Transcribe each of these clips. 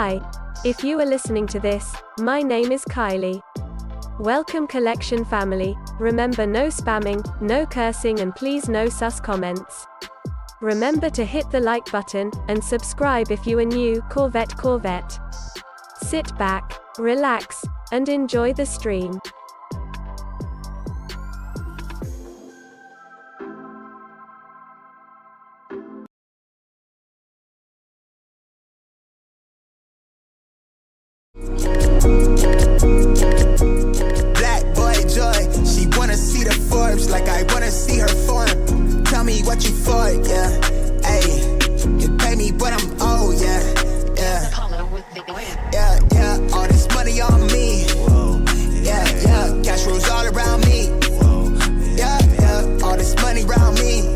Hi. If you are listening to this, my name is Kylie. Welcome collection family. Remember, no spamming, no cursing, and please no sus comments. Remember to hit the like button, and subscribe if you are new. Corvette. Sit back, relax, and enjoy the stream. Black boy joy, she wanna see the Forbes like I wanna see her form. Tell me what you for, yeah. Ayy, you pay me what I'm owed, yeah. Yeah, all this money on me. Yeah, cash rules all around me. Yeah, all this money around me.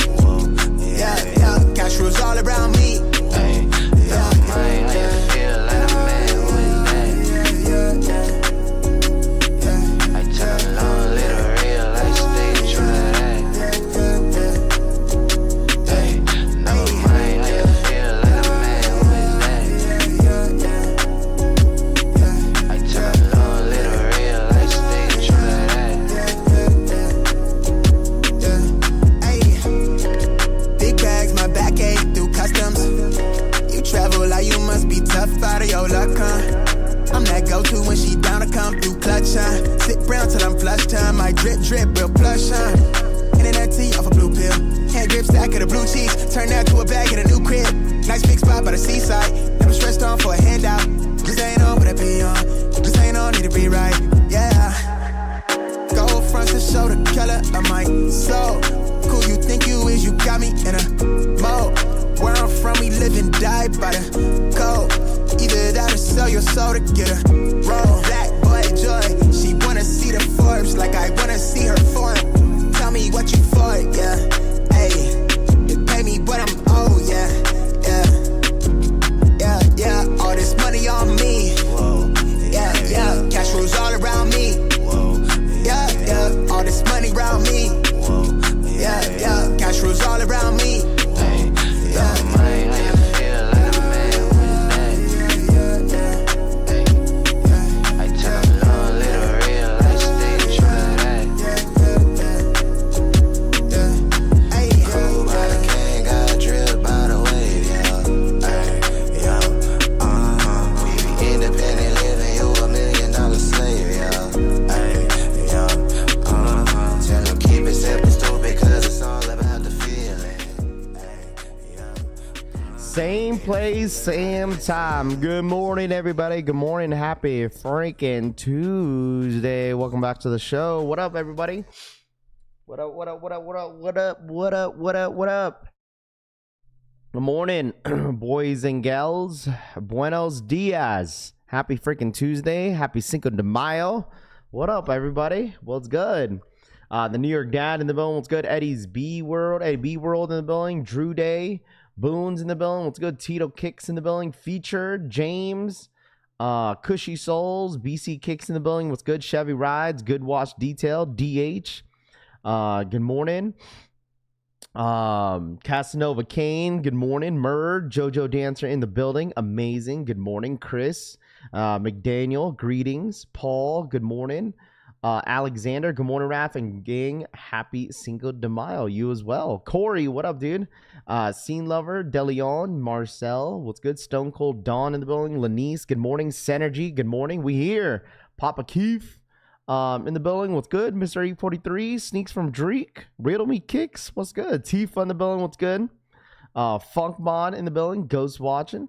Yeah, cash rules all around me. Out of your luck, huh? I'm that go-to when she down to come through clutch, huh? Sit brown till I'm flush time. My drip real plush, huh? Internet tea off a blue pill. Hand grip stack of the blue cheese. Turn that to a bag in a new crib. Nice big spot by the seaside. Never stressed on for a handout. Just ain't on, but I be on. Just ain't on, need to be right. Yeah. Gold fronts to show the color of my soul. Cool you think you is, you got me in a mode. Where I'm from, we live and die by the code. Either that or sell your soul to get a roll. Black boy joy, she wanna see the Forbes like I wanna see her form. Tell me what you for, yeah. Ayy, you pay me what I'm owed, yeah. Yeah, all this money on me. Yeah, cash rules all around me. Yeah, all this money around me. Yeah, cash rules all around me. Same place, same time. Good morning, everybody. Good morning. Happy freaking Tuesday. Welcome back to the show. What up, everybody? What up? Good morning, boys and gals. Buenos dias. Happy freaking Tuesday. Happy Cinco de Mayo. What up, everybody? What's good? The New York Dad in the building. What's good? Eddie B World in the building. Drew Day. Boone's in the building. What's good? Tito Kicks in the building. Featured. James. Cushy Souls. BC Kicks in the building. What's good? Chevy Rides. Good Watch Detail. DH. Good morning. Casanova Kane. Good morning. Murd. Jojo Dancer in the building. Amazing. Good morning. Chris. McDaniel. Greetings. Paul. Good morning. Alexander, good morning, Raph and gang. Happy Cinco de Mayo. You as well. Corey, what up, dude? Scene Lover, DeLeon, Marcel, what's good? Stone Cold Dawn in the building. Lanice, good morning. Synergy, good morning. We here. Papa Keith in the building. What's good? Mr. E43, Sneaks from Dreek. Riddle Me Kicks, what's good? Tifa in the building, what's good? Funk Mod in the building. Ghost watching.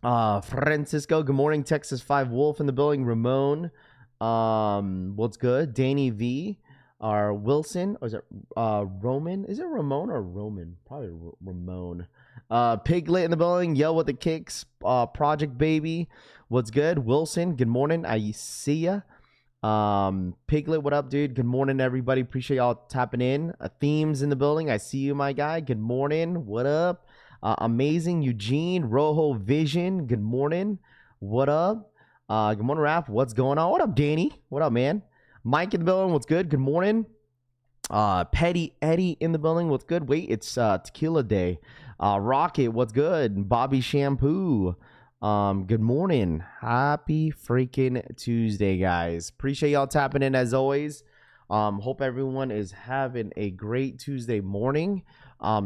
Francisco, good morning. Texas 5 Wolf in the building. Ramon. What's good? Danny V, Wilson, or is it Roman? Is it Ramon or Roman? Probably Ramon. Piglet in the building. Yo, with the kicks. Project Baby, what's good? Wilson, good morning. I see ya. Piglet, what up, dude? Good morning, everybody. Appreciate y'all tapping in. Themes in the building. I see you, my guy. Good morning. What up? Amazing Eugene, Rojo Vision. Good morning. What up? Good morning, Raph. What's going on? What up, Danny? What up, man? Mike in the building. What's good? Good morning. Petty Eddie in the building. What's good? Wait, it's Tequila Day. Rocket, what's good? Bobby Shampoo. Good morning. Happy freaking Tuesday, guys. Appreciate y'all tapping in as always. Hope everyone is having a great Tuesday morning.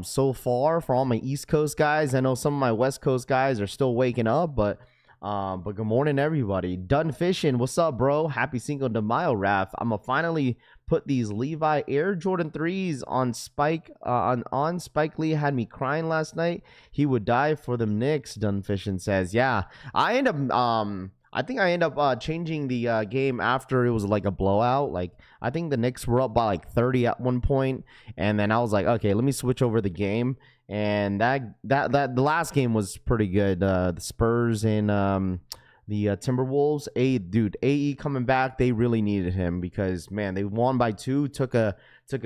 So far for all my East Coast guys, I know some of my West Coast guys are still waking up, but good morning, everybody. Done fishing. What's up, bro? Happy Cinco de Mayo, Raff. I'm gonna finally put these Levi Air Jordan 3s on Spike. On Spike Lee had me crying last night. He would die for them Knicks. Done fishing says, yeah. I think I end up changing the game after it was like a blowout. Like I think the Knicks were up by like 30 at one point, and then I was like, okay, let me switch over the game. And that the last game was pretty good. The Spurs and the Timberwolves. AE coming back. They really needed him because man, they won by 2. Took a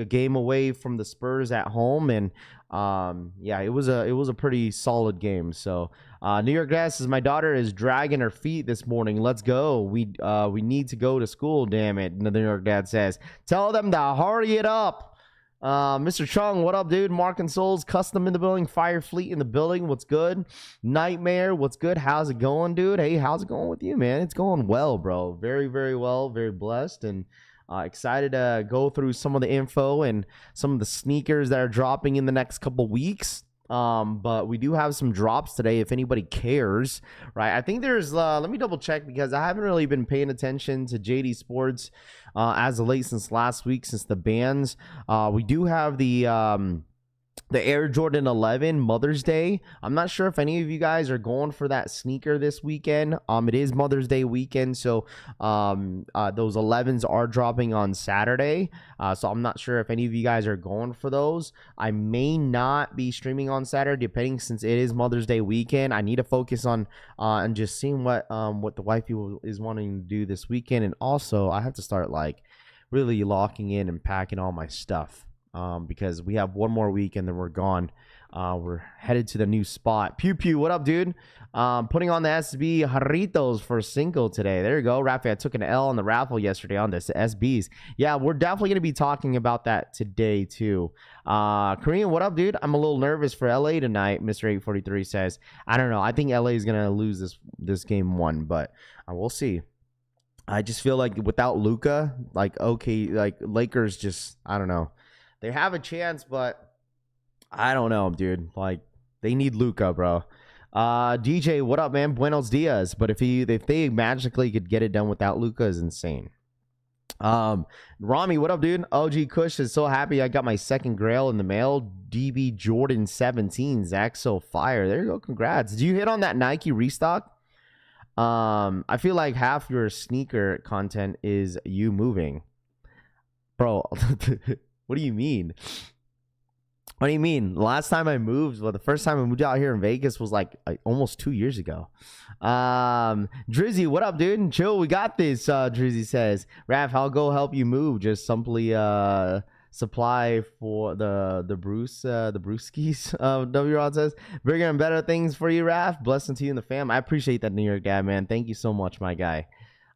game away from the Spurs at home, and yeah, it was a pretty solid game. So New York Gas says my daughter is dragging her feet this morning. Let's go. We need to go to school. Damn it. The New York Dad says tell them to hurry it up. Mr. Chung, what up, dude? Mark and Souls Custom in the building. Fire Fleet in the building. What's good? Nightmare, what's good? How's it going, dude? Hey, how's it going with you, man? It's going well, bro. Very, very well. Very blessed and excited to go through some of the info and some of the sneakers that are dropping in the next couple weeks. But we do have some drops today if anybody cares, right? I think there's let me double check because I haven't really been paying attention to JD Sports as of late since last week, since the bans. We do have the Air Jordan 11 Mother's Day. I'm not sure if any of you guys are going for that sneaker this weekend. It is Mother's Day weekend, so those 11s are dropping on Saturday. So I'm not sure if any of you guys are going for those. I may not be streaming on Saturday, depending, since it is Mother's Day weekend. I need to focus on and just seeing what the wifey is wanting to do this weekend, and also I have to start like really locking in and packing all my stuff. Because we have one more week and then we're gone. We're headed to the new spot. Pew Pew, what up, dude? Putting on the SB Jarritos for Cinco today. There you go. Raffle, I took an L on the raffle yesterday on this SBs. Yeah, we're definitely going to be talking about that today too. Korean, what up, dude? I'm a little nervous for LA tonight. Mr. 843 says, I don't know. I think LA is going to lose this game 1, but we'll see. I just feel like without Luka, like Lakers just, I don't know. They have a chance, but I don't know, dude. Like, they need Luka, bro. DJ, what up, man? Buenos dias. But if they magically could get it done without Luka, is insane. Rami, what up, dude? OG Kush is so happy I got my second grail in the mail. DB Jordan 17. Zach, so fire. There you go. Congrats. Did you hit on that Nike restock? I feel like half your sneaker content is you moving. Bro, what do you mean? What do you mean? Last time I moved, well, the first time I moved out here in Vegas was like almost 2 years ago. Drizzy, what up, dude? Chill, we got this. Drizzy says, Raph, I'll go help you move. Just simply supply for the brewskis. W Rod says, bigger and better things for you, Raph. Blessing to you and the fam. I appreciate that, New York dad, man. Thank you so much, my guy.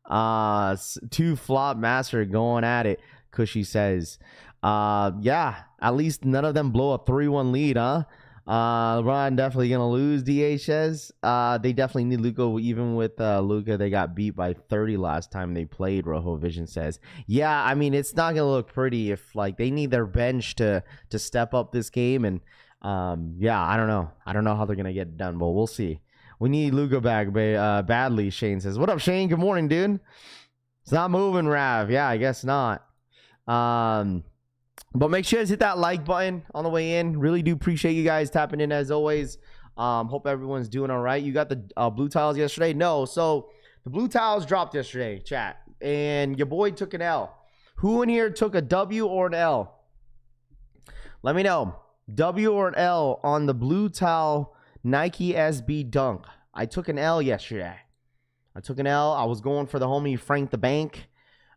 2 flop master going at it. Cushy says, yeah, at least none of them blow a 3-1 lead, huh? LeBron definitely gonna lose. DH says they definitely need Luka. Even with Luka, they got beat by 30 last time they played. Rojo Vision says, yeah, I mean, it's not gonna look pretty if like they need their bench to step up this game. And yeah, I don't know how they're gonna get it done, but we'll see. We need Luka back badly. Shane says, what up, Shane? Good morning, dude. It's not moving, Rav. Yeah, I guess not. But make sure to hit that like button on the way in. Really do appreciate you guys tapping in as always. Hope everyone's doing all right. You got the Bluetiles yesterday? No. So the Bluetiles dropped yesterday, chat, and your boy took an L. Who in here took a W or an L? Let me know. W or an L on the Bluetile Nike SB Dunk. I took an L yesterday. I took an L. I was going for the homie Frank the Bank,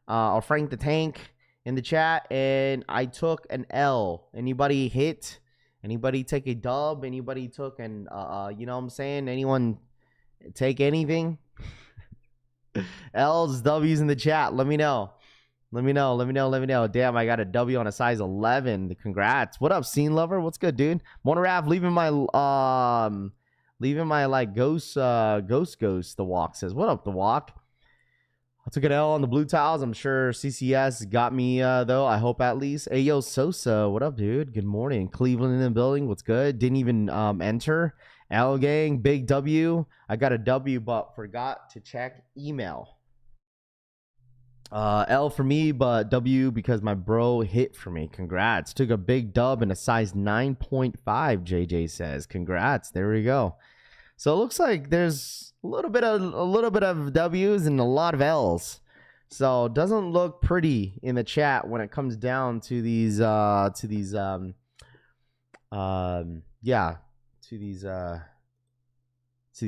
or Frank the Tank in the chat, and I took an L. Anybody hit? Anybody take a dub? Anybody took an you know what I'm saying? Anyone take anything? L's, W's in the chat. Let me know. Let me know. Damn, I got a W on a size 11. Congrats. What up, Scene Lover? What's good, dude? Monarav, Leaving my like ghost. The walk says, "What up, the walk?" I took an L on the blue tiles. I'm sure CCS got me though. I hope at least. Ayo Sosa, what up, dude? Good morning. Cleveland in the building. What's good? Didn't even enter. L gang, big W. I got a W, but forgot to check email. L for me, but W because my bro hit for me. Congrats. Took a big dub and a size 9.5. JJ says, congrats. There we go. So it looks like there's a little bit of W's and a lot of L's. So it doesn't look pretty in the chat when it comes down to these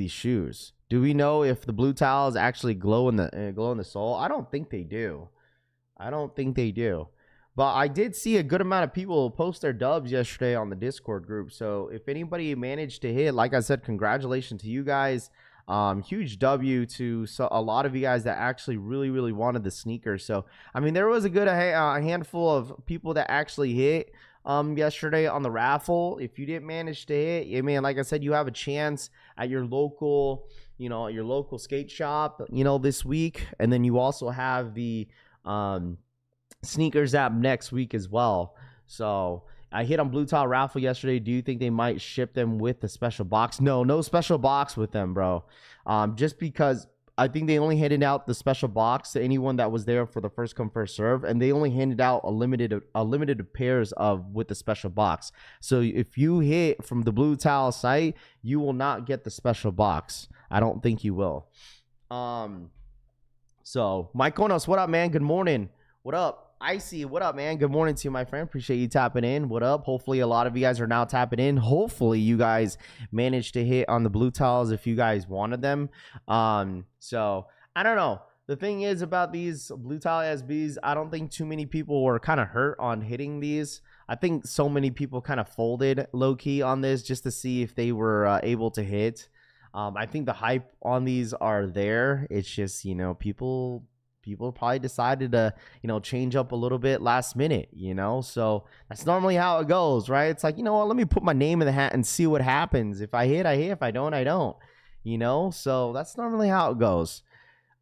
shoes. Do we know if the blue tiles actually glow in the sole? I don't think they do. But I did see a good amount of people post their dubs yesterday on the Discord group. So if anybody managed to hit, like I said, congratulations to you guys. Huge W to a lot of you guys that actually really wanted the sneaker. So I mean, there was a good handful of people that actually hit yesterday on the raffle. If you didn't manage to hit, I mean, like I said, you have a chance at your local skate shop, this week. And then you also have the sneakers app next week as well. So I hit on Bluetile raffle yesterday. Do you think they might ship them with the special box? No special box with them, bro. Just because I think they only handed out the special box to anyone that was there for the first come first serve, and they only handed out a limited pairs of with the special box. So if you hit from the Bluetile site, you will not get the special box. I don't think you will. So Mike Konos, what up, man? Good morning. What up? Icy, what up, man? Good morning to you, my friend. Appreciate you tapping in. What up? Hopefully a lot of you guys are now tapping in. Hopefully you guys managed to hit on the blue tiles if you guys wanted them. So I don't know. The thing is about these Bluetile SBs, I don't think too many people were kind of hurt on hitting these. I think so many people kind of folded low-key on this just to see if they were able to hit. I think the hype on these are there. It's just, people probably decided to, change up a little bit last minute, so that's normally how it goes, right? It's like, what, let me put my name in the hat and see what happens. If I hit, I hit. If I don't, I don't, so that's normally how it goes.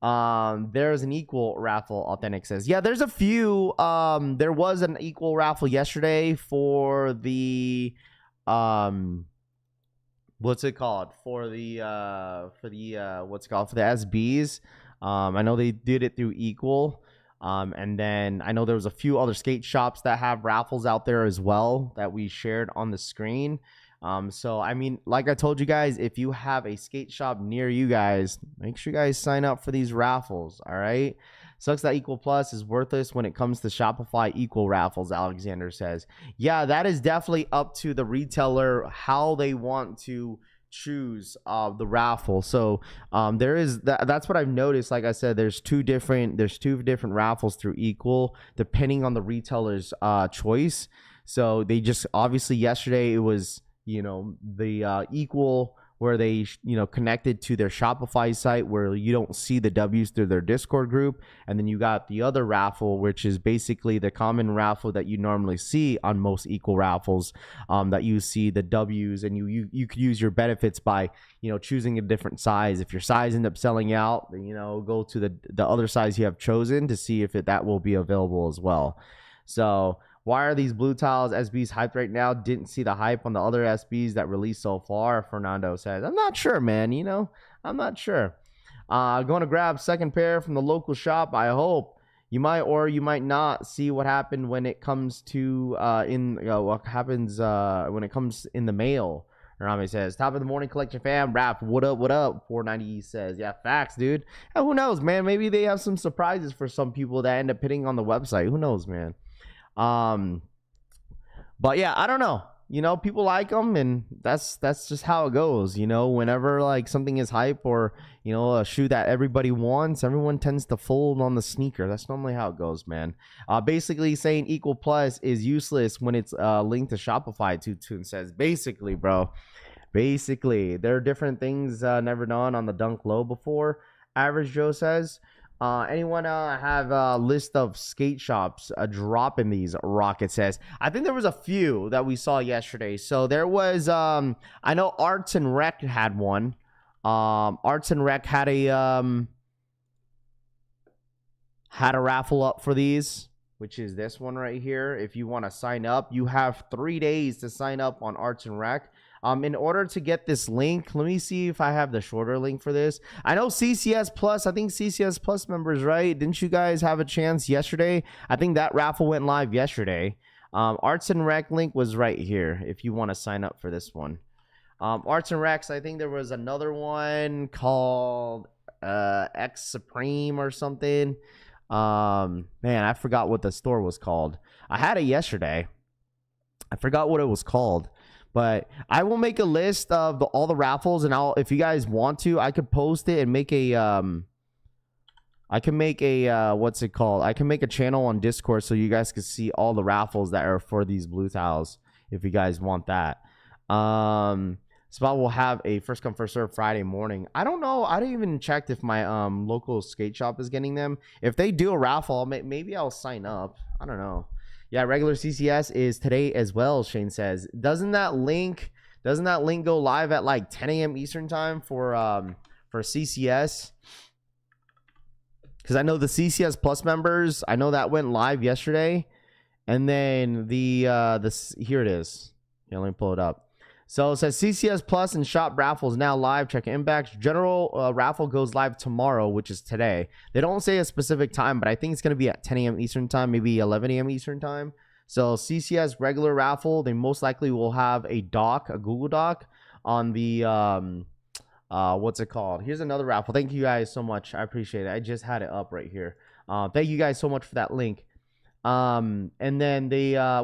There's an equal raffle, Authentic says. Yeah, there's a few. There was an equal raffle yesterday for the, what's it called? For the SBs. I know they did it through Equal. And then I know there was a few other skate shops that have raffles out there as well that we shared on the screen. So, I mean, like I told you guys, if you have a skate shop near you guys, make sure you guys sign up for these raffles, all right? Sucks that Equal Plus is worthless when it comes to Shopify Equal raffles, Alexander says. Yeah, that is definitely up to the retailer how they want to choose the raffle. So there is that's what I've noticed. Like I said, there's two different raffles through Equal depending on the retailer's choice. So they just obviously yesterday it was the Equal where they connected to their Shopify site where you don't see the W's through their Discord group, and then you got the other raffle which is basically the common raffle that you normally see on most Equal raffles, that you see the W's, and you could use your benefits by choosing a different size. If your size ends up selling out, then go to the other size you have chosen to see if that will be available as well. So why are these Bluetiles SBs hyped right now? Didn't see the hype on the other SBs that released so far, Fernando says. I'm not sure, man. I'm not sure. Going to grab second pair from the local shop. I hope you might or you might not see what happened when it comes to what happens when it comes in the mail. Rami says, top of the morning collection fam. Raff, what up? 490 says, yeah, facts, dude. And who knows, man? Maybe they have some surprises for some people that end up hitting on the website. Who knows, man? But yeah, I don't know. People like them, and that's just how it goes. Whenever like something is hype or a shoe that everybody wants, everyone tends to fold on the sneaker. That's normally how it goes, man. Basically saying Equal Plus is useless when it's linked to Shopify. Toon says, basically, bro. Basically, there are different things never done on the Dunk Low before. Average Joe says. Anyone have a list of skate shops dropping these? Rocket says. I think there was a few that we saw yesterday. So there was I know Arts and Rec had one. Arts and Rec had a raffle up for these, which is this one right here. If you want to sign up, you have 3 days to sign up on Arts and Rec. In order to get this link, let me see if I have the shorter link for this. I know CCS Plus, I think CCS Plus members, right? Didn't you guys have a chance yesterday? I think that raffle went live yesterday. Arts and Rec link was right here if you want to sign up for this one. Arts and Recs, I think there was another one called X Supreme or something. Man, I forgot what the store was called. I had it yesterday. I forgot what it was called. But I will make a list of all the raffles, and if you guys want to, I could post it and make a what's it called? I can make a channel on Discord so you guys can see all the raffles that are for these Bluetiles if you guys want that. Spot will have a first come first serve Friday morning. I don't know. I didn't even check if my local skate shop is getting them. If they do a raffle, maybe I'll sign up. I don't know. Yeah, regular CCS is today as well, Shane says. Doesn't that link go live at like 10 a.m. Eastern time for CCS? Because I know the CCS Plus members, I know that went live yesterday. And then here it is. Yeah, let me pull it up. So it says CCS Plus and Shop Raffles now live. Check inbox. General raffle goes live tomorrow, which is today. They don't say a specific time, but I think it's going to be at 10 a.m. Eastern time, maybe 11 a.m. Eastern time. So CCS regular raffle, they most likely will have a Google Doc on the, what's it called? Here's another raffle. Thank you guys so much. I appreciate it. I just had it up right here. Thank you guys so much for that link. And then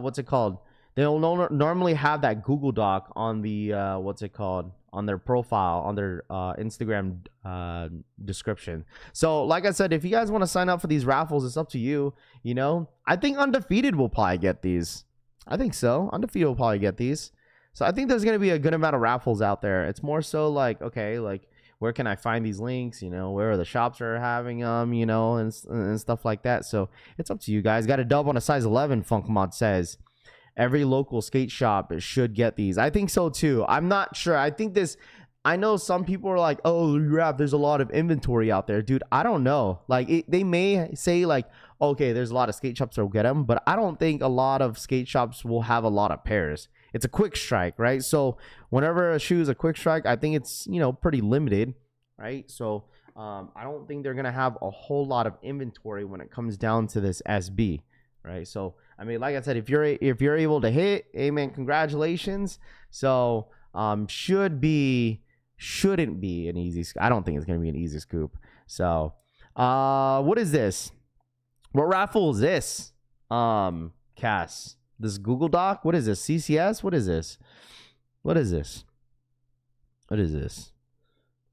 what's it called? They'll normally have that Google Doc on the, what's it called? On their profile, on their Instagram description. So, like I said, if you guys want to sign up for these raffles, it's up to you. You know, I think Undefeated will probably get these. I think so. Undefeated will probably get these. So, I think there's going to be a good amount of raffles out there. It's more so like, okay, like, where can I find these links? You know, where are the shops are having them, you know, and stuff like that. So, it's up to you guys. Got a dub on a size 11, Funkmod says. Every local skate shop should get these. I think so too. I'm not sure. I know some people are like, oh, there's a lot of inventory out there. Dude, I don't know. Like, they may say like, okay, there's a lot of skate shops that will get them, but I don't think a lot of skate shops will have a lot of pairs. It's a quick strike, right? So whenever a shoe is a quick strike, I think it's, you know, pretty limited, right? So I don't think they're going to have a whole lot of inventory when it comes down to this SB, right? So I mean, like I said, if you're able to hit, hey man, congratulations. So shouldn't be an easy. I don't think it's gonna be an easy scoop. So what is this? What raffle is this? Cass, this Google Doc. What is this? CCS. What is this? What is this? What is this?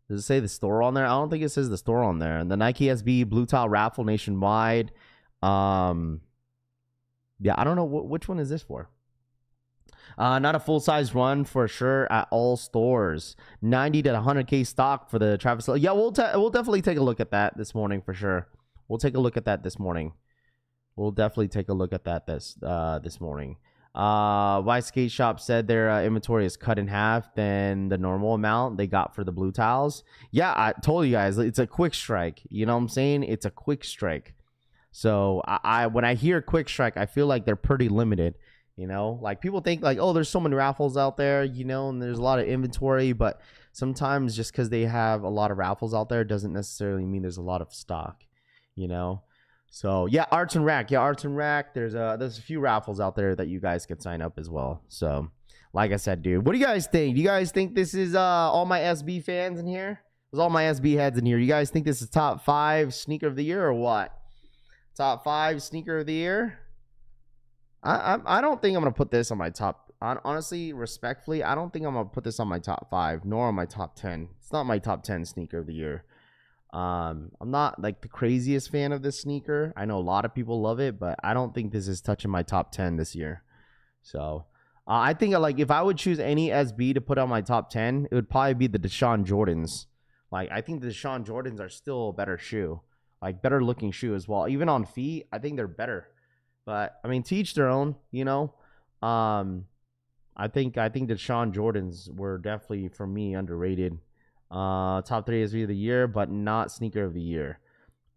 Does it say the store on there? I don't think it says the store on there. And the Nike SB Bluetile raffle nationwide. Yeah, I don't know which one is this for. Not a full-size run for sure at all stores. 90 to 100K stock for the Travis. Yeah, we'll definitely take a look at that this morning for sure. We'll take a look at that this morning. We'll definitely take a look at that this morning. Why Skate Shop said their inventory is cut in half than the normal amount they got for the Blutiles. Yeah, I told you guys it's a quick strike. You know what I'm saying? It's a quick strike. So when I hear quick strike, I feel like they're pretty limited. You know, like people think like, oh, there's so many raffles out there, you know, and there's a lot of inventory, but sometimes just because they have a lot of raffles out there doesn't necessarily mean there's a lot of stock, you know. So yeah, Arts and Rack, there's a few raffles out there that you guys could sign up as well. So like I said, dude, what do you guys think? Do you guys think this is all my SB fans in here? There's all my SB heads in here. You guys think this is top 5 sneaker of the year or what? Top 5 sneaker of the year? I don't think I'm going to put this on my top. Honestly, respectfully, I don't think I'm going to put this on my top 5, nor on my top 10. It's not my top 10 sneaker of the year. I'm not like the craziest fan of this sneaker. I know a lot of people love it, but I don't think this is touching my top 10 this year. So I think like if I would choose any SB to put on my top 10, it would probably be the Deshaun Jordans. Like I think the Deshaun Jordans are still a better shoe. like better looking shoe as well. Even on feet, I think they're better. But I mean, to each their own, you know. I think the Sean Jordans were definitely for me underrated. Top 3 SB of the year, but not sneaker of the year.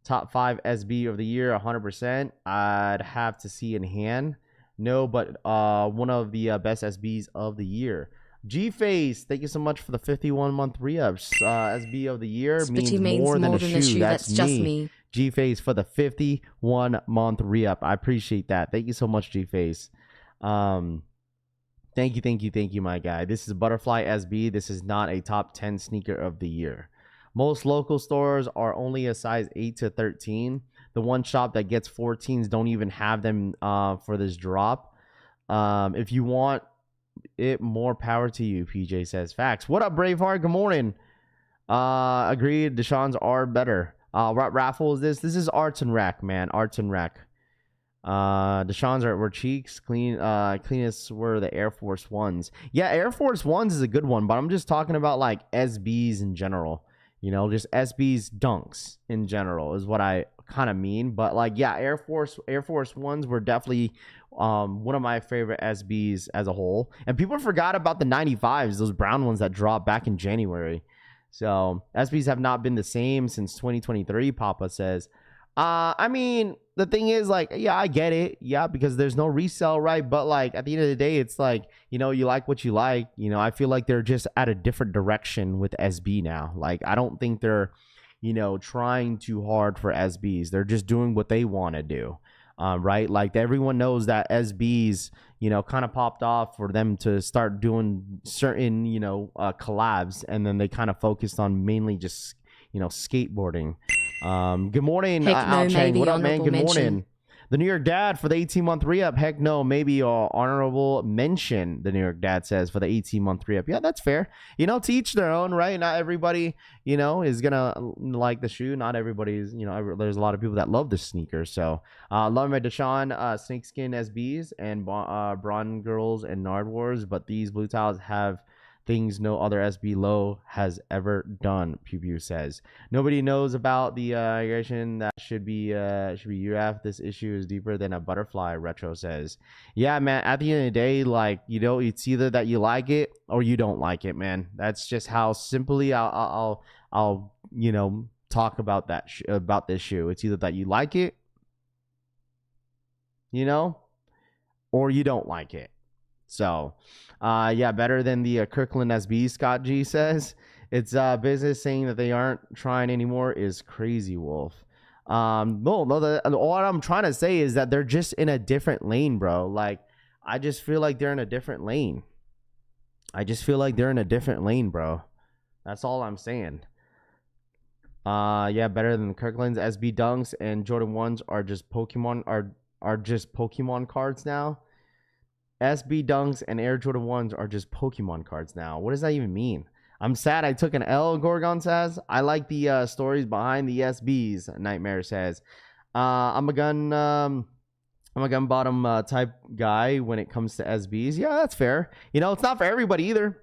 Top 5 SB of the year, 100%. I'd have to see in hand. No, but one of the best SBs of the year. G-Face, thank you so much for the 51-month re-ups. SB of the year means more than a shoe. That's just me. G-Face for the 51-month re-up. I appreciate that. Thank you so much, G-Face. Thank you, my guy. This is Butterfly SB. This is not a top 10 sneaker of the year. Most local stores are only a size 8 to 13. The one shop that gets 14s don't even have them for this drop. If you want it, more power to you, PJ says. Facts. What up, Braveheart? Good morning. Agreed. Deshaun's are better. What raffle is this? This is Arts and Rack, man. Arts and Rack. Deshaun's were cheeks. Cleanest were the Air Force Ones. Yeah, Air Force Ones is a good one, but I'm just talking about like SBs in general. You know, just SBs dunks in general is what I kind of mean. But like, yeah, Air Force Ones were definitely one of my favorite SBs as a whole. And people forgot about the 95s, those brown ones that dropped back in January. So SBs have not been the same since 2023, Papa says. I mean, the thing is, like, yeah, I get it. Yeah, because there's no resell, right? But, like, at the end of the day, it's like, you know, you like what you like. You know, I feel like they're just at a different direction with SB now. Like, I don't think they're, you know, trying too hard for SBs. They're just doing what they want to do, right? Like, everyone knows that SBs, you know, kind of popped off for them to start doing certain, you know, collabs. And then they kind of focused on mainly just, you know, skateboarding. Good morning, Al Chang. What up, man? Good morning. The New York Dad for the 18-month re-up. Heck no, maybe honorable mention, the New York Dad says, for the 18-month re-up. Yeah, that's fair. You know, to each their own, right? Not everybody, you know, is going to like the shoe. Not everybody's, you know, there's a lot of people that love the sneaker. So, love my Deshaun snakeskin SBs and Braun Girls and Nard Wars, but these Bluetiles have things no other SB low has ever done, Pew Pew says. Nobody knows about the aggression that should be UF. This issue is deeper than a butterfly, Retro says. Yeah, man, at the end of the day, like, you know, it's either that you like it or you don't like it, man. That's just how simply I'll you know, talk about that about this shoe. It's either that you like it, you know, or you don't like it. So, yeah, better than the Kirkland SB, Scott G says. It's business. Saying that they aren't trying anymore is crazy, Wolf. No, what I'm trying to say is that they're just in a different lane, bro. Like, I just feel like they're in a different lane. Bro. That's all I'm saying. Yeah, better than Kirkland's SB Dunks and Jordan 1s are just Pokemon cards now. SB Dunks and Air Jordan 1s are just Pokemon cards now. What does that even mean? I'm sad I took an L, Gorgon says. I like the stories behind the SBs, Nightmare says. I'm a gun bottom type guy when it comes to SBs. Yeah, that's fair. You know, it's not for everybody either.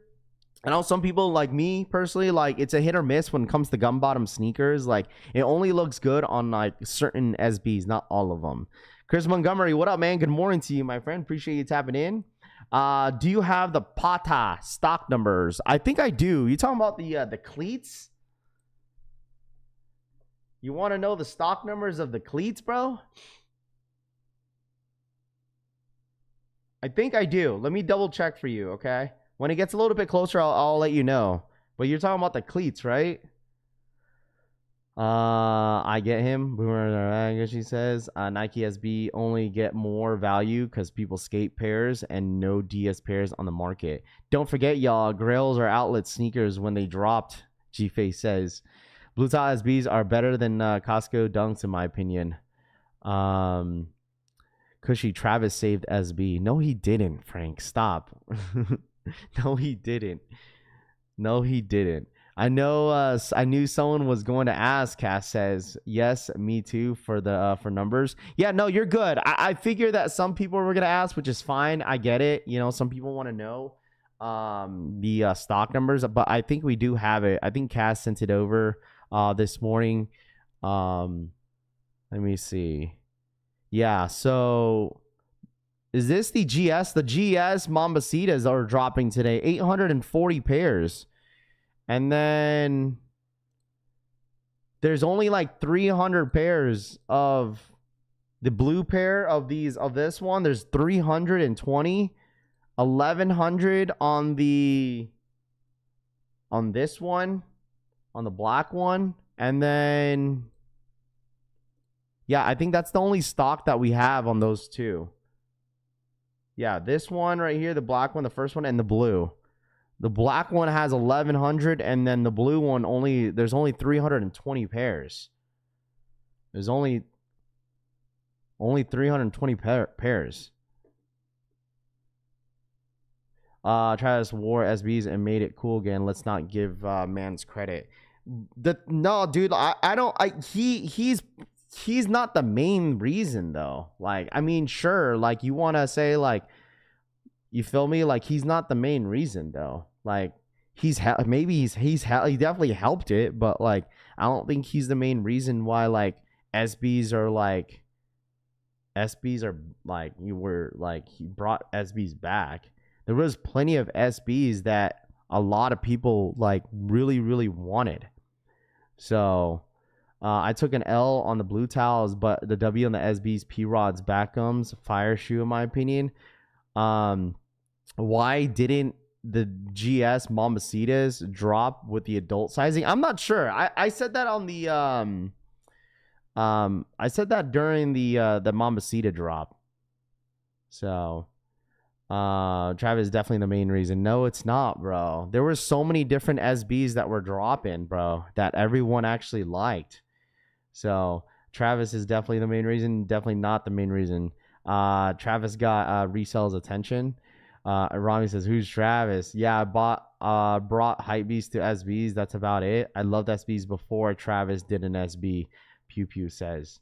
I know some people, like me personally, like, it's a hit or miss when it comes to gun bottom sneakers. Like, it only looks good on like certain SBs, not all of them. Chris Montgomery, what up, man? Good morning to you, my friend. Appreciate you tapping in. Do you have the Pata stock numbers? I think I do. You talking about the cleats? You want to know the stock numbers of the cleats, bro? I think I do. Let me double check for you, okay? When it gets a little bit closer, I'll let you know. But you're talking about the cleats, right? I get him. Boomer, she says. Nike SB only get more value because people skate pairs and no DS pairs on the market. Don't forget, y'all, Grails are outlet sneakers when they dropped, G-Face says. Bluetile SBs are better than Costco Dunks, in my opinion. Cushy Travis saved SB. No, he didn't, Frank. Stop. No, he didn't. I know. I knew someone was going to ask. Cass says, "Yes, me too." For numbers. Yeah, no, you're good. I figure that some people were gonna ask, which is fine. I get it. You know, some people want to know the stock numbers, but I think we do have it. I think Cass sent it over this morning. Let me see. Yeah, so is this the GS? The GS Mambacitas are dropping today. 840 pairs. And then there's only like 300 pairs of the blue pair of this one. There's 320. 1100 on this one, on the black one. And then yeah, I think that's the only stock that we have on those two. Yeah, this one right here, the black one, the first one, and the blue. The black one has 1100, and then the blue one there's only 320 pairs. There's only 320 pairs. Travis wore SBs and made it cool again. Let's not give man's credit. No, dude, he's not the main reason though. Like, I mean, sure, like you want to say like, you feel me? Like he's not the main reason though. Like he definitely helped it, but like I don't think he's the main reason why like SBs are like you were like he brought SBs back. There was plenty of SBs that a lot of people like really, really wanted. So I took an L on the Bluetiles, but the W on the SBs, P-Rods, Backums, fire shoe in my opinion. Why didn't the GS Mambacitas drop with the adult sizing? I'm not sure. I said that on the I said that during the Mambacita drop. So Travis is definitely the main reason. No, it's not, bro. There were so many different SBs that were dropping, bro, that everyone actually liked. So Travis is definitely the main reason. Definitely not the main reason. Travis got Resell's attention. Rami says, "Who's Travis?" Yeah, I brought Hypebeast to SBs. That's about it. I loved SBs before Travis did an SB. Pew Pew says.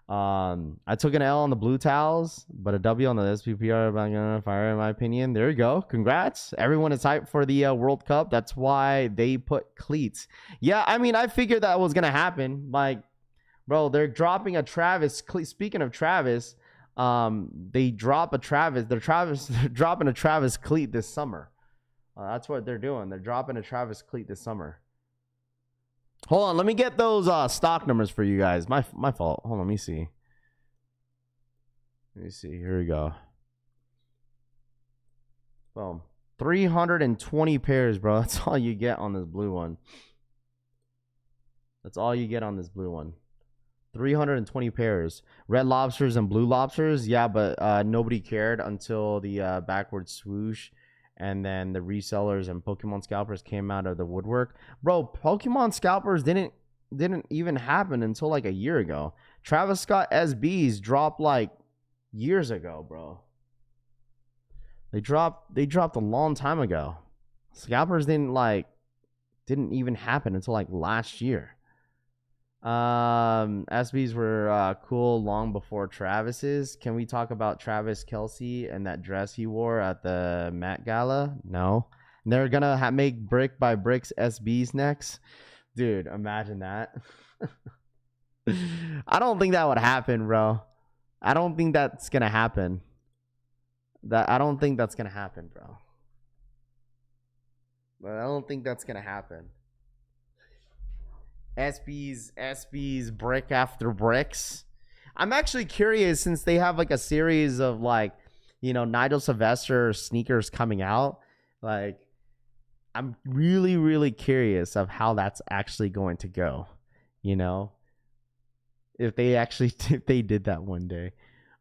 I took an L on the Bluetiles, but a W on the SPPR fire in my opinion. There you go. Congrats. Everyone is hyped for the World Cup. That's why they put cleats. Yeah, I mean, I figured that was gonna happen. Like, bro, they're dropping a Travis. Speaking of Travis, they drop a Travis. They're dropping a Travis cleat this summer. That's what they're doing. They're dropping a Travis cleat this summer. Hold on, let me get those stock numbers for you guys. My fault. Hold on, let me see. Let me see. Here we go. Boom. 320 pairs, bro. That's all you get on this blue one. That's all you get on this blue one. 320 pairs. Red lobsters and blue lobsters. Yeah, but nobody cared until the backward swoosh. And then the resellers and Pokemon scalpers came out of the woodwork. Bro, Pokemon scalpers didn't even happen until like a year ago. Travis Scott SBs dropped like years ago, bro. They dropped a long time ago. Scalpers didn't even happen until like last year. SBs were cool long before Travis's. Can we talk about Travis Kelce and that dress he wore at the Met Gala? No. They're gonna make brick by bricks SBs next. Dude, imagine that. I don't think that would happen, bro. I don't think that's gonna happen. I don't think that's gonna happen, bro. But I don't think that's gonna happen. SBs, brick after bricks. I'm actually curious, since they have like a series of like, you know, Nigel Sylvester sneakers coming out. Like, I'm really, really curious of how that's actually going to go. You know, if they did that one day.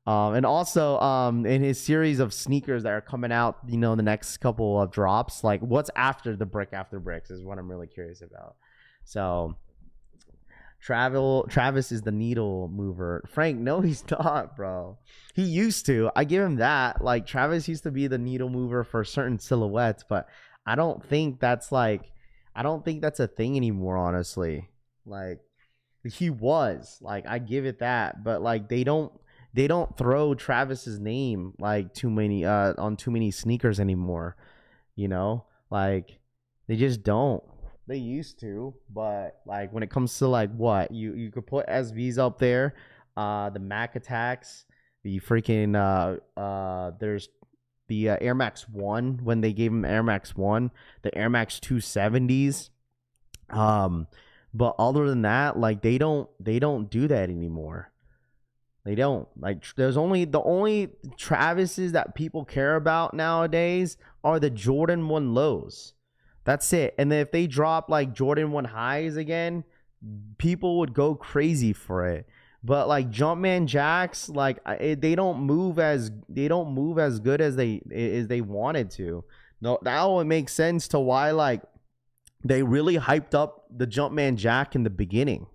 And also, in his series of sneakers that are coming out, you know, the next couple of drops, like what's after the brick after bricks is what I'm really curious about. So Travis is the needle mover. Frank, no, he's not, bro. He used to. I give him that. Like, Travis used to be the needle mover for certain silhouettes, but I don't think that's a thing anymore, honestly. Like, he was. Like, I give it that, but like they don't throw Travis's name like too many on too many sneakers anymore. You know? Like, they just don't. They used to, but like when it comes to like what you could put SVs up there, the Mac attacks, the freaking there's the Air Max 1 when they gave him Air Max 1, the Air Max 270s. But other than that, like they don't do that anymore. They don't. Like there's the only Travises that people care about nowadays are the Jordan 1 lows. That's it. And then if they drop like Jordan 1 highs again, people would go crazy for it. But like Jumpman Jacks, like they don't move as good as they wanted to. No, now it makes sense to why like they really hyped up the Jumpman Jack in the beginning.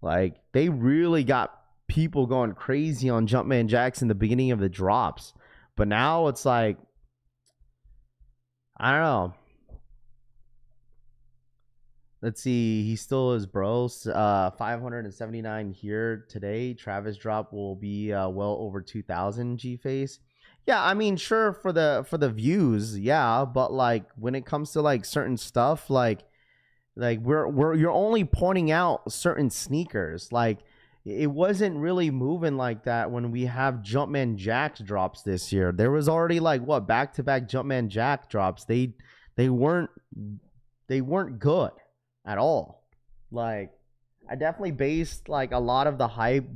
Like they really got people going crazy on Jumpman Jacks in the beginning of the drops. But now it's like, I don't know. Let's see. He still is, bro. 579 here today. Travis drop will be well over 2,000 G-Face. Yeah, I mean, sure, for the views, yeah, but like when it comes to like certain stuff, like you're only pointing out certain sneakers. Like it wasn't really moving like that when we have Jumpman Jack drops this year. There was already like what back-to-back Jumpman Jack drops. They weren't good at all. Like I definitely based like a lot of the hype,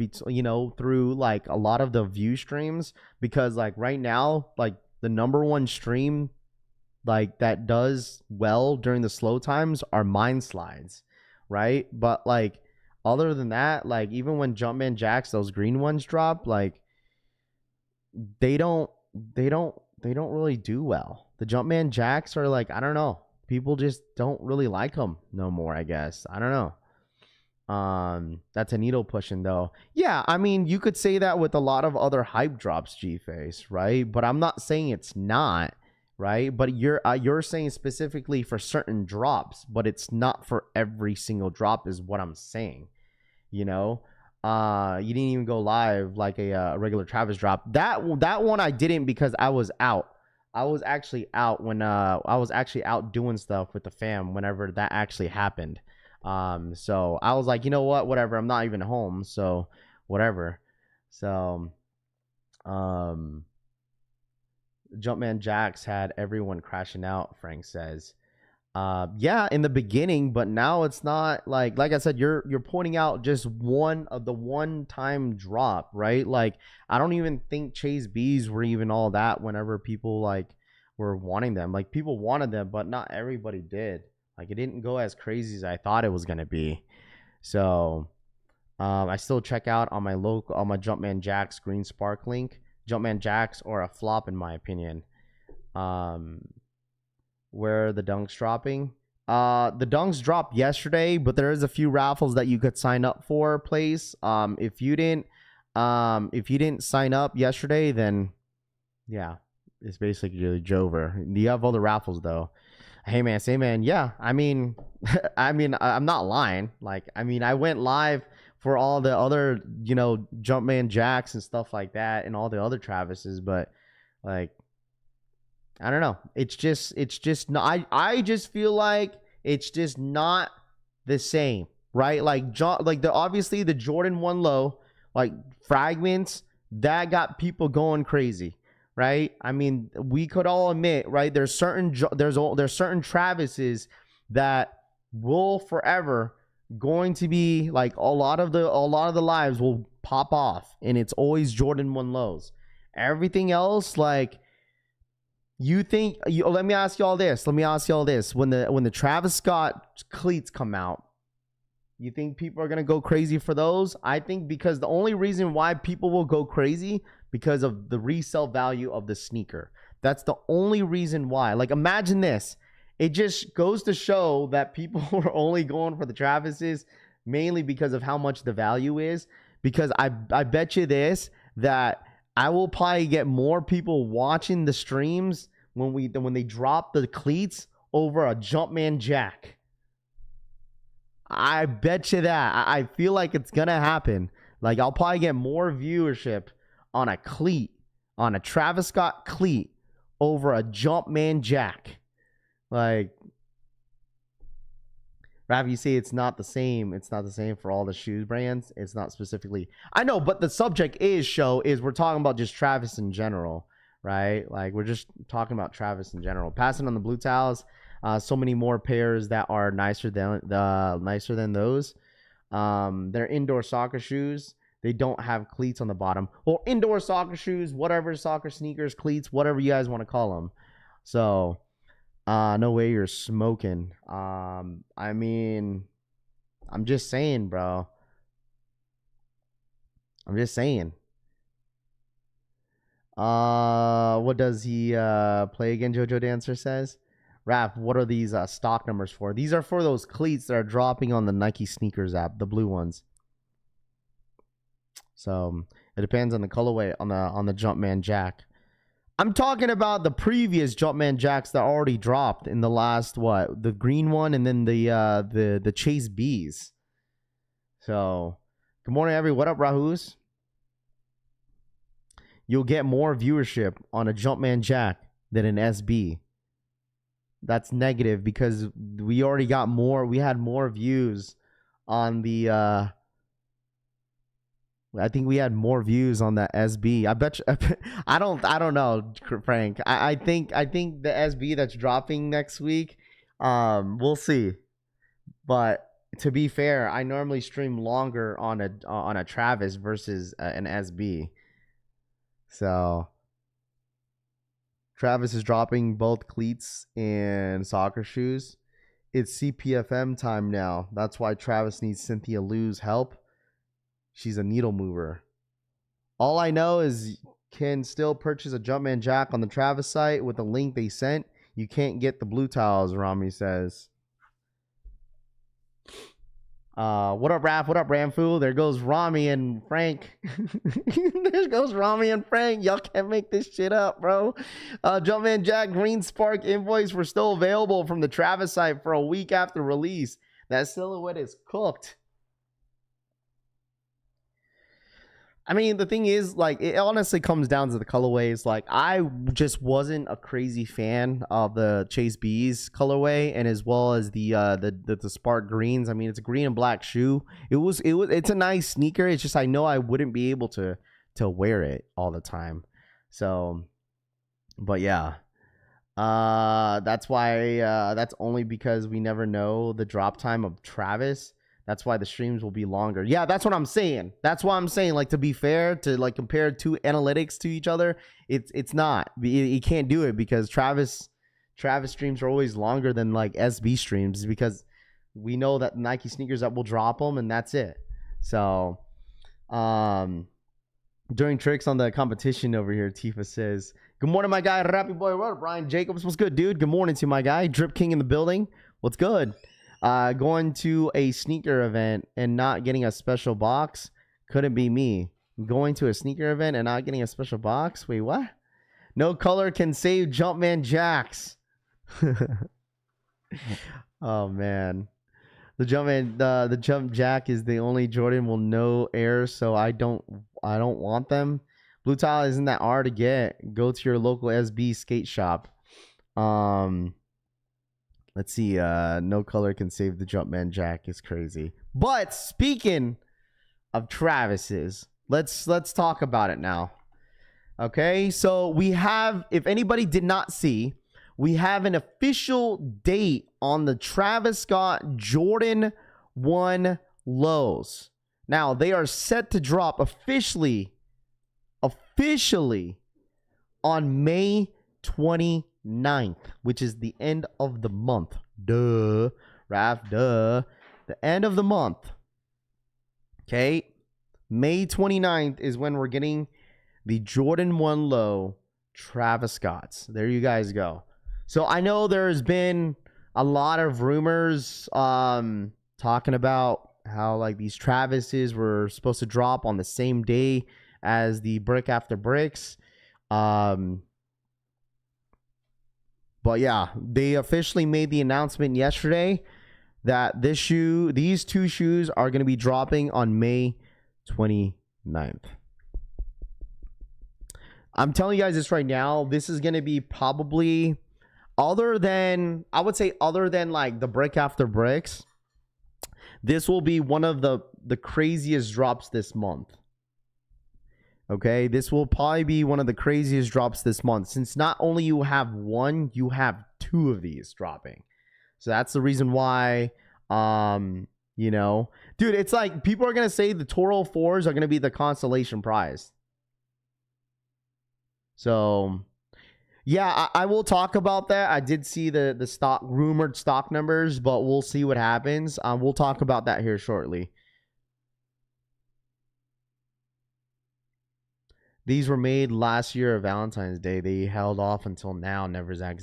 through like a lot of the view streams, because like right now, like the number one stream like that does well during the slow times are Mind Slides, right? But like other than that, like even when Jumpman Jacks, those green ones drop, like they don't really do well. The Jumpman Jacks are like, I don't know. People just don't really like them no more, I guess. I don't know. That's a needle pushing though. Yeah, I mean, you could say that with a lot of other hype drops, G-Face, right? But I'm not saying it's not, right? But you're saying specifically for certain drops, but it's not for every single drop is what I'm saying. You know? You didn't even go live like a regular Travis drop. That one I didn't because I was out. I was actually out when I was actually out doing stuff with the fam whenever that actually happened. So I was like, you know what, whatever, I'm not even home, so whatever. So Jumpman Jacks had everyone crashing out, Frank says. Yeah, in the beginning, but now it's not like I said, you're pointing out just one-time drop, right? Like I don't even think Chase B's were even all that whenever people like were wanting them. Like people wanted them, but not everybody did. Like it didn't go as crazy as I thought it was gonna be. So I still check out on my Jumpman Jacks Green Spark link. Jumpman Jacks are a flop in my opinion. Where are the dunks dropping? The dunks dropped yesterday, but there is a few raffles that you could sign up for, place. If you didn't sign up yesterday, then yeah, it's basically over. You have all the raffles though. Hey man, say man, yeah. I mean, I'm not lying. Like, I mean, I went live for all the other, Jumpman Jacks and stuff like that, and all the other Travises, but like, I don't know. It's just not. I just feel like it's just not the same, right? Like obviously the Jordan 1 low, like fragments that got people going crazy, right? I mean, we could all admit, right? There's certain Travises that will forever going to be like a lot of the lives will pop off, and it's always Jordan 1 lows. Everything else, like. Let me ask y'all this. When the Travis Scott cleats come out, you think people are going to go crazy for those? I think because the only reason why people will go crazy because of the resale value of the sneaker. That's the only reason why. Like imagine this. It just goes to show that people are only going for the Travises mainly because of how much the value is. Because I bet you this, that I will probably get more people watching the streams when they drop the cleats over a Jumpman Jack. I bet you that. I feel like it's gonna happen. Like I'll probably get more viewership on a cleat, on a Travis Scott cleat over a Jumpman Jack. Like Rav, you say it's not the same. It's not the same for all the shoe brands. It's not specifically. I know, but the subject is we're talking about just Travis in general, right? Like we're just talking about Travis in general. Passing on the Blutiles, so many more pairs that are nicer than those. They're indoor soccer shoes. They don't have cleats on the bottom. Well, indoor soccer shoes, whatever, soccer sneakers, cleats, whatever you guys want to call them. So. No way you're smoking. I mean, I'm just saying, bro. I'm just saying. What does he play again? Jojo Dancer says. Raph, what are these stock numbers for? These are for those cleats that are dropping on the Nike sneakers app, the blue ones. So it depends on the colorway on the Jumpman Jack. I'm talking about the previous Jumpman Jacks that already dropped in the last the green one and then the Chase B's. So, good morning, everyone. What up, Rahus? You'll get more viewership on a Jumpman Jack than an SB. That's negative because we already got more. We had more views on the. I think we had more views on the SB. I bet you, I don't know, Frank. I think the SB that's dropping next week, we'll see. But to be fair, I normally stream longer on a Travis versus an SB. So Travis is dropping both cleats and soccer shoes. It's CPFM time now. That's why Travis needs Cynthia Liu's help. She's a needle mover. All I know is you can still purchase a Jumpman Jack on the Travis site with the link they sent. You can't get the Blutiles, Rami says. What up, Raph? What up, Ramfu? There goes Rami and Frank. There goes Rami and Frank. Y'all can't make this shit up, bro. Jumpman Jack Green Spark invoice were still available from the Travis site for a week after release. That silhouette is cooked. I mean, the thing is, like, it honestly comes down to the colorways. Like, I just wasn't a crazy fan of the Chase B's colorway, and as well as the Spark Greens. I mean, it's a green and black shoe. It's a nice sneaker. It's just I know I wouldn't be able to wear it all the time. So, but yeah, that's why. That's only because we never know the drop time of Travis. That's why the streams will be longer. Yeah, that's what I'm saying. That's why I'm saying, like, to be fair, to like compare two analytics to each other, it's not. You can't do it because Travis streams are always longer than like SB streams because we know that Nike sneakers that will drop them and that's it. So, doing tricks on the competition over here, Tifa says, "Good morning, my guy, Rappy Boy. What up, Brian Jacobs? What's good, dude? Good morning to my guy, Drip King in the building. What's good? Going to a sneaker event and not getting a special box couldn't be me. Going to a sneaker event and not getting a special box? Wait, what? No color can save Jumpman Jacks." Oh man, the Jump Jack is the only Jordan will no air, so I don't want them. Bluetile isn't that hard to get. Go to your local SB skate shop. Let's see. No color can save the Jumpman Jack is crazy. But speaking of Travis's, let's talk about it now. Okay, so we have, if anybody did not see, we have an official date on the Travis Scott Jordan 1 lows. Now they are set to drop officially on May 29th, which is the end of the month. Duh, Raph, duh. The end of the month. Okay. May 29th is when we're getting the Jordan 1 low Travis Scotts. There you guys go. So I know there's been a lot of rumors talking about how like these Travises were supposed to drop on the same day as the Brick After Bricks. But yeah, they officially made the announcement yesterday that these two shoes are going to be dropping on May 29th. I'm telling you guys this right now. This is going to be probably other than like the Brick After Bricks. This will be one of the craziest drops this month. Okay, this will probably be one of the craziest drops this month, since not only you have one, you have two of these dropping. So that's the reason why, you know, dude, it's like people are gonna say the Toro 4s are gonna be the consolation prize. So yeah, I will talk about that. I did see the stock rumored stock numbers, but we'll see what happens. We'll talk about that here shortly. These were made last year of Valentine's Day. They held off until now. Never Zach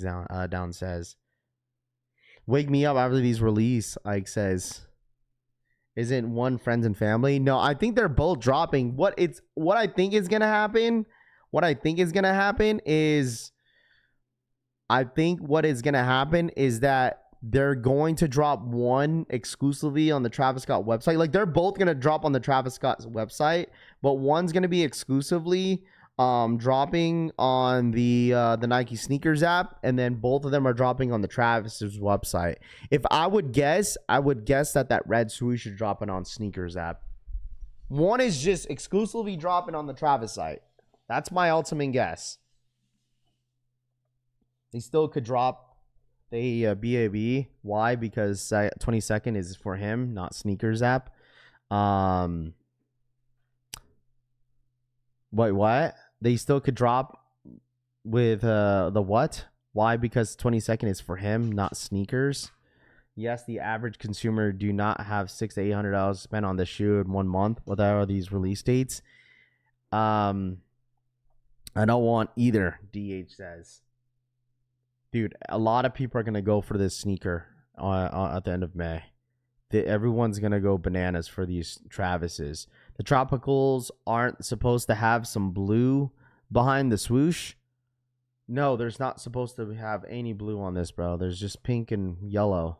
down says. Wake me up after these release. Ike says. Isn't one friends and family? No, I think they're both dropping. What I think is gonna happen. What I think is gonna happen is. I think what is going to happen is that they're going to drop one exclusively on the Travis Scott website. Like, they're both going to drop on the Travis Scott's website, but one's going to be exclusively dropping on the Nike sneakers app, and then both of them are dropping on the Travis's website. If I would guess that red swoosh is dropping on sneakers app. One is just exclusively dropping on the Travis site. That's my ultimate guess. They still could drop the BAB. Why? Because 22nd is for him, not sneakers app. Wait, what? They still could drop with the what? Why? Because 22nd is for him, not sneakers. Yes, the average consumer do not have $600 to $800 spent on the shoe in 1 month. What are these release dates? I don't want either. DH says. Dude, a lot of people are going to go for this sneaker at the end of May. Everyone's going to go bananas for these Travises. The Tropicals aren't supposed to have some blue behind the swoosh. No, there's not supposed to have any blue on this, bro. There's just pink and yellow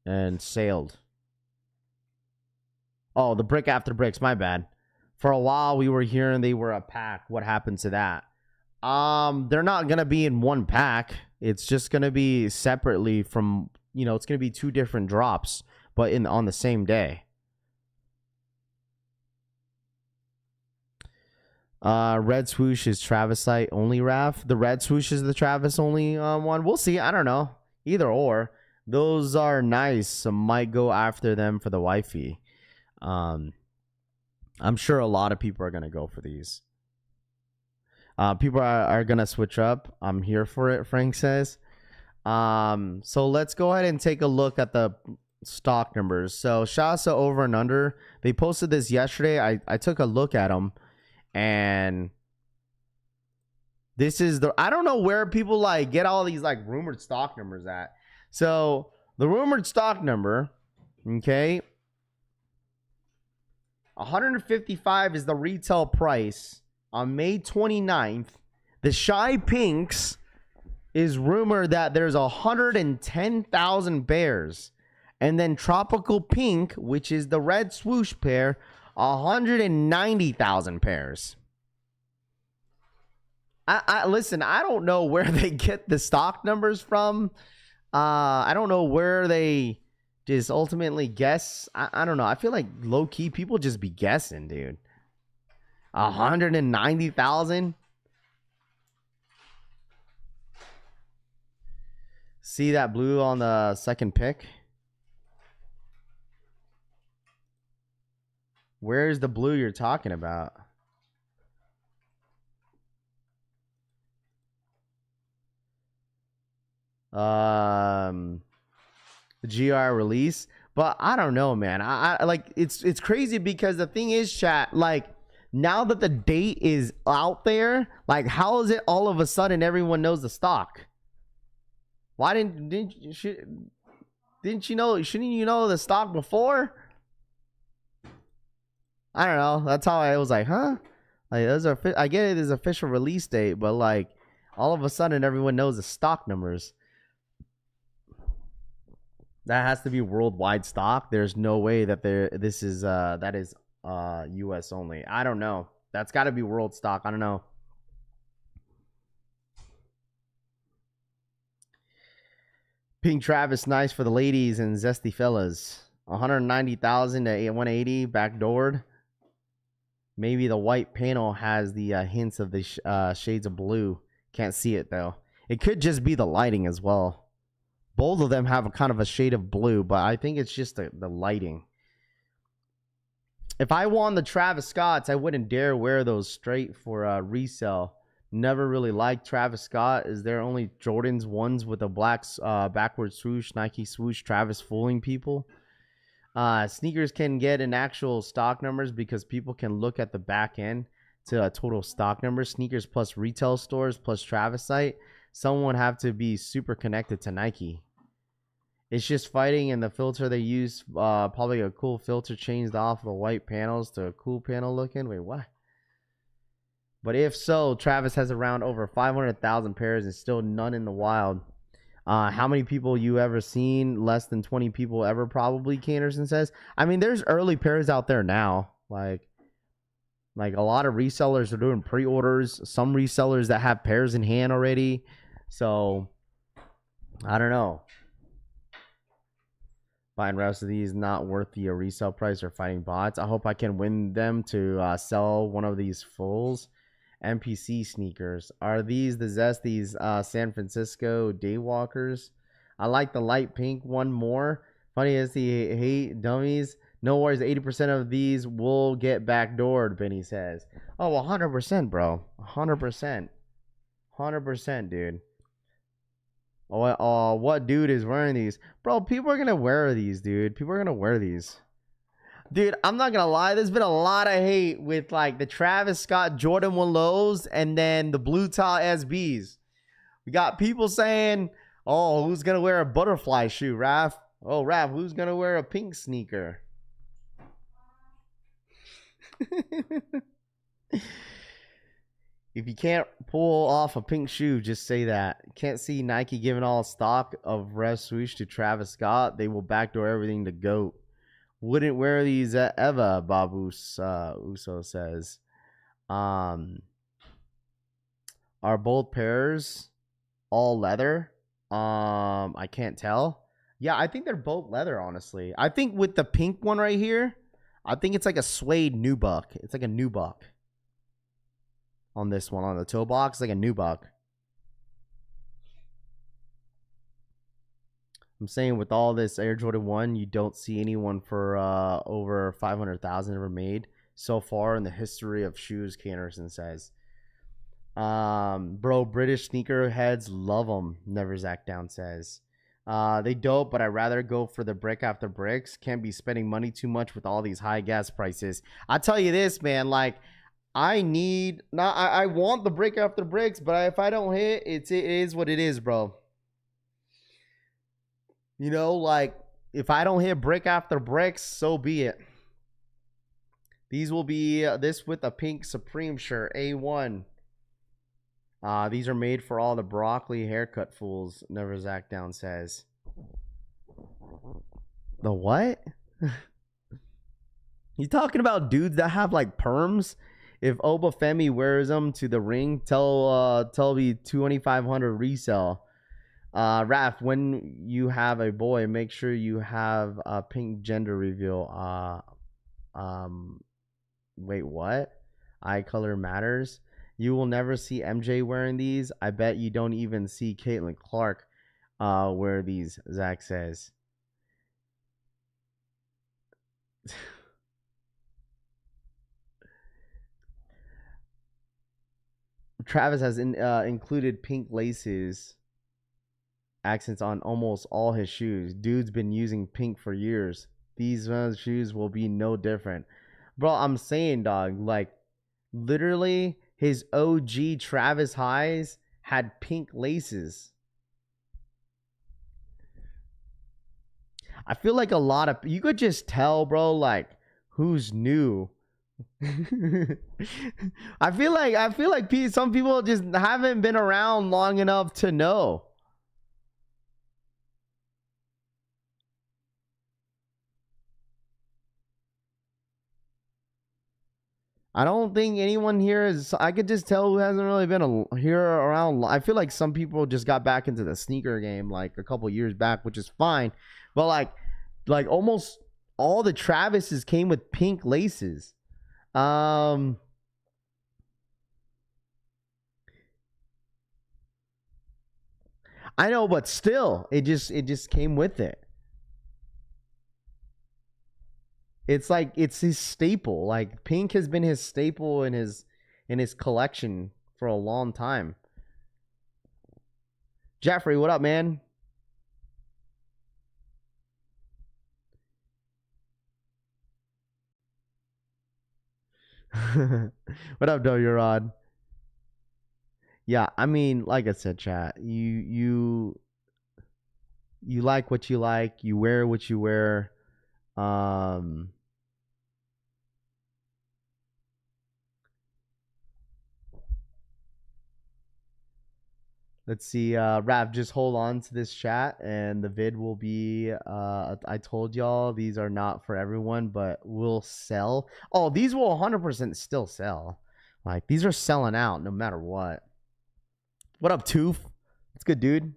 and sailed. Oh, the brick after bricks. My bad. For a while, we were hearing they were a pack. What happened to that? They're not going to be in one pack. It's just going to be separately from, you know, it's going to be 2 different drops, but on the same day. Red swoosh is Travis site only, Raff. The red swoosh is the Travis only one. We'll see. I don't know. Either or. Those are nice. Some might go after them for the wifey. I'm sure a lot of people are going to go for these. People are going to switch up. I'm here for it, Frank says. So let's go ahead and take a look at the stock numbers. So Shasa over and under. They posted this yesterday. I took a look at them. And this is I don't know where people like get all these like rumored stock numbers at. So the rumored stock number, okay, 155 is the retail price. On May 29th, the Shy Pinks is rumored that there's 110,000 pairs. And then Tropical Pink, which is the red swoosh pair, 190,000 pairs. I listen, I don't know where they get the stock numbers from. I don't know where they just ultimately guess. I don't know. I feel like low-key people just be guessing, dude. 190,000. See that blue on the second pick? Where's the blue you're talking about? The GR release, but I don't know, man. I like it's crazy because the thing is, chat, like now that the date is out there, like how is it all of a sudden everyone knows the stock? Why didn't you know? Shouldn't you know the stock before? I don't know. That's how I was like, huh? Like, I get it is official release date, but like all of a sudden everyone knows the stock numbers. That has to be worldwide stock. There's no way that this is that is US only. I don't know. That's got to be world stock. I don't know. Pink Travis, nice for the ladies and zesty fellas. 190,000 to 180 backdoored. Maybe the white panel has the hints of the shades of blue. Can't see it though. It could just be the lighting as well. Both of them have a kind of a shade of blue, but I think it's just the lighting. If I won the Travis Scotts, I wouldn't dare wear those straight for resale. Never really liked Travis Scott. Is there only Jordan's ones with a black backward swoosh, Nike swoosh, Travis fooling people? Sneakers can get an actual stock numbers because people can look at the back end to a total stock number. Sneakers plus retail stores plus Travis site. Someone would have to be super connected to Nike. It's just fighting, and the filter they use, probably a cool filter changed off the white panels to a cool panel looking. Wait, what? But if so, Travis has around over 500,000 pairs and still none in the wild. How many people you ever seen? Less than 20 people ever, probably, Canderson says. I mean, there's early pairs out there now. Like a lot of resellers are doing pre-orders. Some resellers that have pairs in hand already. So, I don't know. Buying rest of these not worth the resale price or fighting bots. I hope I can win them to sell one of these fools. NPC sneakers. Are these the Zesties San Francisco Daywalkers? I like the light pink one more. Funny as the hate dummies. No worries, 80% of these will get backdoored, Benny says. Oh, 100%, bro. 100%. 100%, dude. Oh, what dude is wearing these? Bro, people are going to wear these, dude. People are going to wear these. Dude, I'm not going to lie. There's been a lot of hate with like the Travis Scott Jordan 1 lows and then the Bluetile SBs. We got people saying, oh, who's going to wear a butterfly shoe, Raph? Oh, Raph, who's going to wear a pink sneaker? If you can't pull off a pink shoe, just say that. Can't see Nike giving all stock of Rev Swoosh to Travis Scott. They will backdoor everything to GOAT. Wouldn't wear these ever, Babus Uso says. Are both pairs all leather? I can't tell. Yeah, I think they're both leather, honestly. I think with the pink one right here, I think it's like a suede nubuck. It's like a nubuck. On this one, on the toe box, like a nubuck. I'm saying with all this Air Jordan 1, you don't see anyone for over 500,000 ever made so far in the history of shoes, Canderson says. Bro, British sneaker heads love them, Never Zach Down says. They dope, but I'd rather go for the brick after bricks. Can't be spending money too much with all these high gas prices. I tell you this, man, like, I want the brick after bricks, but if I don't hit, it is what it is, bro. You know, like, if I don't hit brick after bricks, so be it. These will be this with a pink Supreme shirt, A1. These are made for all the broccoli haircut fools, Never Zach Down says. The what? You talking about dudes that have like perms? If Obafemi wears them to the ring, tell me 2,500 resell. Raph, when you have a boy, make sure you have a pink gender reveal. Wait, what? Eye color matters. You will never see MJ wearing these. I bet you don't even see Caitlin Clark wear these, Zach says. Travis has included pink laces accents on almost all his shoes. Dude's been using pink for years. These shoes will be no different. Bro, I'm saying, dog, like, literally, his OG Travis highs had pink laces. I feel like a lot of, you could just tell, bro, like, who's new. I feel like some people just haven't been around long enough to know. I don't think anyone here is. I could just tell who hasn't really been here around. I feel like some people just got back into the sneaker game like a couple years back, which is fine. But like almost all the Travises came with pink laces. I know, but still, it just came with it. It's like it's his staple. Like pink has been his staple in his collection for a long time. Jeffrey, what up, man? What up, Doyurod? Yeah, I mean, like I said, chat, you like what you like, you wear what you wear. Let's see, Rav, just hold on to this chat and the vid will be, I told y'all these are not for everyone, but will sell. Oh, these will 100% still sell. Like, these are selling out no matter what. What up, Toof? It's good, dude.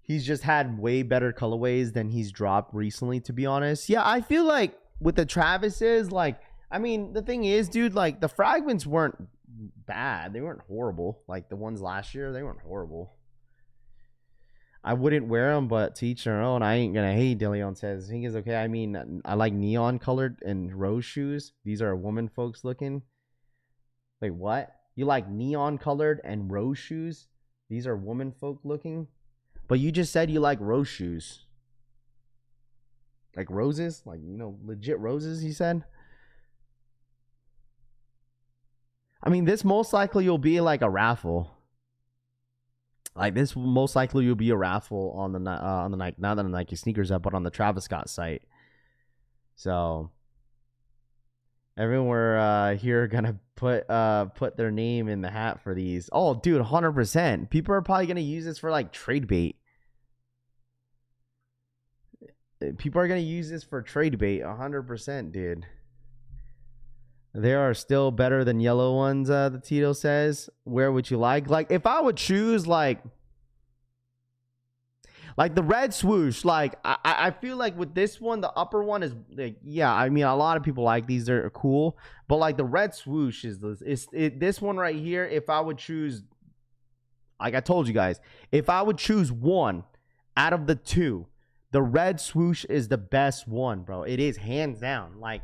He's just had way better colorways than he's dropped recently, to be honest. Yeah, I feel like with the Travises, like, I mean, the thing is, dude, like, the fragments weren't bad. They weren't horrible. Like, the ones last year, they weren't horrible. I wouldn't wear them, but to each their own. I ain't gonna hate. DeLeon says. I think it's okay. I mean, I like neon colored and rose shoes. These are woman folks looking. Wait, what? You like neon colored and rose shoes? These are woman folk looking? But you just said you like rose shoes. Like roses? Like, you know, legit roses, you said? I mean, this most likely will be like a raffle. Like this most likely will be a raffle on the Nike, not on the Nike sneakers app, but on the Travis Scott site. So everyone here gonna put their name in the hat for these. Oh, dude, 100%. People are probably gonna use this for like trade bait. People are gonna use this for trade bait, 100%, dude. They are still better than yellow ones, the Tito says. Where would you like? Like, if I would choose, like the red swoosh, like, I feel like with this one, the upper one is, like, yeah, I mean, a lot of people like these. They're cool. But, like, the red swoosh is this one right here, if I would choose, like I told you guys, if I would choose one out of the two, the red swoosh is the best one, bro. It is hands down. Like,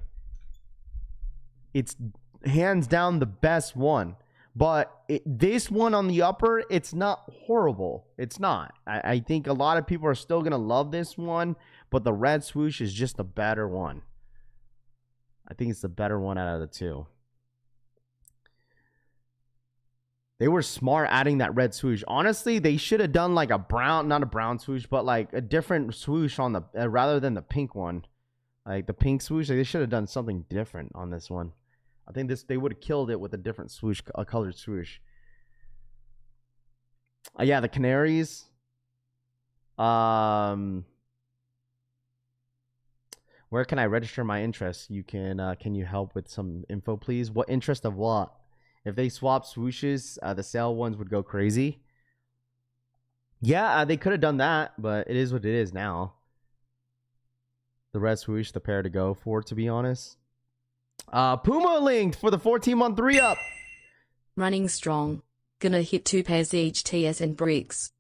it's hands down the best one. But this one on the upper, it's not horrible. It's not. I think a lot of people are still going to love this one. But the red swoosh is just the better one. I think it's the better one out of the two. They were smart adding that red swoosh. Honestly, they should have done like a brown, not a brown swoosh, but like a different swoosh on the, rather than the pink one. Like the pink swoosh, like they should have done something different on this one. I think they would have killed it with a different swoosh, a colored swoosh. Yeah, the Canaries. Where can I register my interest? You can you help with some info, please? What interest of what? If they swap swooshes, the sale ones would go crazy. Yeah, they could have done that, but it is what it is now. The red swoosh, the pair to go for, to be honest. Puma linked for the 14-month re-up. Running strong. Gonna hit 2 pairs each, TS and Bricks.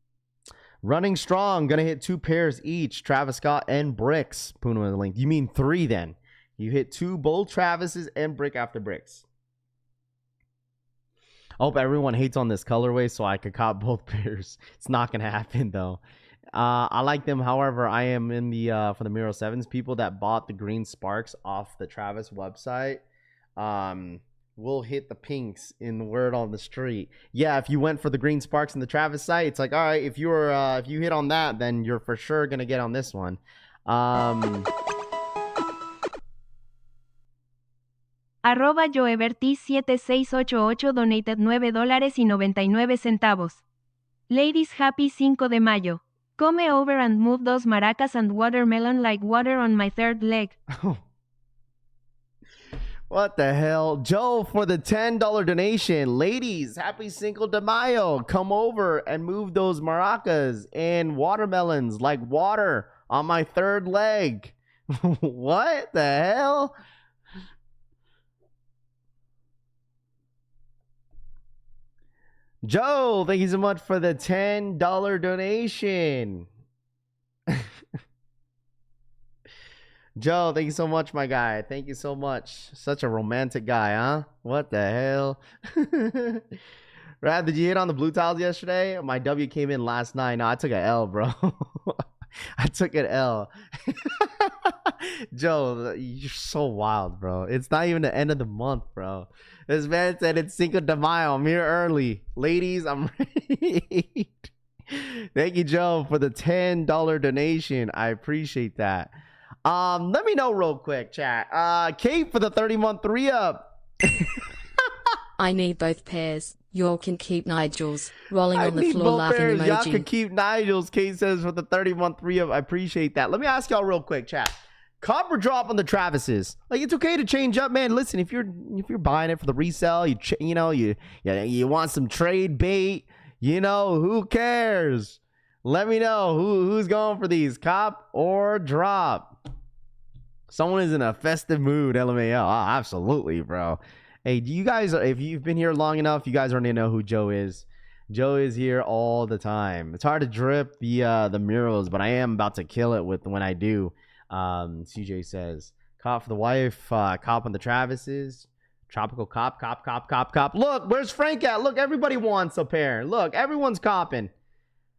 Running strong. Gonna hit 2 pairs each, Travis Scott and Bricks. Puma linked. You mean 3 then. You hit 2 both Travises and Brick after Bricks. I hope everyone hates on this colorway so I could cop both pairs. It's not gonna happen though. I like them. However, I am in the for the Miro 7s, people that bought the green sparks off the Travis website will hit the pinks in the word on the street. Yeah, if you went for the green sparks in the Travis site, it's like, all right, if you hit on that, then you're for sure gonna get on this one. Arroba Joeberti7688 donated $9.99. Ladies, happy 5 de mayo. Come over and move those maracas and watermelon like water on my third leg. What the hell? Joe for the $10 donation. Ladies, happy Cinco de Mayo. Come over and move those maracas and watermelons like water on my third leg. What the hell? Joe, thank you so much for the $10 donation. Joe, thank you so much, my guy. Thank you so much. Such a romantic guy, huh? What the hell? Rad, did you hit on the blue tiles yesterday? My W came in last night. No, I took an L, bro. I took an L. Joe, you're so wild, bro. It's not even the end of the month, bro. This man said it's Cinco de Mayo. I'm here early. Ladies, I'm ready. Thank you, Joe, for the $10 donation. I appreciate that. Let me know real quick, chat. Kate for the 30-month 3-up. I need both pairs. Y'all can keep Nigel's. Rolling on the floor both laughing pairs. emoji. Y'all can keep Nigel's. Kate says for the 30-month 3-up. I appreciate that. Let me ask y'all real quick, chat. Copper drop on the Travises. Like, it's okay to change up, man. Listen, if you're buying it for the resale, you want some trade bait, who cares? Let me know who's going for these, cop or drop. Someone is in a festive mood, LMAO. Oh, absolutely, bro. Hey, do you guys, if you've been here long enough, you guys already know who Joe is. Joe is here all the time. It's hard to drip the murals, but I am about to kill it when I do. CJ says, cop for the wife, cop on the Travises, tropical cop. Look, where's Frank at? Look, everybody wants a pair. Look, everyone's copping.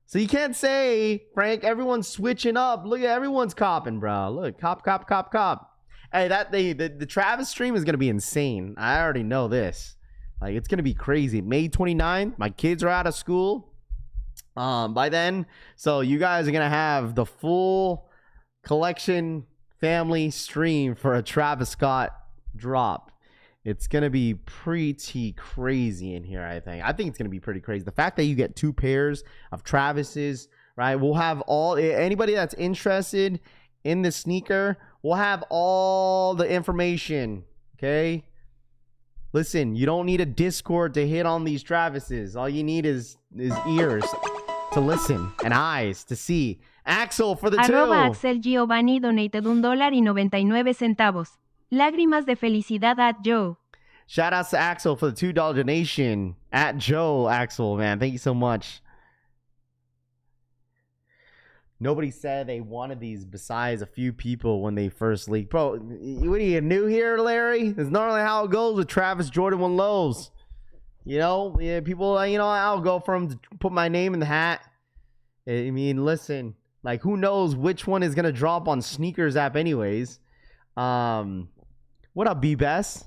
So you can't say, Frank, everyone's switching up. Look at everyone's copping, bro. Look, cop. Hey, the Travis stream is gonna be insane. I already know this. Like, it's gonna be crazy. May 29th, my kids are out of school. By then, so you guys are gonna have the full collection family stream for a Travis Scott drop. It's going to be pretty crazy in here, I think. I think it's going to be pretty crazy. The fact that you get 2 pairs of Travises, right? We'll have anybody that's interested in the sneaker, we'll have all the information, okay? Listen, you don't need a Discord to hit on these Travises. All you need is ears to listen and eyes to see. Axel for the @ 2. Axel Giovanni donated $1.99. Lágrimas de felicidad at Joe. Shout outs to Axel for the $2 donation. At Joe, Axel, man. Thank you so much. Nobody said they wanted these besides a few people when they first leaked. Bro, what are you new here, Larry? It's normally how it goes with Travis Jordan 1 lows. People, I'll go for them to put my name in the hat. I mean, listen, like, who knows which one is going to drop on Sneakers app anyways. What up, B-Bess?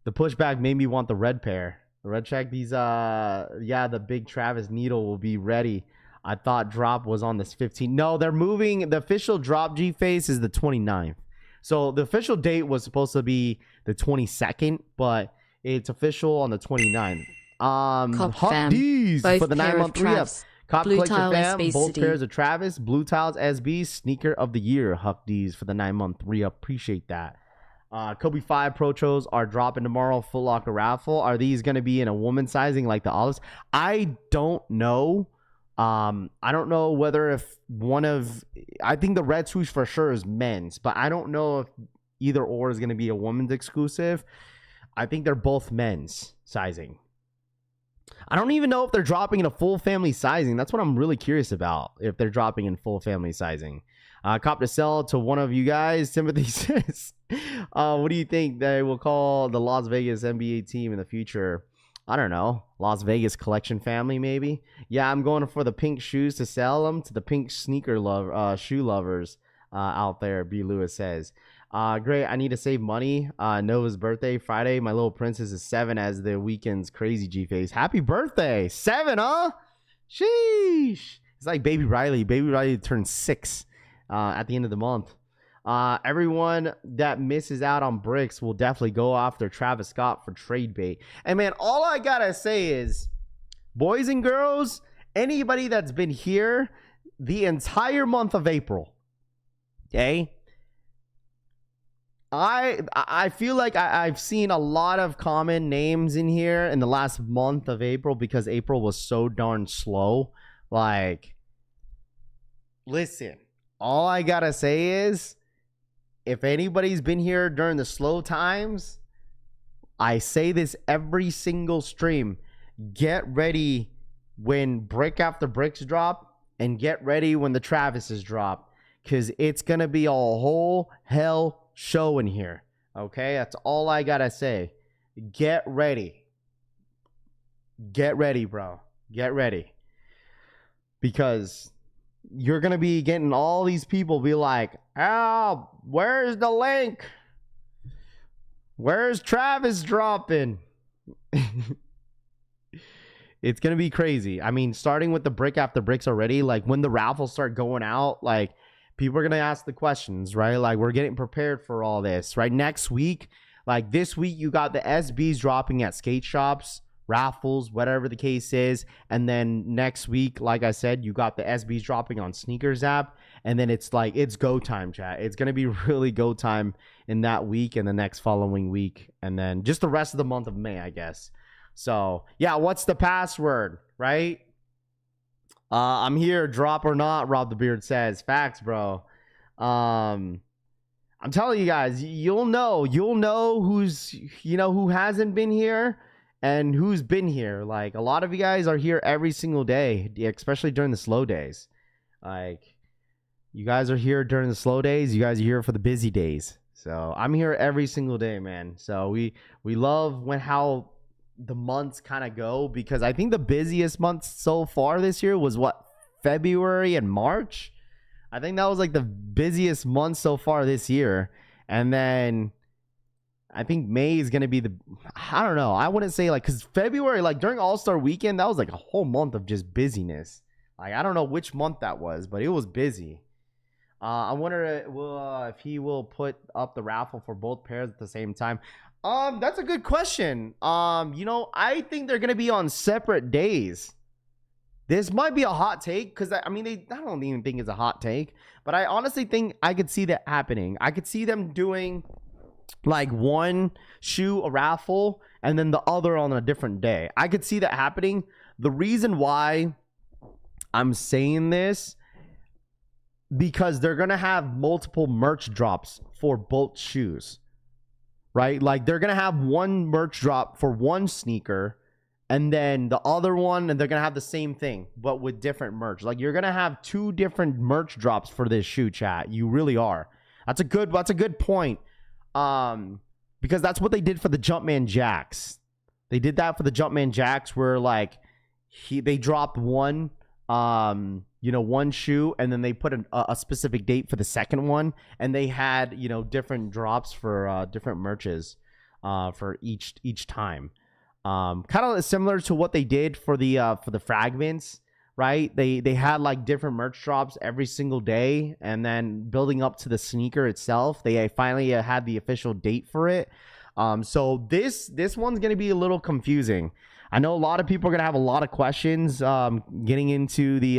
The pushback made me want the red pair. The red check, the big Travis needle will be ready. I thought drop was on this 15th. No, they're moving. The official drop G-Face is the 29th. So the official date was supposed to be the 22nd, but it's official on the 29th. Huck D's for the 9-month 3-up. Cop Collector Fam, both pairs of Travis, Blue Tiles SB, Sneaker of the Year, Huck D's for the 9-month 3-up. Appreciate that. Kobe 5 Prochos are dropping tomorrow. Foot Locker Raffle. Are these going to be in a woman sizing like the olives? I don't know. I don't know whether if I think the red swoosh for sure is men's, but I don't know if either or is going to be a woman's exclusive. I think they're both men's sizing. I don't even know if they're dropping in a full family sizing. That's what I'm really curious about, if they're dropping in full family sizing. Cop to sell to one of you guys. Timothy says, what do you think they will call the Las Vegas NBA team in the future? I don't know. Las Vegas Collection Family, maybe? Yeah, I'm going for the pink shoes to sell them to the pink sneaker shoe lovers out there, B. Lewis says. Great. I need to save money. Nova's birthday Friday. My little princess is 7 as the weekend's crazy G-Face. Happy birthday. 7, huh? Sheesh. It's like Baby Riley. Baby Riley turned 6 at the end of the month. Everyone that misses out on bricks will definitely go after Travis Scott for trade bait. And man, all I gotta say is, boys and girls, anybody that's been here the entire month of April, okay? I feel like I've seen a lot of common names in here in the last month of April because April was so darn slow. Like, listen, all I gotta say is, if anybody's been here during the slow times, I say this every single stream, get ready when brick after bricks drop, and get ready when the Travises drop, because it's gonna be a whole hell show in here. Okay, that's all I gotta say. Get ready, bro. Get ready, because you're gonna be getting all these people be like, oh, where's the link, where's Travis dropping? It's gonna be crazy. I mean, starting with the brick after bricks already, like when the raffles start going out, like people are going to ask the questions, right? Like, we're getting prepared for all this, right? Next week, like this week, you got the SBs dropping at skate shops, raffles, whatever the case is. And then next week, like I said, you got the SBs dropping on Sneakers app. And then it's like, it's go time, chat. It's going to be really go time in that week and the next following week. And then just the rest of the month of May, I guess. So, yeah, what's the password, right? I'm here, drop or not, Rob the Beard says. Facts, bro. I'm telling you guys, you'll know who's, who hasn't been here and who's been here. Like, a lot of you guys are here every single day, especially during the slow days. Like, you guys are here during the slow days. You guys are here for the busy days. So I'm here every single day, man. So we love how the months kind of go, because I think the busiest months so far this year was February and March. I think that was like the busiest month so far this year. And then I think May is going to be I don't know. I wouldn't say like, because February, like during All-Star weekend, that was like a whole month of just busyness. Like, I don't know which month that was, but it was busy. I wonder if he will put up the raffle for both pairs at the same time. That's a good question. I think they're gonna be on separate days. This might be a hot take, because I don't even think it's a hot take, but I honestly think I could see that happening. I could see them doing like one shoe a raffle and then the other on a different day. I could see that happening. The reason why I'm saying this, because they're gonna have multiple merch drops for both shoes. Right? Like, they're going to have one merch drop for one sneaker, and then the other one, and they're going to have the same thing, but with different merch. Like, you're going to have two different merch drops for this shoe, chat. You really are. That's a good point. Because that's what they did for the Jumpman Jacks. They did that for the Jumpman Jacks, where like they dropped one one shoe, and then they put a specific date for the second one, and they had different drops for different merches for each time. Kind of similar to what they did for the fragments, right? They had like different merch drops every single day, and then building up to the sneaker itself, they finally had the official date for it. So this one's gonna be a little confusing. I know a lot of people are going to have a lot of questions getting into the,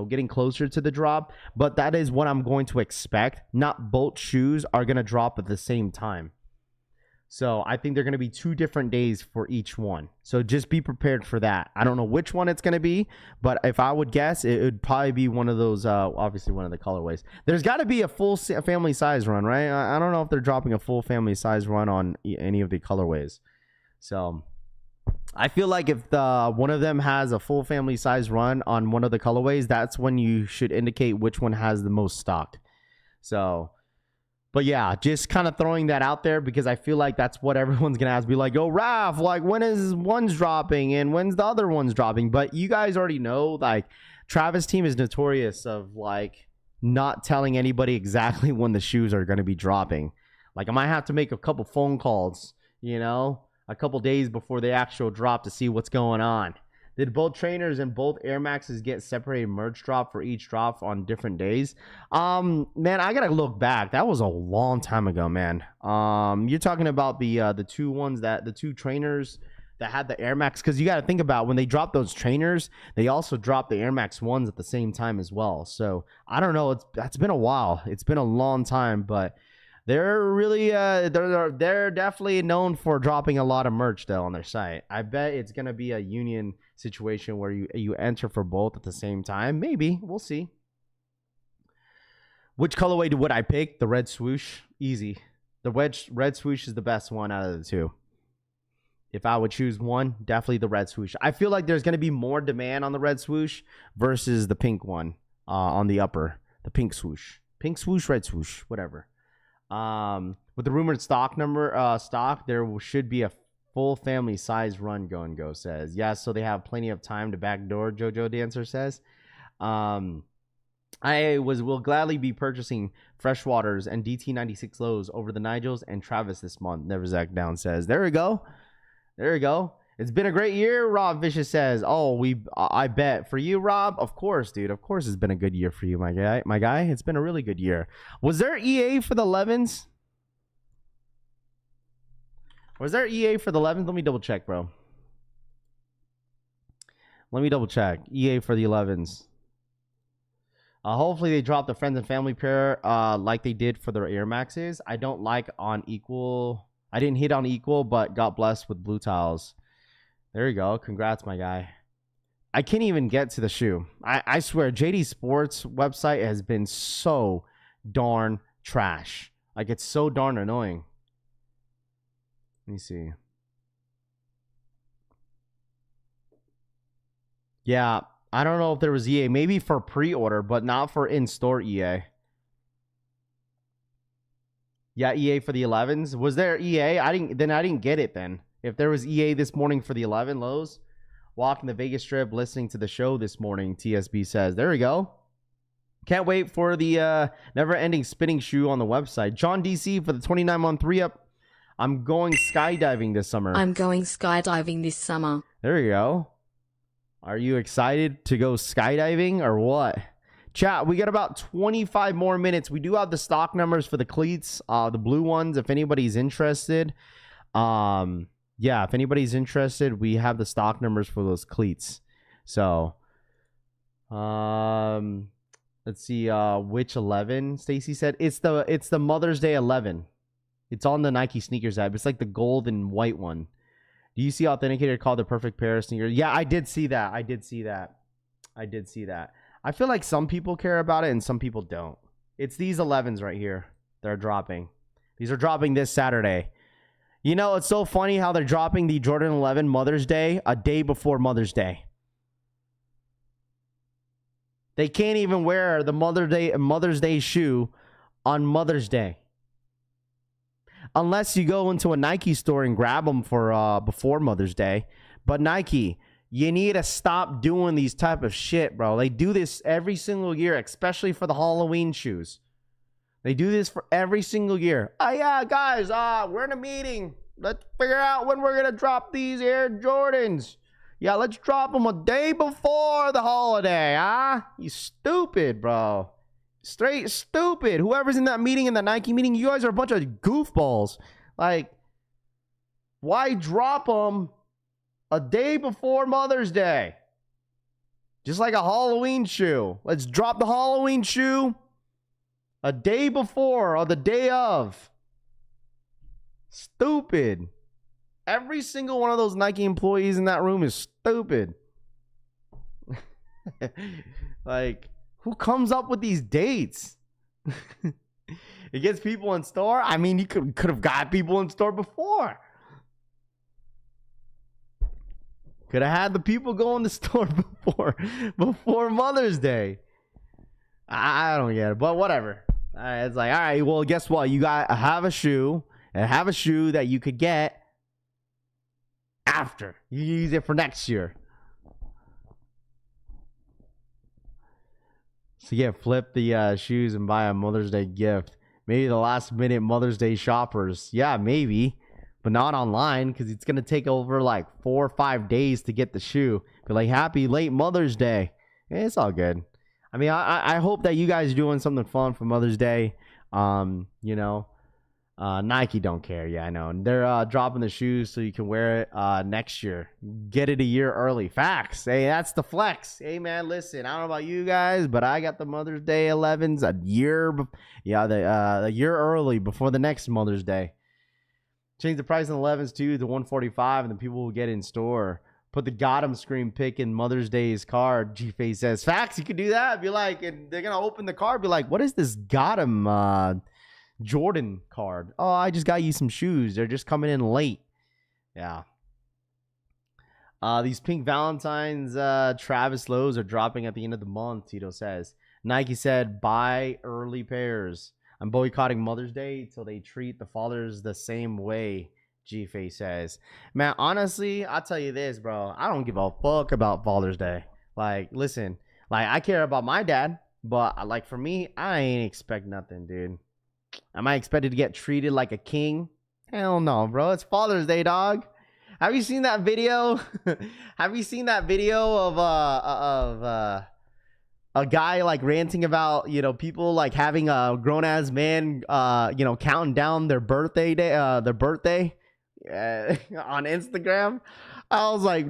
getting closer to the drop. But that is what I'm going to expect. Not both shoes are going to drop at the same time. So I think they're going to be 2 different days for each one. So just be prepared for that. I don't know which one it's going to be. But if I would guess, it would probably be one of those, obviously one of the colorways. There's got to be a full family size run, right? I don't know if they're dropping a full family size run on any of the colorways. So I feel like if one of them has a full family size run on one of the colorways, that's when you should indicate which one has the most stock. So, but yeah, just kind of throwing that out there, because I feel like that's what everyone's going to ask. Be like, oh, Raph, like, when is one's dropping and when's the other one's dropping? But you guys already know, like, Travis' team is notorious of, like, not telling anybody exactly when the shoes are going to be dropping. Like, I might have to make a couple phone calls, a couple days before the actual drop to see what's going on. Did both trainers and both Air Maxes get separated merch drop for each drop on different days? Man, I gotta look back. That was a long time ago, man. You're talking about the two trainers that had the Air Max, because you got to think about when they dropped those trainers, they also dropped the Air Max 1s at the same time as well. So I don't know. That's been a while. It's been a long time, but They're really they're definitely known for dropping a lot of merch though on their site. I bet it's gonna be a union situation where you enter for both at the same time. Maybe we'll see. Which colorway would I pick? The red swoosh, easy. The red swoosh is the best one out of the two. If I would choose one, definitely the red swoosh. I feel like there's gonna be more demand on the red swoosh versus the pink one on the upper, the pink swoosh, red swoosh, whatever. With the rumored stock there should be a full family size run going. Go says yes, so they have plenty of time to backdoor. Jojo Dancer says, will gladly be purchasing freshwaters and DT96 lows over the Nigels and Travis this month. Never Zach Down says, there we go. It's been a great year. Rob Vicious says, I bet for you, Rob. Of course, dude. Of course, it's been a good year for you, my guy. It's been a really good year. Was there EA for the 11s? Let me double check, bro. Let me double check. EA for the 11s. Hopefully they drop the friends and family pair like they did for their Air Maxes. I don't like on equal. I didn't hit on equal, but got blessed with Blutiles. There you go. Congrats, my guy. I can't even get to the shoe. I swear, JD Sports website has been so darn trash. Like, it's so darn annoying. Let me see. Yeah, I don't know if there was EA. Maybe for pre-order, but not for in-store EA. Yeah, EA for the 11s. Was there EA? I didn't get it then. If there was EA this morning for the 11 lows, walking the Vegas Strip, listening to the show this morning, TSB says. There we go. Can't wait for the never-ending spinning shoe on the website. John DC for the 29-month re-up. I'm going skydiving this summer. There you go. Are you excited to go skydiving or what? Chat, we got about 25 more minutes. We do have the stock numbers for the cleats, the blue ones, if anybody's interested. Yeah, if anybody's interested, we have the stock numbers for those cleats. So, let's see, which 11? Stacy said it's the Mother's Day 11. It's on the Nike sneakers app. It's like the gold and white one. Do you see Authenticator called the perfect pair of sneakers? Yeah, I did see that. I did see that. I feel like some people care about it and some people don't. It's these 11s right here. They're dropping. These are dropping this Saturday. You know, it's so funny how they're dropping the Jordan 11 Mother's Day a day before Mother's Day. They can't even wear the Mother's Day shoe on Mother's Day. Unless you go into a Nike store and grab them for before Mother's Day. But Nike, you need to stop doing these type of shit, bro. They do this every single year, especially for the Halloween shoes. They do this for every single year. Oh, yeah, guys, we're in a meeting. Let's figure out when we're going to drop these Air Jordans. Yeah, let's drop them a day before the holiday, huh? You stupid, bro. Straight stupid. Whoever's in that meeting, in the Nike meeting, you guys are a bunch of goofballs. Like, why drop them a day before Mother's Day? Just like a Halloween shoe. Let's drop the Halloween shoe a day before or the day of. Stupid. Every single one of those Nike employees in that room is stupid. Like, who comes up with these dates? It gets people in store. I mean, you could have got people in store before. Could have had the people go in the store before Mother's Day. I don't get it, but whatever. It's like, all right, well, guess what? You got to have a shoe that you could get after. You use it for next year. So yeah, flip the shoes and buy a Mother's Day gift. Maybe the last minute Mother's Day shoppers. Yeah, maybe. But not online, because it's going to take over like 4 or 5 days to get the shoe. Be like, happy late Mother's Day. It's all good. I mean, I hope that you guys are doing something fun for Mother's Day. You know, Nike don't care. Yeah, I know. They're dropping the shoes so you can wear it next year. Get it a year early. Facts. Hey, that's the flex. Hey, man, listen. I don't know about you guys, but I got the Mother's Day 11s a year. The year early before the next Mother's Day. Change the price on 11s too to 145, and then people will get in store. Put the got 'em screen pick in Mother's Day's card. G-Face says, facts, you could do that. Be like, and they're going to open the card. Be like, what is this got 'em Jordan card? Oh, I just got you some shoes. They're just coming in late. Yeah. These pink Valentine's Travis Lowe's are dropping at the end of the month, Tito says. Nike said, buy early pairs. I'm boycotting Mother's Day till they treat the fathers the same way, G-Face says. Man, honestly, I'll tell you this, bro. I don't give a fuck about Father's Day. Like, listen, like, I care about my dad, but, like, for me, I ain't expect nothing, dude. Am I expected to get treated like a king? Hell no, bro. It's Father's Day, dog. Have you seen that video? Have you seen that video of a guy like ranting about, you know, people like having a grown ass man, you know, counting down their birthday on Instagram? I was like,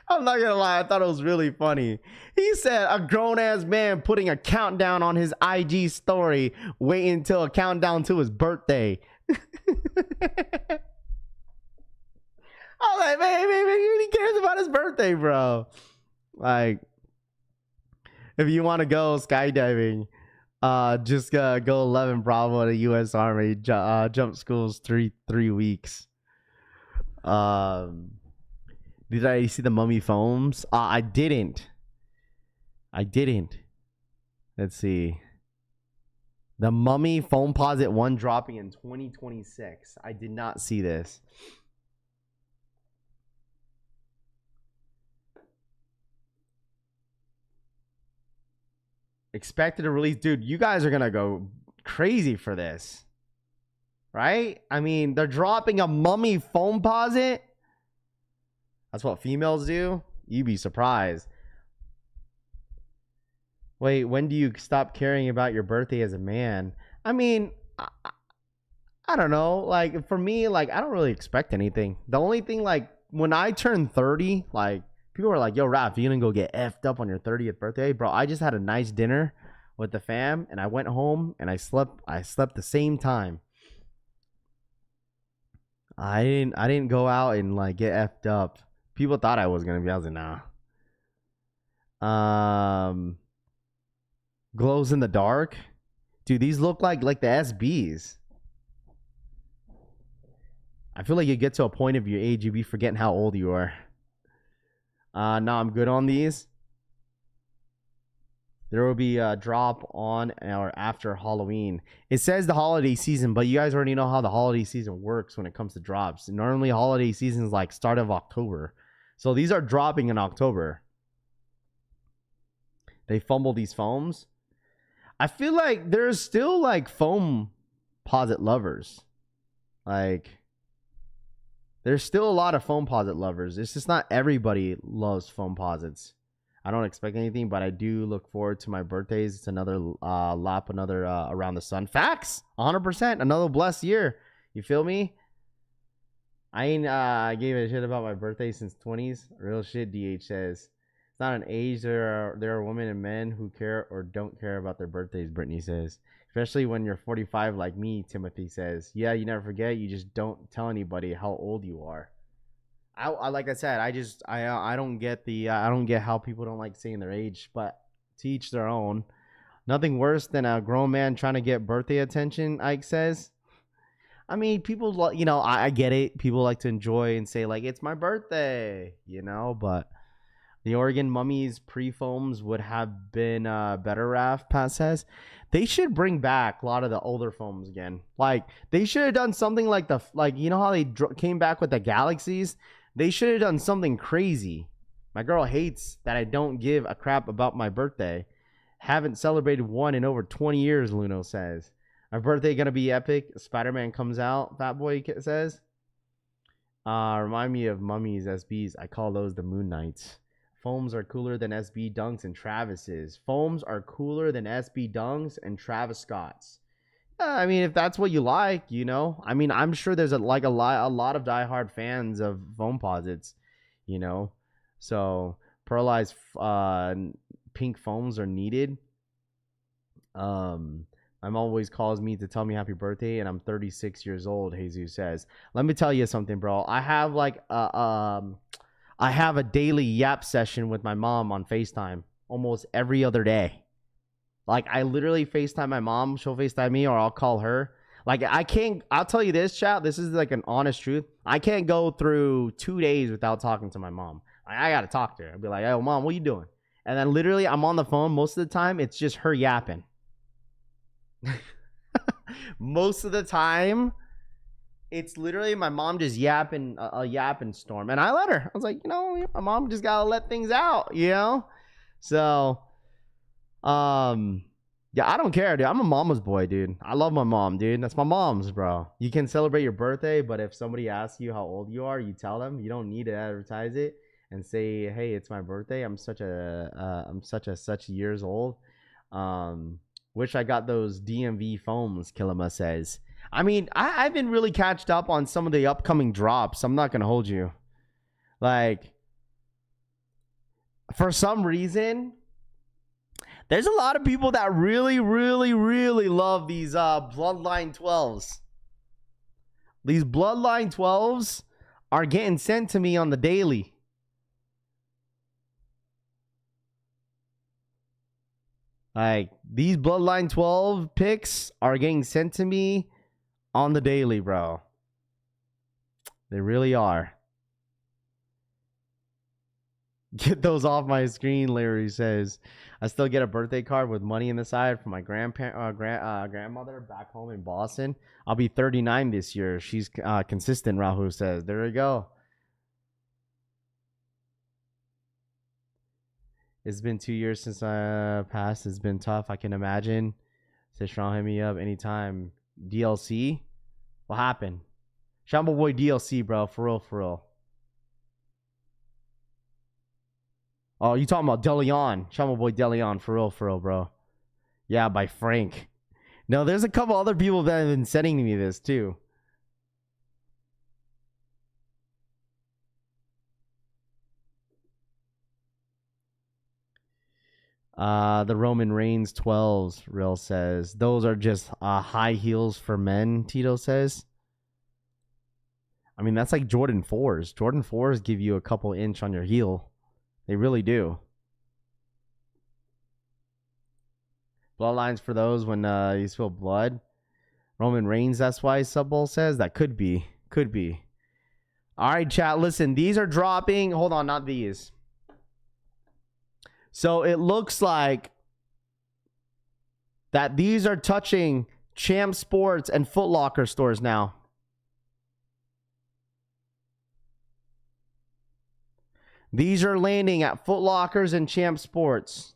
I'm not gonna lie, I thought it was really funny. He said a grown-ass man putting a countdown on his IG story, waiting until a countdown to his birthday. I was like, man, he cares about his birthday, bro. Like, if you want to go skydiving, just go 11 Bravo to U.S. Army jump schools 3 weeks. Did I see the mummy foams? I didn't. Let's see. The Mummy Foamposite 1 dropping in 2026. I did not see this. Expected to release. Dude, you guys are going to go crazy for this. Right? I mean, they're dropping a Mummy Foamposite. That's what females do? You'd be surprised. Wait, when do you stop caring about your birthday as a man? I mean, I don't know. Like, for me, like, I don't really expect anything. The only thing, like, when I turned 30, like, people were like, yo, Raph, you gonna go get effed up on your 30th birthday? Bro, I just had a nice dinner with the fam, and I went home, and I slept the same time. I didn't go out and, like, get effed up. People thought I was gonna be. I was like, nah. Glows in the dark, dude. These look like the SBs. I feel like you get to a point of your age, you be forgetting how old you are. No, I'm good on these. There will be a drop on or after Halloween. It says the holiday season, but you guys already know how the holiday season works when it comes to drops. Normally, holiday season is like start of October. So these are dropping in October. They fumble these foams. I feel like there's still like foam posit lovers. Like, there's still a lot of foam posit lovers. It's just not everybody loves foam posits. I don't expect anything, but I do look forward to my birthdays. It's another lap, another around the sun. Facts, 100%. Another blessed year. You feel me? I ain't gave a shit about my birthday since 20s. Real shit, DH says. It's not an age. There are women and men who care or don't care about their birthdays, Brittany says. Especially when you're 45 like me, Timothy says. Yeah, you never forget. You just don't tell anybody how old you are. I like I said, I don't get I don't get how people don't like saying their age, but to each their own. Nothing worse than a grown man trying to get birthday attention, Ike says. I mean, people, you know, I get it. People like to enjoy and say, like, it's my birthday, you know, but the Oregon Mummies pre-foams would have been better, Raph, Pat says. They should bring back a lot of the older foams again. Like, they should have done something like you know how they came back with the Galaxies? They should have done something crazy. My girl hates that I don't give a crap about my birthday. Haven't celebrated one in over 20 years, Luno says. My birthday gonna be epic. Spider-Man comes out, Fat Boy says. Remind me of Mummies SBs. I call those the Moon Knights. Foams are cooler than SB Dunks and Travis's. Foams are cooler than SB Dunks and Travis Scott's. I mean, if that's what you like, you know. I mean, I'm sure there's a lot of diehard fans of foam posits, you know. So pearlized pink foams are needed. My mom always calls me to tell me happy birthday, and I'm 36 years old. Jesus says, "Let me tell you something, bro. I have a daily yap session with my mom on FaceTime almost every other day. Like, I literally FaceTime my mom, she'll FaceTime me, or I'll call her. Like, I'll tell you this, chat, this is like an honest truth. I can't go through 2 days without talking to my mom. I gotta talk to her. I'll be like, "Hey, mom, what you doing?" And then literally I'm on the phone. Most of the time, it's just her yapping. Most of the time, it's literally my mom just yapping, a yapping storm. And I let her. I was like, you know, my mom just gotta let things out, you know? So, yeah, I don't care, dude. I'm a mama's boy, dude. I love my mom, dude. That's my mom's, bro. You can celebrate your birthday, but if somebody asks you how old you are, you tell them. You don't need to advertise it and say, "Hey, it's my birthday. I'm such years old." Wish I got those DMV foams, Kilima says. I mean, I've been really catched up on some of the upcoming drops. I'm not gonna hold you. Like, for some reason, there's a lot of people that really, really, really love these Bloodline 12s. These Bloodline 12s are getting sent to me on the daily. Like, these Bloodline 12 picks are getting sent to me on the daily, bro. They really are. Get those off my screen, Larry says. I still get a birthday card with money in the side from my grandmother back home in Boston. I'll be 39 this year. She's consistent, Rahul says. There we go. It's been 2 years since I passed. It's been tough. I can imagine. Says Sean, hit me up anytime. DLC? What happened? Shamba Boy DLC, bro. For real, for real. Oh, you talking about DeLeon. Shamba Boy DeLeon. For real, bro. Yeah, by Frank. No, there's a couple other people that have been sending me this, too. The Roman Reigns 12s, Real says. Those are just high heels for men, Tito says. I mean, that's like Jordan 4s. Jordan 4s give you a couple inch on your heel. They really do. Bloodlines for those when you spill blood. Roman Reigns, that's why Subbowl says. That could be. Could be. All right, chat. Listen, these are dropping. Hold on, not these. So it looks like that these are touching Champ Sports and Foot Locker stores now. These are landing at Foot Lockers and Champ Sports.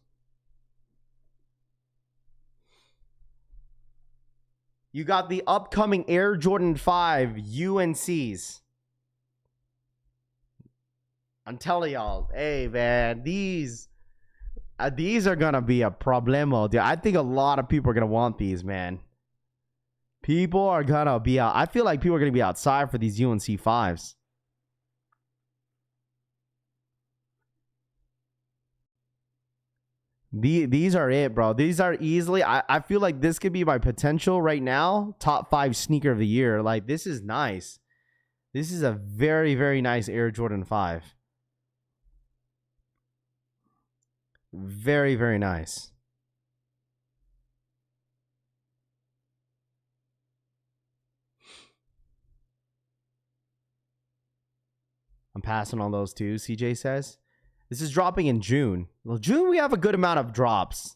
You got the upcoming Air Jordan 5 UNCs. I'm telling y'all, hey man, these are gonna be a problemo, dude. I think a lot of people are gonna want these, man. People are gonna be out. I feel like people are gonna be outside for these UNC 5s. These are it, bro. These are easily. I feel like this could be my potential right now. Top 5 sneaker of the year. Like, this is nice. This is a very, very nice Air Jordan 5. Very, very nice. I'm passing on those too, CJ says. This is dropping in June. Well, June, we have a good amount of drops.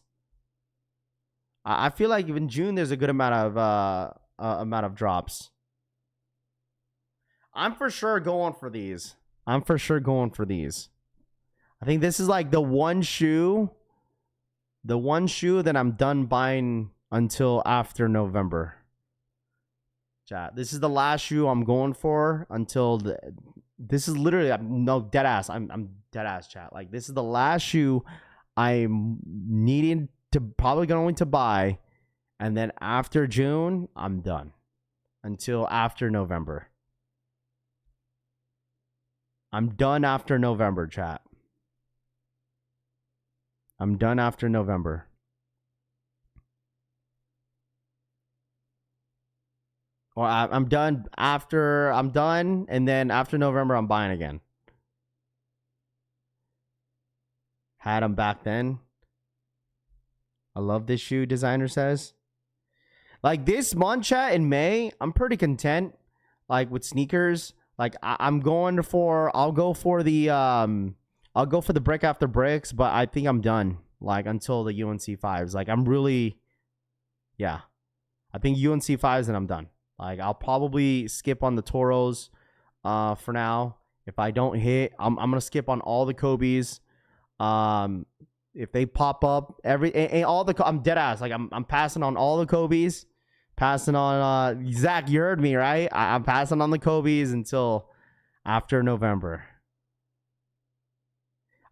I feel like in June, there's a good amount of drops. I'm for sure going for these. I think this is like the one shoe that I'm done buying until after November. Chat. This is the last shoe I'm going for until This is literally no dead ass. I'm dead ass, chat. Like this is the last shoe I'm needing to probably going to buy, and then after June I'm done until after November. I'm done after November, chat. I'm done after November. Or I'm done after I'm done, and then after November I'm buying again. Had them back then. I love this shoe, designer says. Like this month, chat, in May, I'm pretty content. Like with sneakers. Like I'm going for I'll go for the brick after bricks, but I think I'm done. Like until the UNC fives. Like I'm really, yeah. I think UNC fives and I'm done. Like I'll probably skip on the Toros for now. If I don't hit, I'm gonna skip on all the Kobe's. If they pop up I'm dead ass. Like I'm passing on all the Kobe's. Passing on Zach, you heard me, right? I'm passing on the Kobe's until after November.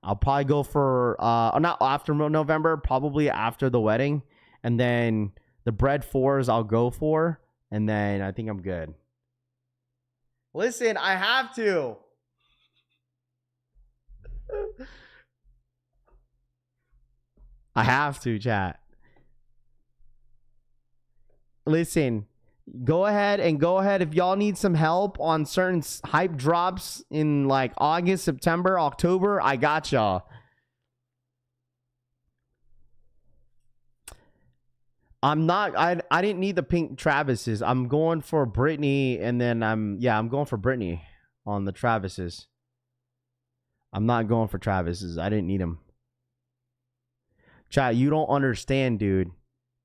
I'll probably go for not after November, probably after the wedding, and then the bread fours I'll go for, and then I think I'm good. Listen, I have to. I have to, chat. Listen, go ahead if y'all need some help on certain hype drops in like August, September, October, I got y'all. I didn't need the pink Travises. I'm going for Britney, and then I'm going for Britney on the Travises. I'm not going for Travises. I didn't need them. Chat, you don't understand, dude.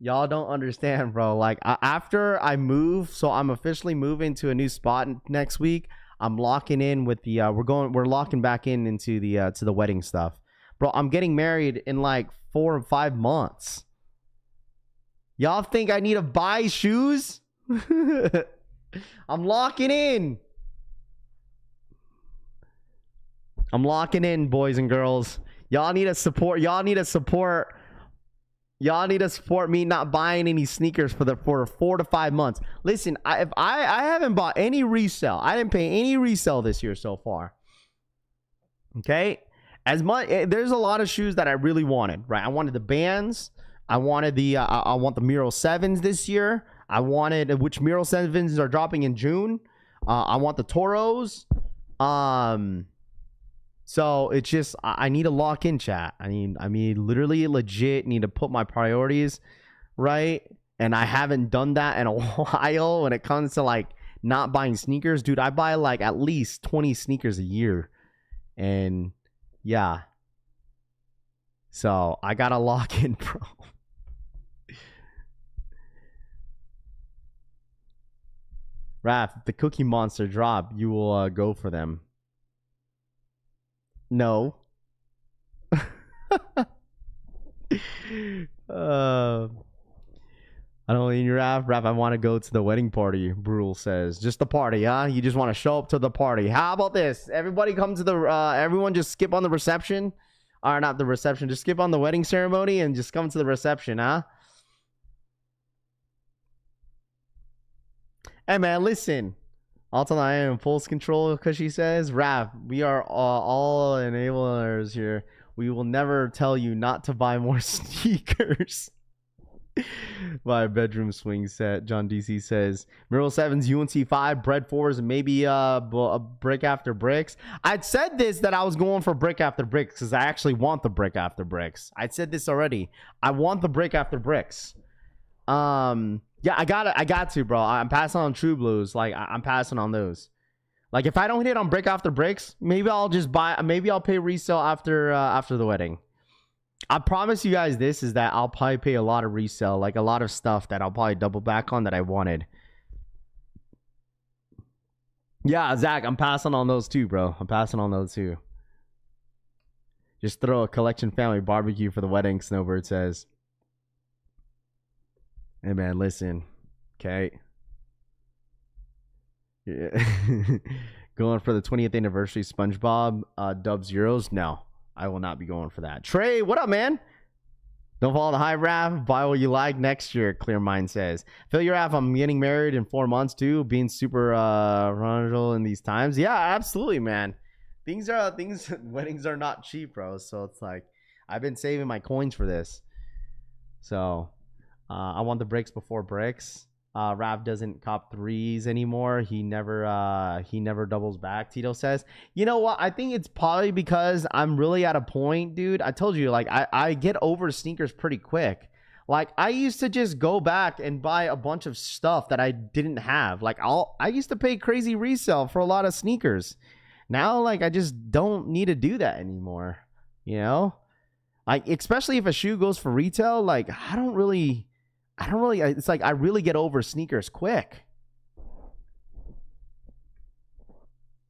Y'all don't understand, bro. Like after I move, so I'm officially moving to a new spot next week. I'm locking in with the we're locking back into the to the wedding stuff. Bro, I'm getting married in like 4 or 5 months. Y'all think I need to buy shoes? I'm locking in. I'm locking in, boys and girls. Y'all need to support me not buying any sneakers for 4 to 5 months. Listen, I haven't bought any resale. I didn't pay any resale this year so far. Okay? There's a lot of shoes that I really wanted, right? I wanted the bands. I wanted I want the Mural 7s this year. Which Mural 7s are dropping in June. I want the Toros. So it's just I need to lock in, chat. I mean, literally, legit need to put my priorities right, and I haven't done that in a while. When it comes to like not buying sneakers, dude, I buy like at least 20 sneakers a year, and yeah. So I gotta lock in, bro. Raph, if the Cookie Monster drop, you will go for them. No. I don't mean your Raph. I want to go to the wedding party, Brule says. Just the party, huh? You just want to show up to the party. How about this? Everybody come to the everyone just skip on the reception. Or not the reception, just skip on the wedding ceremony and just come to the reception, huh? Hey man, listen. Alton, I am in full control because she says, Raph, we are all enablers here. We will never tell you not to buy more sneakers. My bedroom swing set. John DC says, Mural 7s, UNC 5, bread 4s, and maybe a brick after bricks. I'd said this that I was going for brick after bricks because I actually want the brick after bricks. I'd said this already. I want the brick after bricks. Yeah, I got to, bro. I'm passing on True Blues. Like, I'm passing on those. Like, if I don't hit on brick after bricks, maybe I'll just buy. Maybe I'll pay resale after the wedding. I promise you guys this is that I'll probably pay a lot of resale, like a lot of stuff that I'll probably double back on that I wanted. Yeah, Zach, I'm passing on those too, bro. I'm passing on those too. Just throw a collection family barbecue for the wedding, Snowbird says. Hey man, listen, okay. Yeah. Going for the 20th anniversary SpongeBob Dub Zeros? No, I will not be going for that. Trey, what up, man? Don't follow the hype, Raff. Buy what you like next year, Clear Mind says. Fill your app. I'm getting married in 4 months, too. Being super vulnerable in these times. Yeah, absolutely, man. Weddings are not cheap, bro. So it's like, I've been saving my coins for this. So, I want the bricks before bricks. Rav doesn't cop threes anymore. He never doubles back, Tito says. You know what? I think it's probably because I'm really at a point, dude. I told you, like, I get over sneakers pretty quick. Like, I used to just go back and buy a bunch of stuff that I didn't have. Like, I used to pay crazy resale for a lot of sneakers. Now, like, I just don't need to do that anymore. You know? Like, especially if a shoe goes for retail, like, I don't really, it's like I really get over sneakers quick.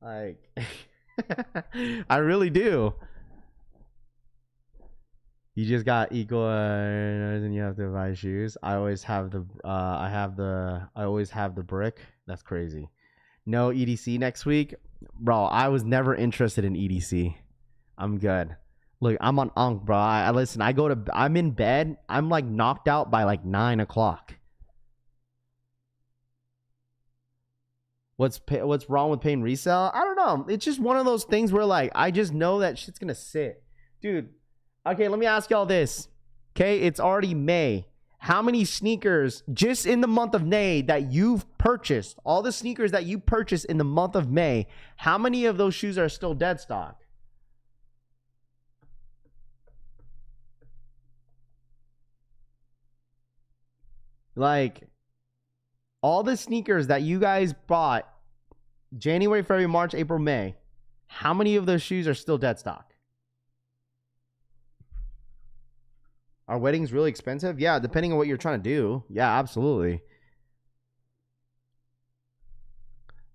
Like, I really do. You just got equal and you have to buy shoes. I always have the brick. That's crazy. No EDC next week. Bro, I was never interested in EDC. I'm good. Look, I'm on Unk, bro. I listen. I'm in bed. I'm like knocked out by like 9 o'clock. What's wrong with paying resale? I don't know. It's just one of those things where like I just know that shit's gonna sit, dude. Okay, let me ask y'all this. Okay, it's already May. How many sneakers just in the month of May that you've purchased? All the sneakers that you purchased in the month of May. How many of those shoes are still dead stock? Like, all the sneakers that you guys bought January, February, March, April, May, how many of those shoes are still dead stock? Are weddings really expensive? Yeah, depending on what you're trying to do. Yeah, absolutely.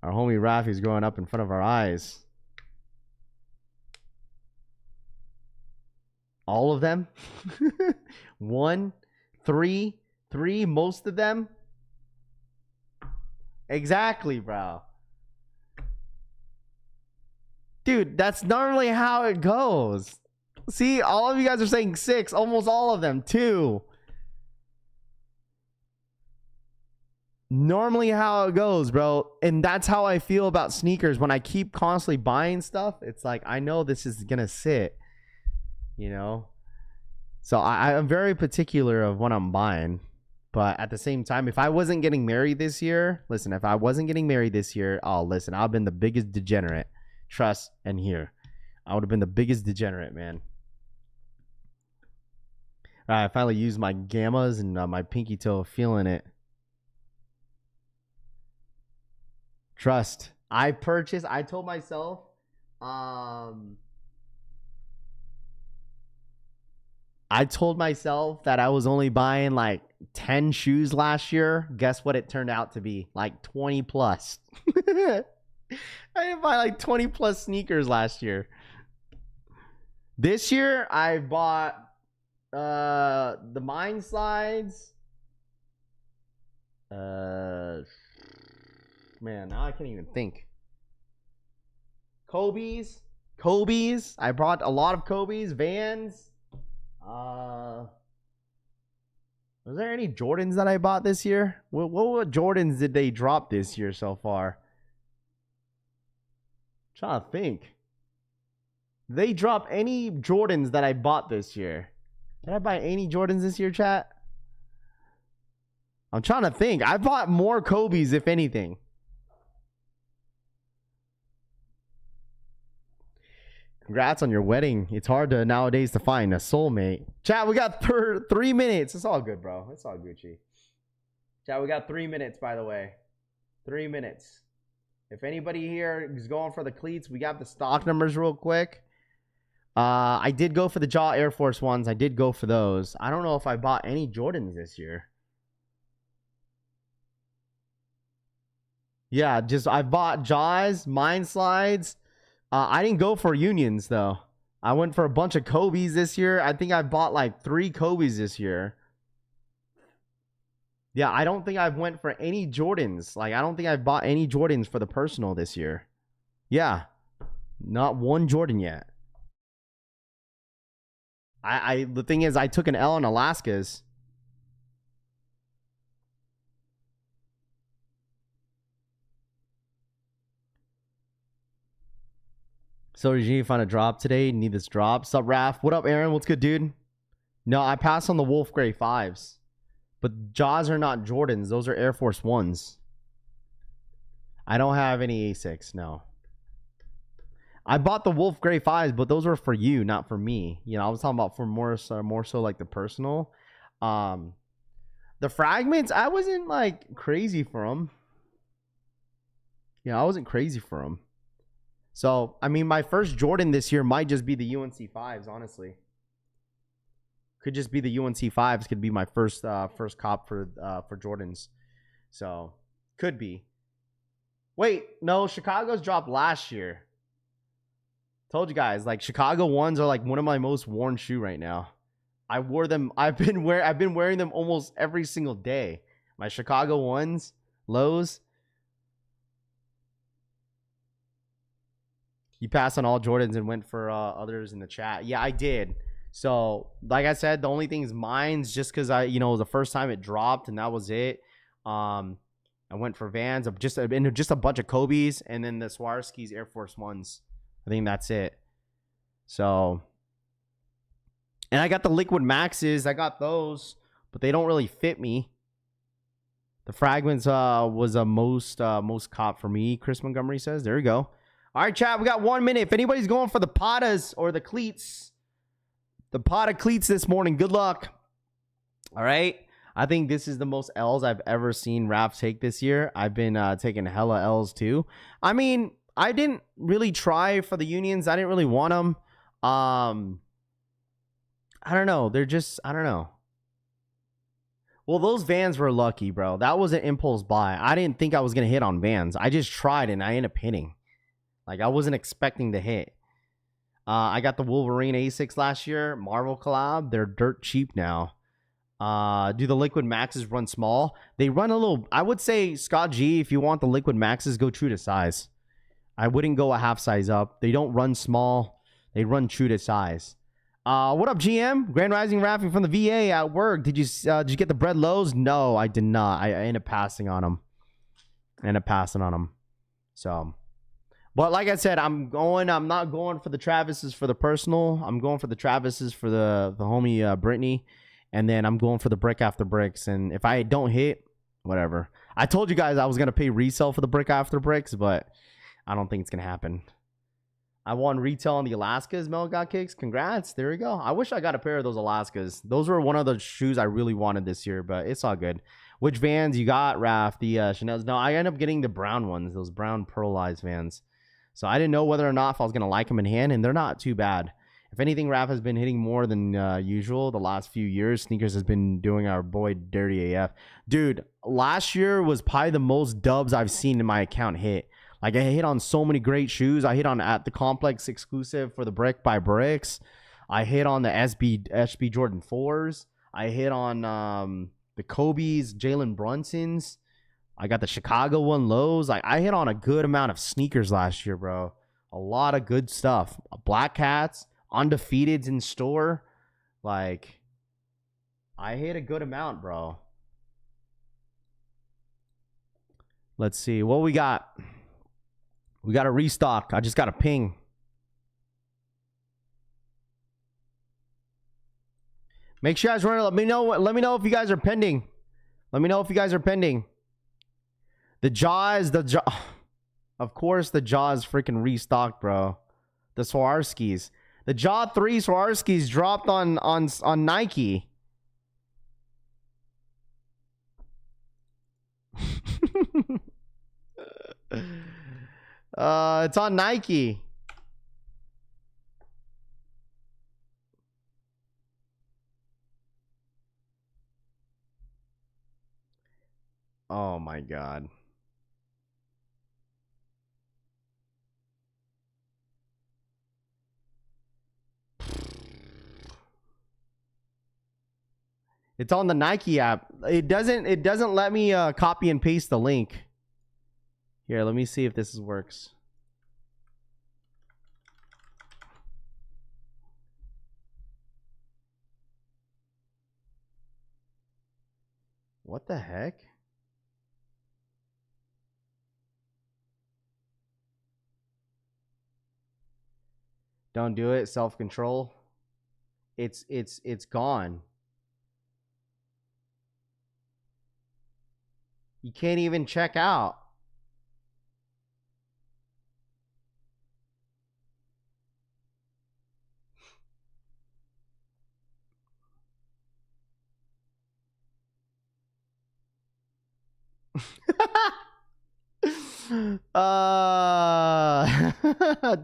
Our homie Raffy's growing up in front of our eyes. All of them? 1, 3, most of them? Exactly, bro. Dude, that's normally how it goes. See, all of you guys are saying 6, almost all of them 2. Normally how it goes, bro. And that's how I feel about sneakers when I keep constantly buying stuff. It's like, I know this is gonna sit, you know? So I'm very particular of what I'm buying. But at the same time, if I wasn't getting married this year, listen, if I wasn't getting married this year, oh, listen, I've been the biggest degenerate. Trust and hear. I would have been the biggest degenerate, man. All right, I finally used my gammas and my pinky toe, feeling it. Trust. I told myself, that I was only buying like 10 shoes last year. Guess what it turned out to be? Like 20 plus. I didn't buy like 20 plus sneakers last year. This year, I bought the Mind Slides. Man, now I can't even think. Kobe's. I brought a lot of Kobe's. Vans. Was there any Jordans that I bought this year? What Jordans did they drop this year so far? I'm trying to think. Did they drop any Jordans that I bought this year? Did I buy any Jordans this year, chat? I'm trying to think. I bought more Kobe's, if anything. Congrats on your wedding. It's hard nowadays to find a soulmate. Chat, we got 3 minutes. It's all good, bro. It's all Gucci. Chat, we got 3 minutes, by the way. 3 minutes. If anybody here is going for the cleats, we got the stock numbers real quick. I did go for the Jaw Air Force ones. I did go for those. I don't know if I bought any Jordans this year. Yeah, just I bought Jaws, Mind Slides. I didn't go for Unions, though. I went for a bunch of Kobe's this year. I think I bought like 3 Kobe's this year. Yeah, I don't think I've went for any Jordans. Like, I don't think I've bought any Jordans for the personal this year. Yeah. Not one Jordan yet. The thing is, I took an L on Alaska's. So did you find a drop today? Need this drop? Sup, Raph? What up, Aaron? What's good, dude? No, I passed on the Wolf Gray 5s. But Jaws are not Jordans. Those are Air Force 1s. I don't have any A6, no. I bought the Wolf Gray 5s, but those were for you, not for me. You know, I was talking about for more so like the personal. The fragments, I wasn't like crazy for them. Yeah, I wasn't crazy for them. So, I mean, my first Jordan this year might just be the UNC 5s, honestly. Could just be the UNC 5s. Could be my first cop for Jordans. So, could be. Wait, no, Chicago's dropped last year. Told you guys, like Chicago 1s are like one of my most worn shoe right now. I wore them. I've been wearing them almost every single day. My Chicago 1s, lows. You passed on all Jordans and went for others in the chat. Yeah, I did. So, like I said, the only thing is mine's just because it was the first time it dropped and that was it. I went for Vans, just a bunch of Kobe's and then the Swarovski's Air Force 1s. I think that's it. So, and I got the Liquid Maxes. I got those, but they don't really fit me. The Fragments was a most cop for me. Chris Montgomery says. There you go. All right, chat, we got 1 minute. If anybody's going for the Patas or the cleats, the Pata cleats this morning, good luck. All right. I think this is the most L's I've ever seen Raph take this year. I've been taking hella L's too. I mean, I didn't really try for the Unions. I didn't really want them. I don't know. They're just, I don't know. Well, those Vans were lucky, bro. That was an impulse buy. I didn't think I was going to hit on Vans. I just tried and I ended up hitting. Like, I wasn't expecting to hit. I got the Wolverine A6 last year. Marvel collab. They're dirt cheap now. Do the Liquid Maxes run small? They run a little... I would say, Scott G, if you want the Liquid Maxes, go true to size. I wouldn't go a half size up. They don't run small. They run true to size. What up, GM? Grand Rising Raffle from the VA at work. Did you get the bread lows? No, I did not. I ended up passing on them. So... But like I said, I'm not going for the Travises for the personal. I'm going for the Travises for the homie Brittany. And then I'm going for the brick after bricks. And if I don't hit, whatever. I told you guys I was going to pay resell for the brick after bricks, but I don't think it's going to happen. I won retail on the Alaskas. Mel got kicks. Congrats. There we go. I wish I got a pair of those Alaskas. Those were one of the shoes I really wanted this year, but it's all good. Which Vans you got, Raph? The Chanel's? No, I ended up getting the brown ones. Those brown pearlized Vans. So I didn't know whether or not if I was going to like them in hand, and they're not too bad. If anything, Raph has been hitting more than usual the last few years. Sneakers has been doing our boy dirty AF. Dude, last year was probably the most dubs I've seen in my account hit. Like, I hit on so many great shoes. I hit on at the Complex exclusive for the Brick by Bricks. I hit on the SB Jordan 4s. I hit on the Kobe's, Jalen Brunson's. I got the Chicago one lows. Like, I hit on a good amount of sneakers last year, bro. A lot of good stuff. Black Hats, undefeateds in store. Like, I hit a good amount, bro. Let's see what we got. We got a restock. I just got a ping. Make sure you guys run it. Let me know if you guys are pending. The Jaws, of course, the Jaws freaking restocked, bro. The Swarovskis, the Jaw 3 Swarovskis dropped on Nike. It's on Nike. Oh my God. It's on the Nike app. It doesn't let me copy and paste the link. Here, let me see if this works. What the heck? Don't do it. Self-control. It's gone. You can't even check out.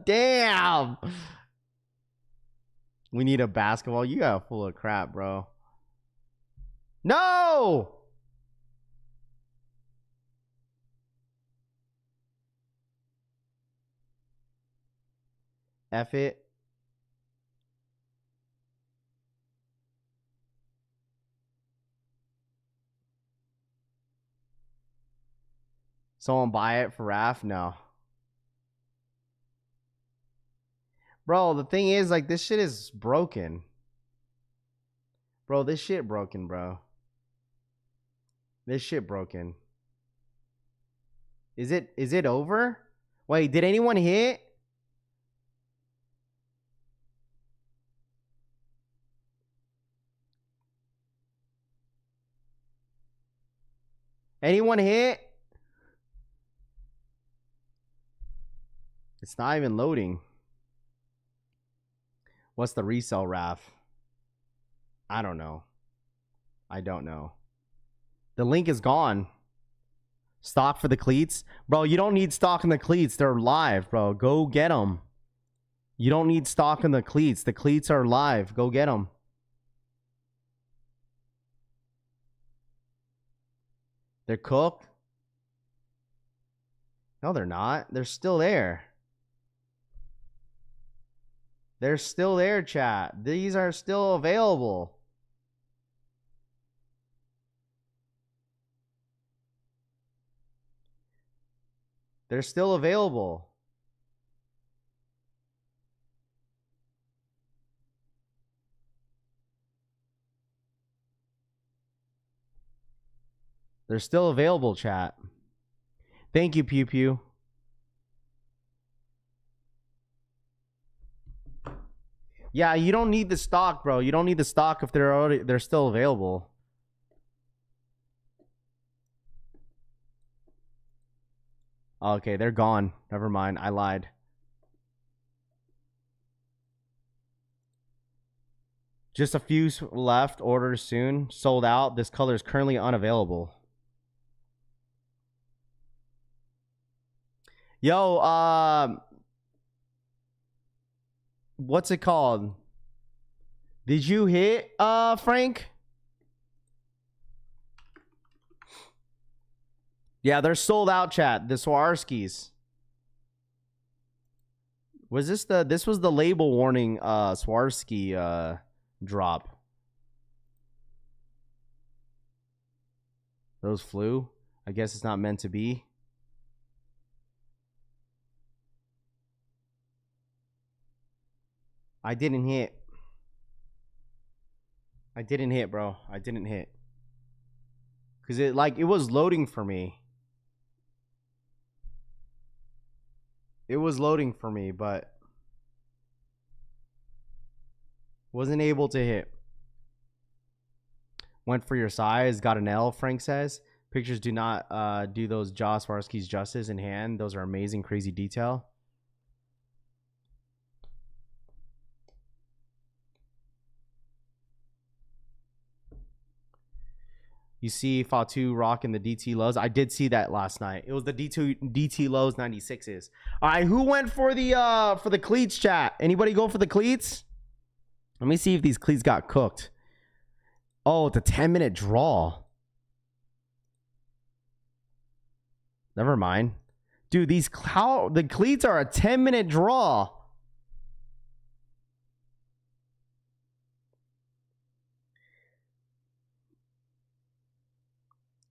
Damn. We need a basketball. You got full of crap, bro. No. F it. Someone buy it for Raff? No. Bro, the thing is, like, this shit is broken. Bro, this shit broken, bro. This shit broken. Is it over? Wait, did anyone hit? Anyone hit? It's not even loading. What's the resell, Raff? I don't know. I don't know. The link is gone. Stock for the cleats? Bro, you don't need stock in the cleats. They're live, bro. Go get them. You don't need stock in the cleats. The cleats are live. Go get them. They're cooked? No, they're not. They're still there. They're still there, chat. These are still available. They're still available. They're still available, chat. Thank you, Pew Pew. Yeah, you don't need the stock, bro. You don't need the stock if they're still available. Okay, they're gone. Never mind. I lied. Just a few left. Orders soon. Sold out. This color is currently unavailable. Yo, what's it called? Did you hit, Frank? Yeah, they're sold out, chat. The Swarovskis. Was this this was the label warning Swarovski drop. Those flew. I guess it's not meant to be. I didn't hit. I didn't hit, bro. I didn't hit. Cause it was loading for me. It was loading for me, but wasn't able to hit. Went for your size, got an L, Frank says. Pictures do not do those Joss Swarovskis justice in hand. Those are amazing, crazy detail. You see Fatu rocking the DT lows. I did see that last night. It was the DT lows 96s. All right, who went for the cleats, chat? Anybody go for the cleats? Let me see if these cleats got cooked. Oh, it's a 10-minute draw. Never mind. Dude, the cleats are a 10-minute draw.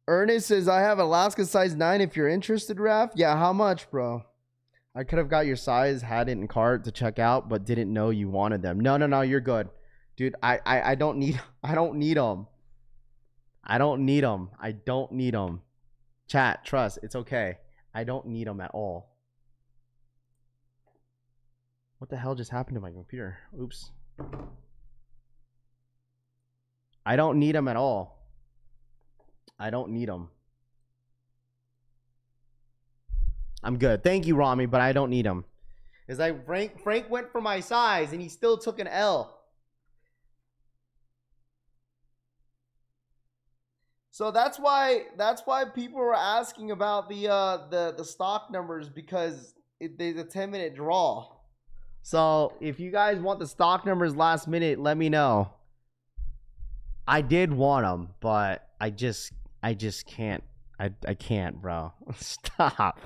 Ernest says, I have Alaska size 9 if you're interested, Raph. Yeah, how much, bro? I could have got your size, had it in cart to check out, but didn't know you wanted them. No, you're good. Dude, I don't need them. I don't need them. I don't need them. Chat, trust. It's okay. I don't need them at all. What the hell just happened to my computer? Oops. I don't need them at all. I don't need them. I'm good. Thank you, Rami, but I don't need them. It's like Frank went for my size and he still took an L. So that's why people were asking about the stock numbers, because there's a 10-minute draw. So if you guys want the stock numbers last minute, let me know. I did want them, but I just can't. I can't, bro. Stop.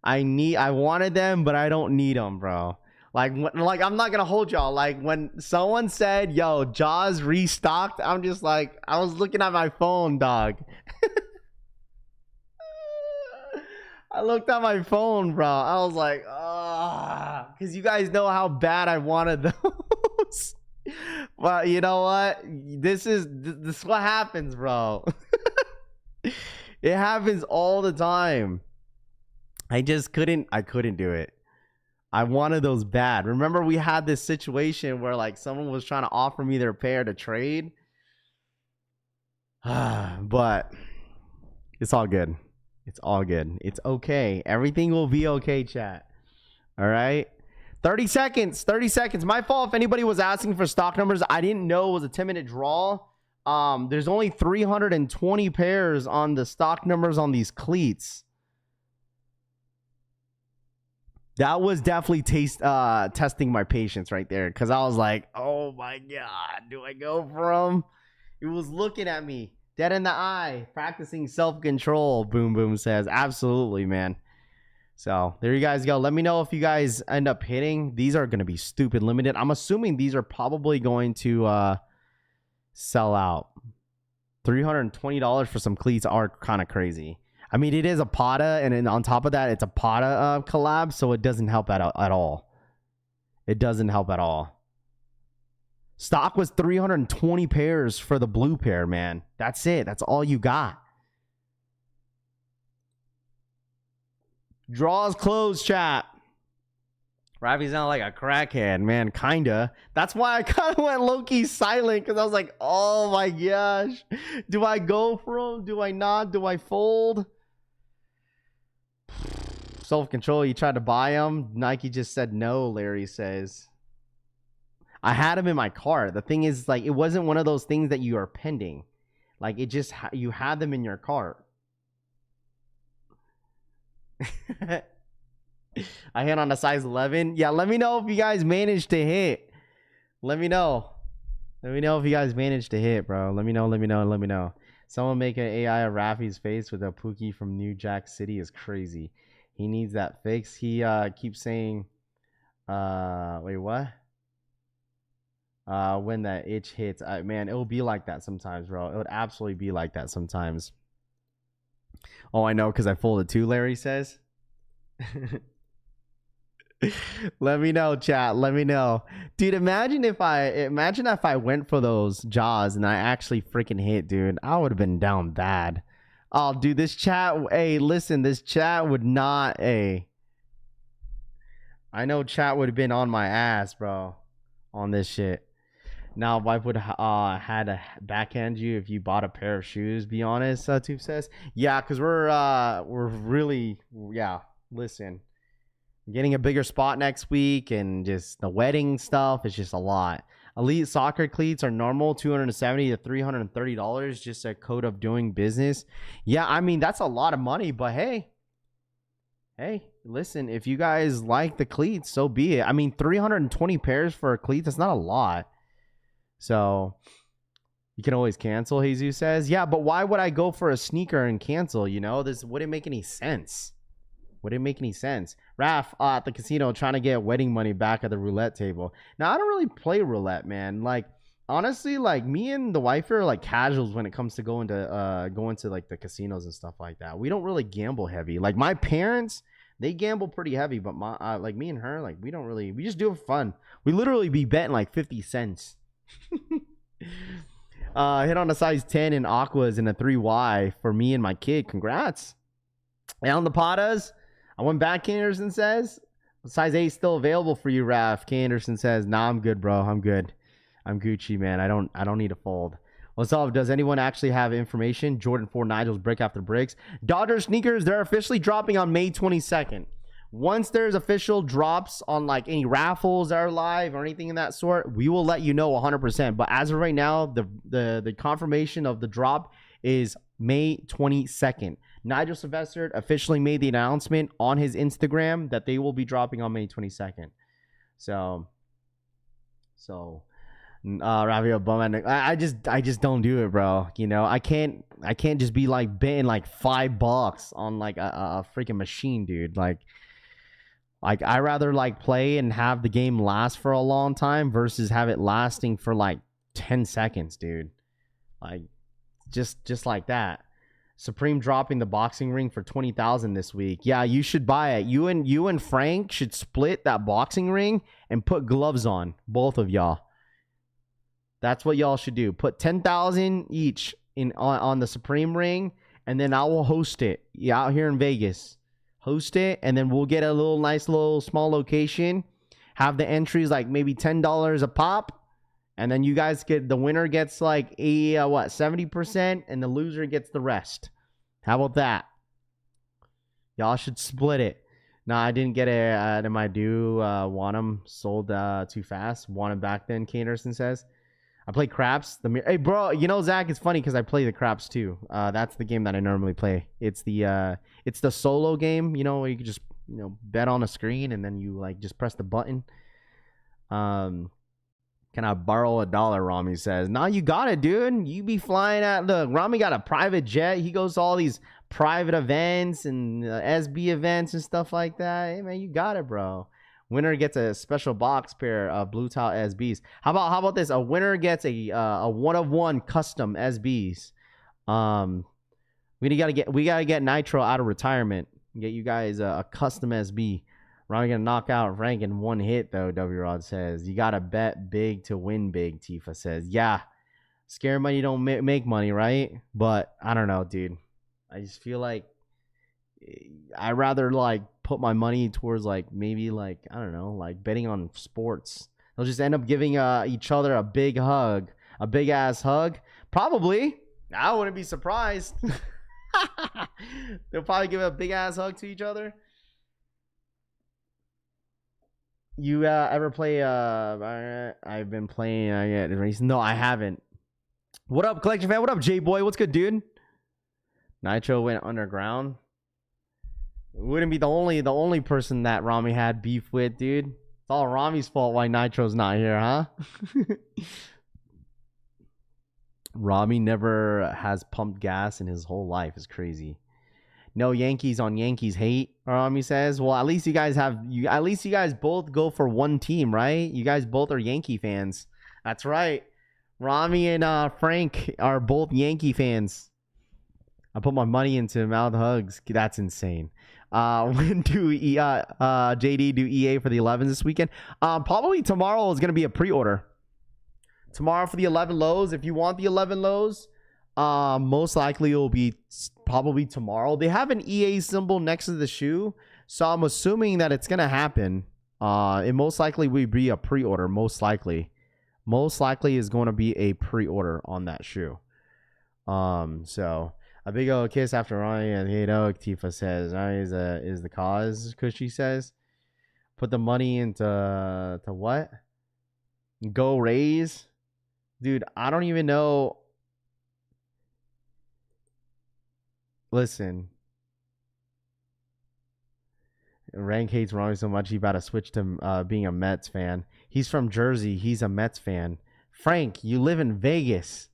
I wanted them, but I don't need them, bro. Like I'm not gonna hold y'all. Like when someone said, "Yo, Jaws restocked," I'm just like, I was looking at my phone, dog. I looked at my phone, bro. I was like, because you guys know how bad I wanted those. But you know what? This is what happens, bro. It happens all the time. I couldn't do it. I wanted those bad. Remember, we had this situation where like someone was trying to offer me their pair to trade. But it's all good. It's all good. It's okay. Everything will be okay, chat. All right. 30 seconds. 30 seconds. My fault if anybody was asking for stock numbers. I didn't know it was a 10-minute draw. There's only 320 pairs on the stock numbers on these cleats. That was definitely testing my patience right there, because I was like, oh my God, do I go for him? He was looking at me dead in the eye, practicing self-control. Boom Boom says, absolutely, man. So there you guys go. Let me know if you guys end up hitting. These are going to be stupid limited. I'm assuming these are probably going to sell out. $320 for some cleats are kind of crazy. I mean, it is a Pata, and then on top of that, it's a Pata collab, so it doesn't help at all. It doesn't help at all. Stock was 320 pairs for the blue pair, man. That's it. That's all you got. Draws closed, chat. Ravi's not like a crackhead, man. Kinda. That's why I kind of went low-key silent, because I was like, oh my gosh. Do I go for him? Do I not? Do I fold? Self-control. You tried to buy him. Nike just said no, Larry says. I had him in my cart. The thing is, like, it wasn't one of those things that you are pending. Like, it just, you had them in your cart. I hit on a size 11. Yeah, let me know if you guys managed to hit. Let me know. Let me know if you guys managed to hit, bro. Let me know. Someone make an AI of Raffi's face with a Pookie from New Jack City is crazy. He needs that fix. He keeps saying, wait, what? When that itch hits, man, it will be like that sometimes, bro. It would absolutely be like that sometimes. Oh, I know, because I folded too, Larry says. Let me know, chat. Let me know, dude. Imagine if I went for those jaws and I actually freaking hit, dude. I would have been down bad. Oh, dude, this chat. Hey, listen, this chat would not. Hey, I know chat would have been on my ass, bro, on this shit. Now, wife would had to backhand you if you bought a pair of shoes. Be honest, Tube says. Yeah, because we're really, yeah. Listen. Getting a bigger spot next week, and just the wedding stuff is just a lot. Elite soccer cleats are normal $270 to $330, just a code of doing business. Yeah, I mean, that's a lot of money, but hey, listen, if you guys like the cleats, so be it. I mean, 320 pairs for a cleat, that's not a lot. So you can always cancel, Jesus says. Yeah, but why would I go for a sneaker and cancel? You know, this wouldn't make any sense. Wouldn't make any sense. Raph at the casino trying to get wedding money back at the roulette table. Now, I don't really play roulette, man. Like, honestly, like, me and the wife are like casuals when it comes to going to like the casinos and stuff like that. We don't really gamble heavy. Like, my parents, they gamble pretty heavy, but my like me and her, like, we don't really. We just do it for fun. We literally be betting like 50 cents. Hit on a size 10 in Aquas and a 3Y for me and my kid. Congrats. And on the Patas, I went back, K. Anderson says. Size 8 still available for you, Raph. K. Anderson says, nah, I'm good, bro. I'm good. I'm Gucci, man. I don't need a fold. What's up? Does anyone actually have information? Jordan 4 Nigel's break after breaks. Dodger sneakers, they're officially dropping on May 22nd. Once there's official drops on like any raffles that are live or anything in that sort, we will let you know 100%. But as of right now, the confirmation of the drop is May 22nd. Nigel Sylvester officially made the announcement on his Instagram that they will be dropping on May 22nd. So Raffle Bowman, I just don't do it, bro. You know, I can't just be like betting like $5 on like a freaking machine, dude. Like I rather like play and have the game last for a long time versus have it lasting for like 10 seconds, dude. Like just like that. Supreme dropping the boxing ring for 20,000 this week. Yeah, you should buy it. You and Frank should split that boxing ring and put gloves on, both of y'all. That's what y'all should do. Put 10,000 each on the Supreme ring, and then I will host it. Yeah, out here in Vegas. Host it, and then we'll get a nice little small location. Have the entries like maybe $10 a pop, and then you guys the winner gets like a 70%, and the loser gets the rest. How about that? Y'all should split it. No, I didn't get it. Am I due? Want them sold too fast? Want them back then? K. Anderson says. I play craps. Hey, bro, you know, Zach, it's funny because I play the craps too. That's the game that I normally play. It's the solo game, you know, where you can just, you know, bet on a screen and then you like just press the button. Can I borrow $1? Rami says. Nah, you got it, dude. You be flying at. Look, Rami got a private jet. He goes to all these private events and SB events and stuff like that. Hey, man, you got it, bro. Winner gets a special box pair of Bluetile SBs. How about this? A winner gets a 1-of-1 custom SBs. We gotta get Nitro out of retirement. Get you guys a custom SB. Ronnie gonna knock out Frank in one hit though. W Rod says you gotta bet big to win big. Tifa says, yeah, scare money don't make money, right? But I don't know, dude. I just feel like I'd rather like put my money towards like maybe like I don't know, like betting on sports. They'll just end up giving each other a big hug, a big ass hug. Probably. I wouldn't be surprised. They'll probably give a big ass hug to each other. You ever play? I've been playing. No, I haven't. What up, collection fan? What up, J boy? What's good, dude? Nitro went underground. Wouldn't be the only person that Rami had beef with, dude. It's all Rami's fault why Nitro's not here, huh? Rami never has pumped gas in his whole life. It's crazy. No Yankees on Yankees hate, Rami says. Well, at least you guys both go for one team, right? You guys both are Yankee fans. That's right. Rami and Frank are both Yankee fans. I put my money into mouth hugs. That's insane. When do JD do EA for the 11s this weekend? Probably tomorrow is going to be a pre-order. Tomorrow for the 11 lows. If you want the 11 lows, most likely it will be probably tomorrow. They have an EA symbol next to the shoe, so I'm assuming that it's going to happen. It most likely will be a pre-order. Most likely is going to be a pre-order on that shoe. So a big old kiss after Ronnie and Hate Oak. Tifa says Ronnie is the cause. Cushy says, put the money into what? Go Rays, dude. I don't even know. Listen, Rank hates Ronnie so much he about to switch to being a Mets fan. He's from Jersey. He's a Mets fan. Frank, you live in Vegas.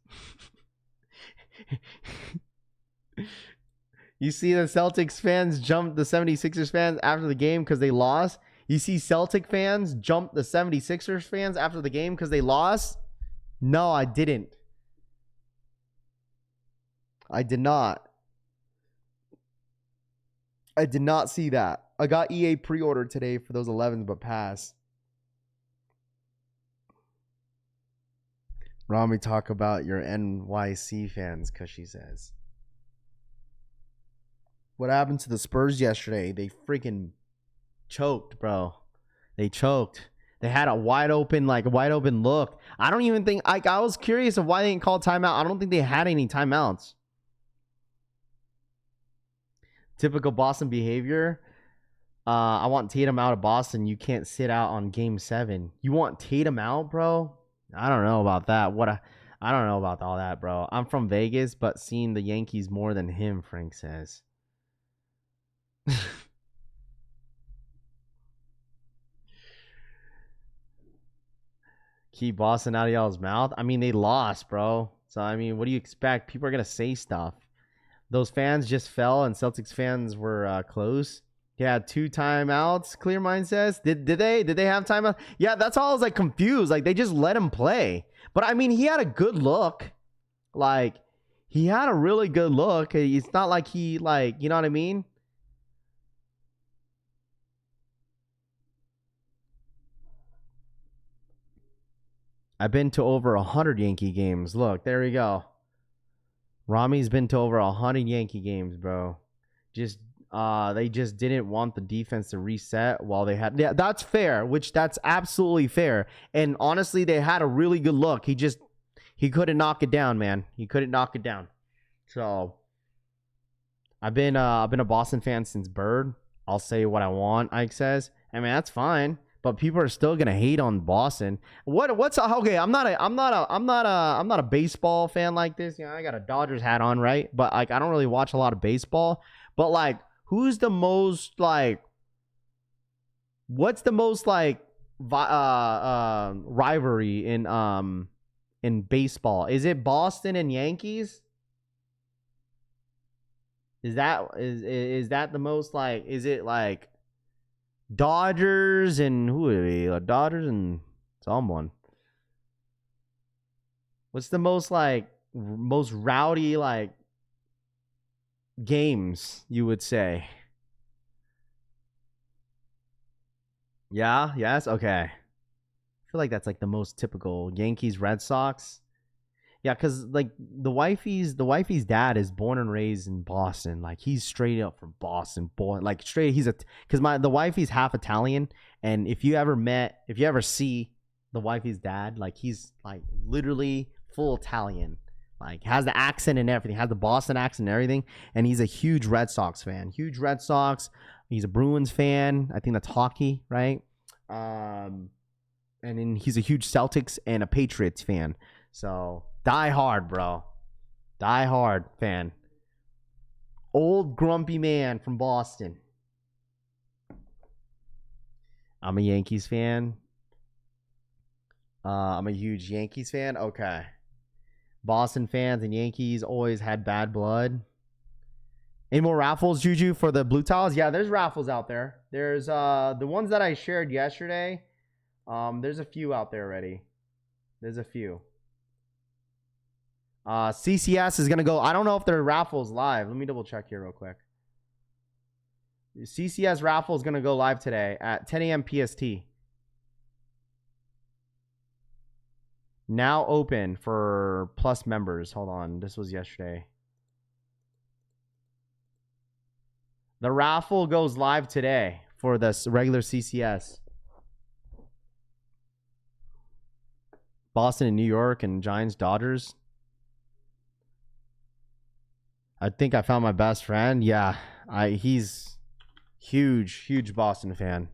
You see the Celtics fans jump the 76ers fans after the game because they lost. You see Celtic fans jump the 76ers fans after the game because they lost. No, I didn't. I did not see that. I got EA pre-ordered today for those 11s, but pass. Rami, talk about your NYC fans, cause she says. What happened to the Spurs yesterday? They freaking choked, bro. They choked. They had a wide open look. I don't even think I was curious of why they didn't call timeout. I don't think they had any timeouts. Typical Boston behavior. I want Tatum out of Boston. You can't sit out on game 7. You want Tatum out, bro? I don't know about that. I don't know about all that, bro. I'm from Vegas, but seeing the Yankees more than him, Frank says. Keep Boston out of y'all's mouth. I mean, they lost, bro. So, I mean, what do you expect? People are going to say stuff. Those fans just fell, and Celtics fans were close. He had 2 timeouts, Clear Mind says. Did they have timeout? Yeah, that's all. I was like confused. Like, they just let him play. But I mean, he had a good look. Like, he had a really good look. It's not like he, like, you know what I mean? I've been to over 100 Yankee games. Look, there we go. Rami's been to over 100 Yankee games, bro. They just didn't want the defense to reset while they had. Yeah, that's fair. That's absolutely fair. And honestly, they had a really good look. He couldn't knock it down, man. He couldn't knock it down. So I've been a Boston fan since Bird. I'll say what I want, Ike says. I mean, that's fine. But people are still gonna hate on Boston. What's okay? I'm not a baseball fan like this. You know, I got a Dodgers hat on, right? But like, I don't really watch a lot of baseball. But like, who's the most like? What's the most like rivalry in baseball? Is it Boston and Yankees? Is that the most like? Is it like Dodgers and who are they? Dodgers and someone. What's the most rowdy like games you would say? Yeah, yes, okay. I feel like that's like the most typical Yankees, Red Sox. Yeah, because like the wifey's dad is born and raised in Boston. Like he's straight up from Boston, born like straight. The wifey's half Italian, and if you ever see the wifey's dad, like he's like literally full Italian, like has the accent and everything, has the Boston accent and everything, and he's a huge Red Sox fan. Huge Red Sox. He's a Bruins fan. I think that's hockey, right? And then he's a huge Celtics and a Patriots fan. So. Die hard, bro. Die hard fan. Old grumpy man from Boston. I'm a Yankees fan. I'm a huge Yankees fan. Okay. Boston fans and Yankees always had bad blood. Any more raffles, Juju, for the Bluetiles? Yeah, there's raffles out there. There's the ones that I shared yesterday. There's a few out there already. There's a few. CCS is gonna go. I don't know if their raffle's live. Let me double check here real quick. CCS raffle is gonna go live today at 10 a.m. PST. Now open for Plus members. Hold on, this was yesterday. The raffle goes live today for this regular CCS. Boston and New York and Giants, Dodgers. I think I found my best friend. Yeah, he's huge Boston fan.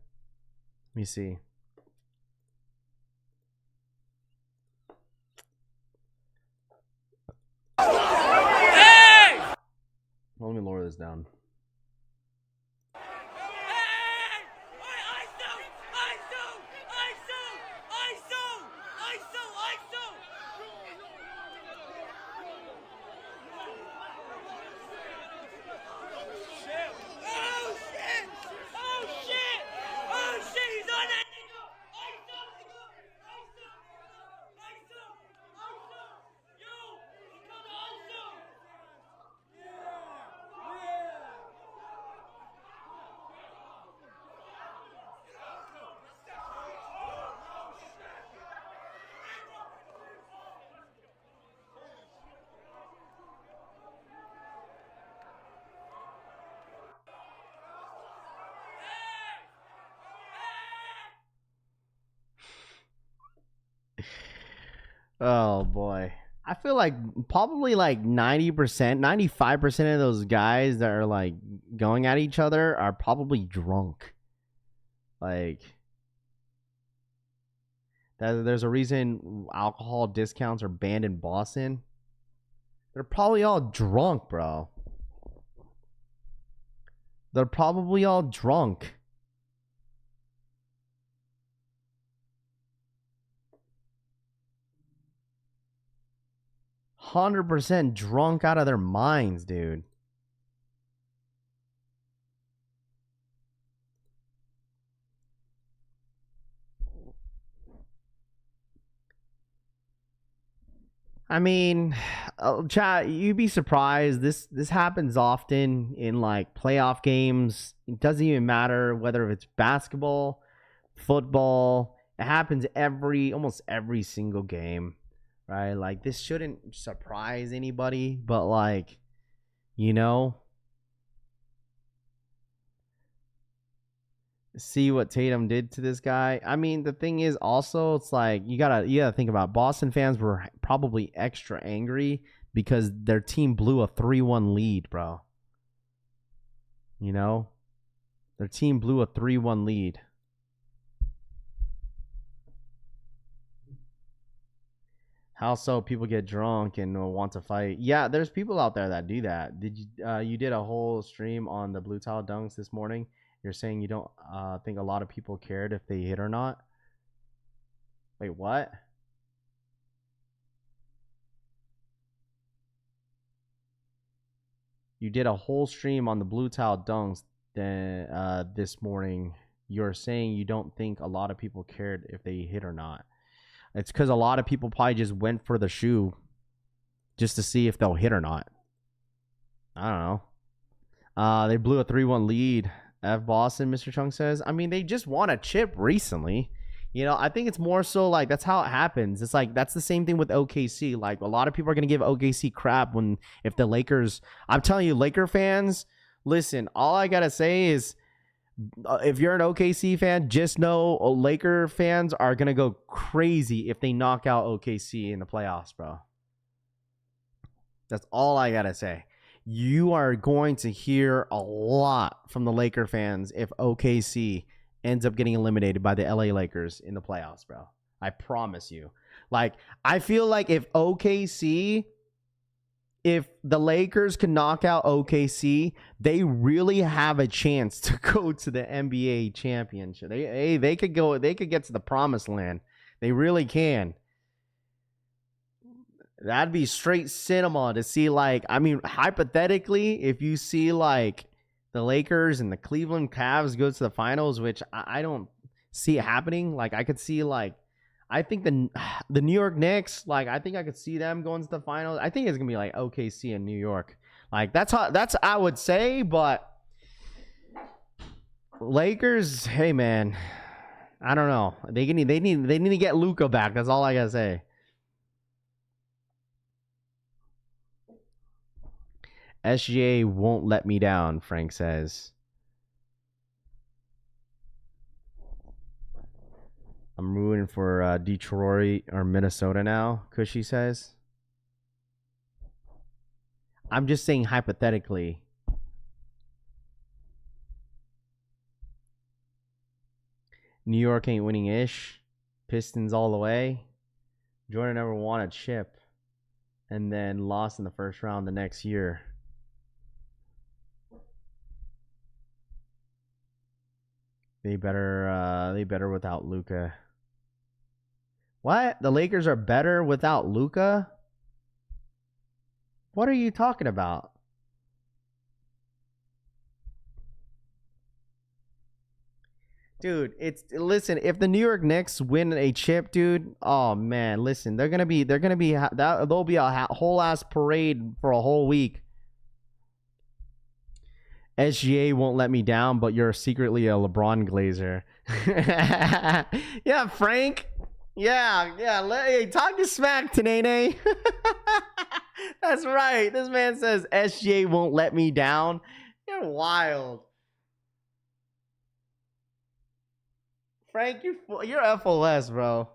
Let me see. Hey! Well, let me lower this down. Oh boy. I feel like probably like 90%, 95% of those guys that are like going at each other are probably drunk. Like there's a reason alcohol discounts are banned in Boston. They're probably all drunk, bro. They're probably all drunk. %100 drunk out of their minds, dude. I mean, chat, you'd be surprised. This happens often in like playoff games. It doesn't even matter whether it's basketball, football. It happens almost every single game, right? Like this shouldn't surprise anybody, but like, you know, see what Tatum did to this guy. I mean, the thing is also it's like you gotta think about it. Boston fans were probably extra angry because their team blew a 3-1 lead, bro. You know? Their team blew a 3-1 lead. How so? People get drunk and want to fight. Yeah, there's people out there that do that. Did you did a whole stream on the Bluetile dunks this morning? You're saying you don't think a lot of people cared if they hit or not? Wait, what? You did a whole stream on the Bluetile dunks this morning. You're saying you don't think a lot of people cared if they hit or not. It's because a lot of people probably just went for the shoe just to see if they'll hit or not. I don't know. They blew a 3-1 lead. F Boston, Mr. Chung says. I mean, they just won a chip recently. You know, I think it's more so like that's how it happens. It's like that's the same thing with OKC. Like a lot of people are going to give OKC crap if the Lakers. I'm telling you, Laker fans, listen, all I got to say is if you're an OKC fan, just know Laker fans are going to go crazy if they knock out OKC in the playoffs, bro. That's all I got to say. You are going to hear a lot from the Laker fans if OKC ends up getting eliminated by the LA Lakers in the playoffs, bro. I promise you. Like, I feel like if the Lakers can knock out OKC, they really have a chance to go to the NBA championship. They could get to the promised land. They really can. That'd be straight cinema to see, like, I mean, hypothetically, if you see, like, the Lakers and the Cleveland Cavs go to the finals, which I don't see it happening. Like, I could see, like, I think the New York Knicks, like, I think I could see them going to the finals. I think it's going to be, like, OKC in New York. Like, that's I would say, but Lakers, hey, man, I don't know. They need to get Luka back. That's all I got to say. SGA won't let me down, Frank says. I'm rooting for Detroit or Minnesota now, Cushy says. I'm just saying hypothetically. New York ain't winning ish. Pistons all the way. Jordan never won a chip and then lost in the first round the next year. They better without Luka. What? The Lakers are better without Luka? What are you talking about? Dude, listen, if the New York Knicks win a chip, dude, oh man, listen, there'll be a whole ass parade for a whole week. SGA won't let me down, but you're secretly a LeBron glazer. Yeah, Frank. Yeah. Hey, talk to smack, Tanene. That's right. This man says SGA won't let me down. You're wild. Frank, you're FOS, bro.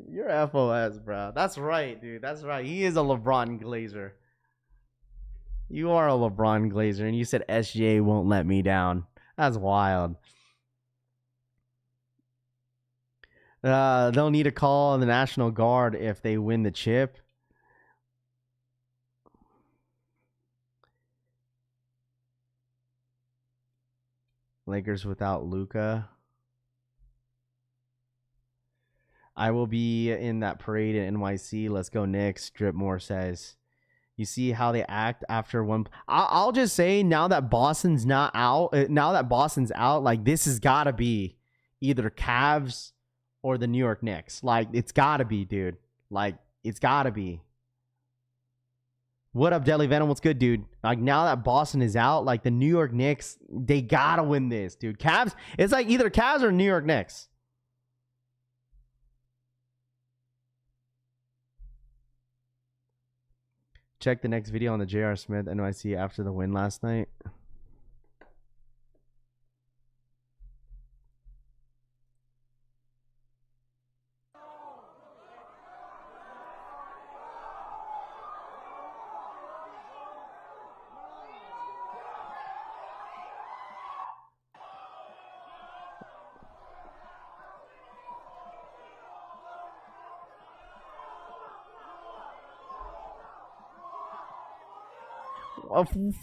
You're FOS, bro. That's right, dude. That's right. He is a LeBron Glazer. You are a LeBron Glazer, and you said SGA won't let me down. That's wild. They'll need a call on the National Guard if they win the chip. Lakers without Luka. I will be in that parade at NYC. Let's go Knicks. Dripmore says. You see how they act after one. I'll just say now that Boston's not out. Now that Boston's out, like this has got to be either Cavs or the New York Knicks. Like it's got to be, dude. Like it's got to be. What up, Deli Venom? What's good, dude? Like now that Boston is out, like the New York Knicks, they gotta win this, dude. Cavs. It's like either Cavs or New York Knicks. Check the next video on the J.R. Smith NYC after the win last night.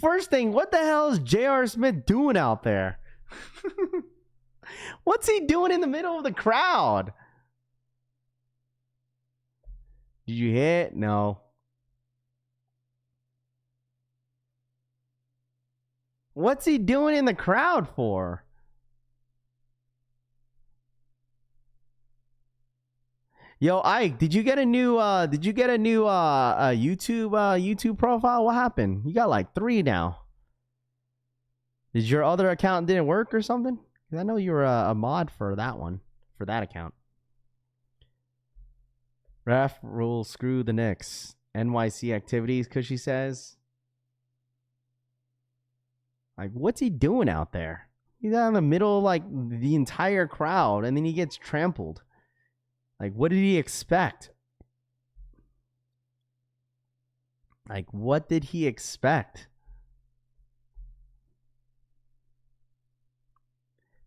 First thing, what the hell is J.R. Smith doing out there? What's he doing in the middle of the crowd? Did you hit? No. What's he doing in the crowd for? Yo, Ike, did you get a new YouTube profile? What happened? You got like 3 now. Did your other account didn't work or something? 'Cause I know you were a mod for that one, for that account. Raffle, screw the Knicks. NYC activities, Cushy says. Like, what's he doing out there? He's out in the middle of like the entire crowd, and then he gets trampled. Like, what did he expect? Like, what did he expect?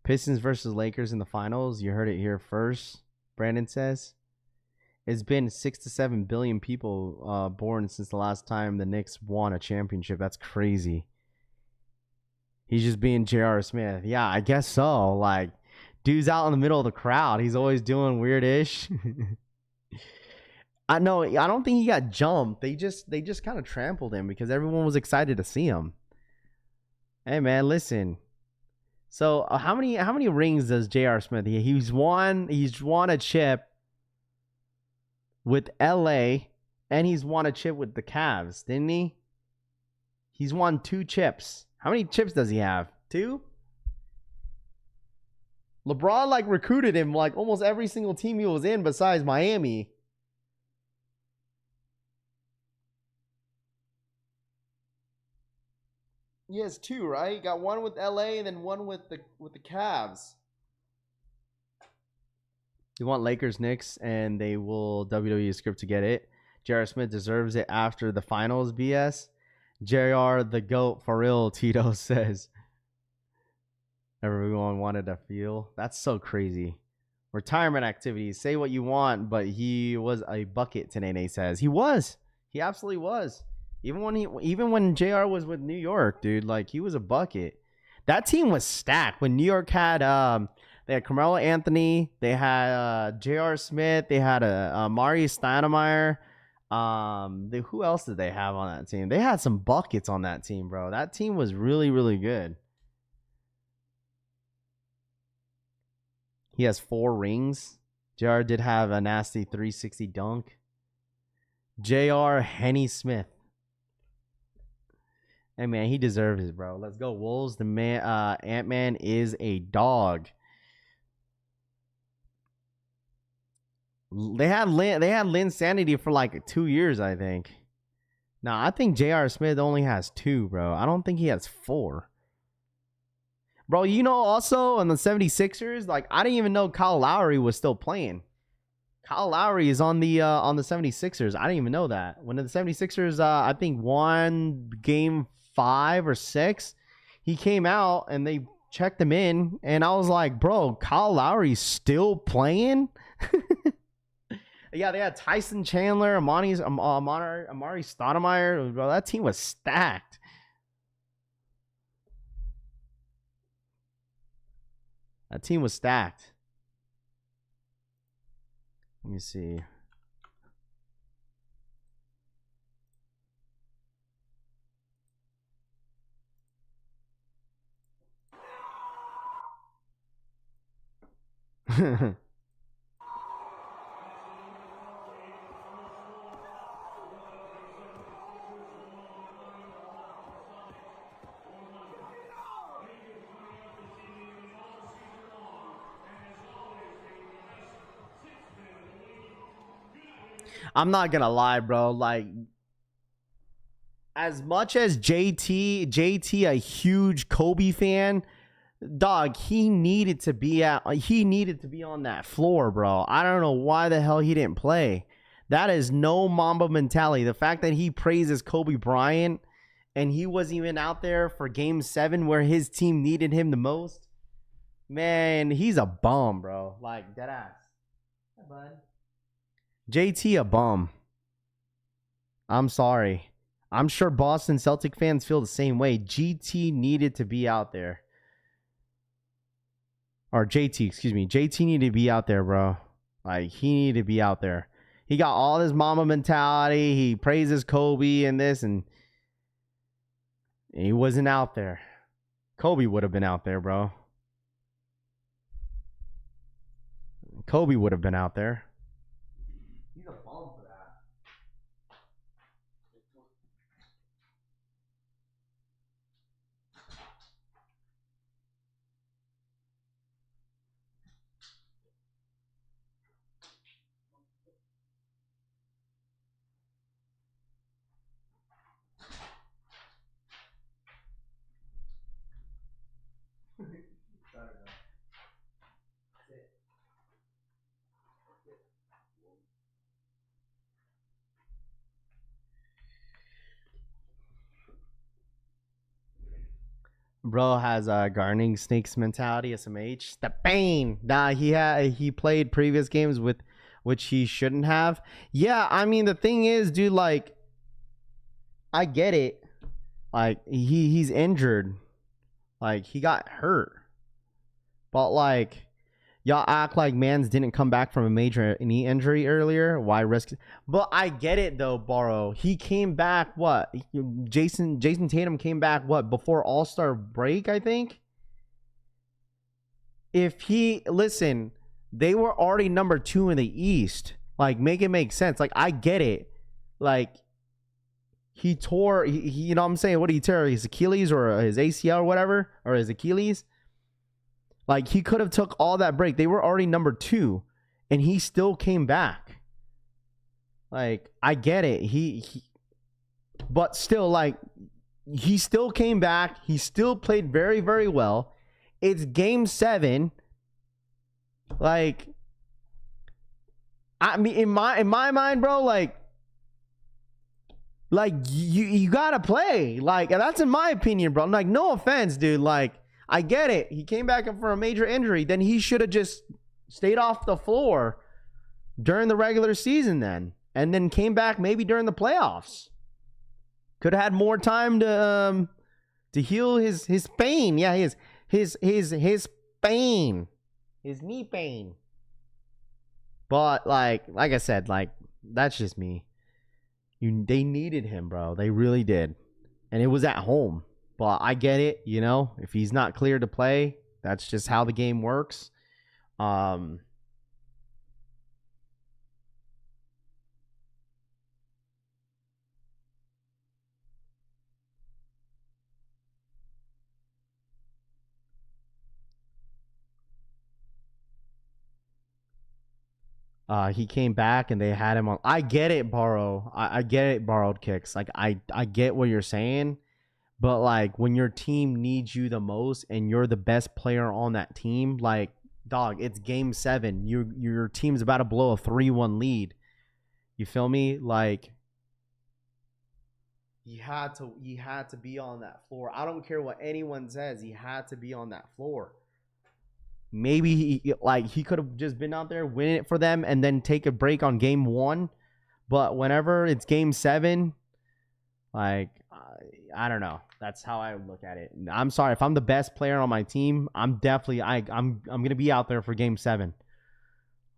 Pistons versus Lakers in the finals. You heard it here first, Brandon says. It's been 6 to 7 billion people born since the last time the Knicks won a championship. That's crazy. He's just being J.R. Smith. Yeah, I guess so. Like, dude's out in the middle of the crowd. He's always doing weird-ish. I know. I don't think he got jumped. They just kind of trampled him because everyone was excited to see him. Hey man, listen. So how many rings does J.R. Smith? He's won a chip with LA, and he's won a chip with the Cavs, didn't he? He's won 2 chips. How many chips does he have? 2? LeBron like recruited him like almost every single team he was in besides Miami. He has 2, right? He got 1 with LA and then 1 with the Cavs. You want Lakers Knicks and they will WWE script to get it. J.R. Smith deserves it after the finals, BS. JR the GOAT for real, Tito says. Everyone wanted to feel. That's so crazy. Retirement activities. Say what you want, but he was a bucket, Tanene says. He was. He absolutely was. Even when JR was with New York, dude, like he was a bucket. That team was stacked. When New York had they had Carmelo Anthony, they had J.R. Smith, they had Marius Stoudemire. Who else did they have on that team? They had some buckets on that team, bro. That team was really, really good. He has 4 rings. JR did have a nasty 360 dunk. JR Henny Smith. Hey man, he deserves it, bro. Let's go Wolves. The man, Ant-Man is a dog. They had Lynn Sanity for like 2 years, I think. Nah, I think J.R. Smith only has 2, bro. I don't think he has 4. Bro, you know, also on the 76ers, like I didn't even know Kyle Lowry was still playing. Kyle Lowry is on the 76ers. I didn't even know that. When the 76ers I think won game 5 or 6, he came out and they checked him in and I was like, "Bro, Kyle Lowry's still playing?" Yeah, they had Tyson Chandler, Amari Stoudemire. Bro, that team was stacked. That team was stacked. Let me see. I'm not gonna lie, bro. Like, as much as JT, a huge Kobe fan, dog, he needed to be on that floor, bro. I don't know why the hell he didn't play. That is no Mamba mentality. The fact that he praises Kobe Bryant and he wasn't even out there for game 7 where his team needed him the most. Man, he's a bum, bro. Like, dead ass. Hi, bud. JT a bum. I'm sorry. I'm sure Boston Celtic fans feel the same way. GT needed to be out there. Or JT, excuse me. JT needed to be out there, bro. Like, he needed to be out there. He got all this mama mentality. He praises Kobe and this, and he wasn't out there. Kobe would have been out there, bro. Kobe would have been out there. He's a bum for that. Bro has a gardening snakes mentality, SMH. The pain. Nah, he played previous games with which he shouldn't have. Yeah, I mean the thing is, dude, like, I get it. Like, he's injured. Like, he got hurt. But like, y'all act like Mans didn't come back from a major knee injury earlier. Why risk? But I get it though, Borrow. He came back what? Jason Tatum came back what? Before All-Star break, I think. If he listen, they were already number 2 in the East. Like, make it make sense. Like, I get it. Like, he tore. You know what I'm saying? What did he tear? His Achilles or his ACL or whatever, or his Achilles. Like, he could have took all that break. They were already number 2, and he still came back. Like, I get it. He but still, like, he still came back. He still played very, very well. It's game 7. Like, I mean, in my mind, bro, like you gotta play. Like, that's in my opinion, bro. Like, no offense, dude. Like, I get it. He came back for a major injury. Then he should have just stayed off the floor during the regular season then. And then came back maybe during the playoffs. Could have had more time to heal his pain. Yeah, his pain. His knee pain. But like I said, like, that's just me. They needed him, bro. They really did. And it was at home. But I get it, you know. If he's not clear to play, that's just how the game works. He came back and they had him on. I get it, Borrow. I get it, Borrowed Kicks. Like, I get what you're saying. But like, when your team needs you the most and you're the best player on that team, like, dog, it's game 7. Your team's about to blow a 3-1 lead. You feel me? Like, he had to be on that floor. I don't care what anyone says. He had to be on that floor. Maybe he could have just been out there, win it for them, and then take a break on game 1. But whenever it's game 7, like, I don't know. That's how I look at it. I'm sorry, if I'm the best player on my team, I'm definitely I'm gonna be out there for game 7.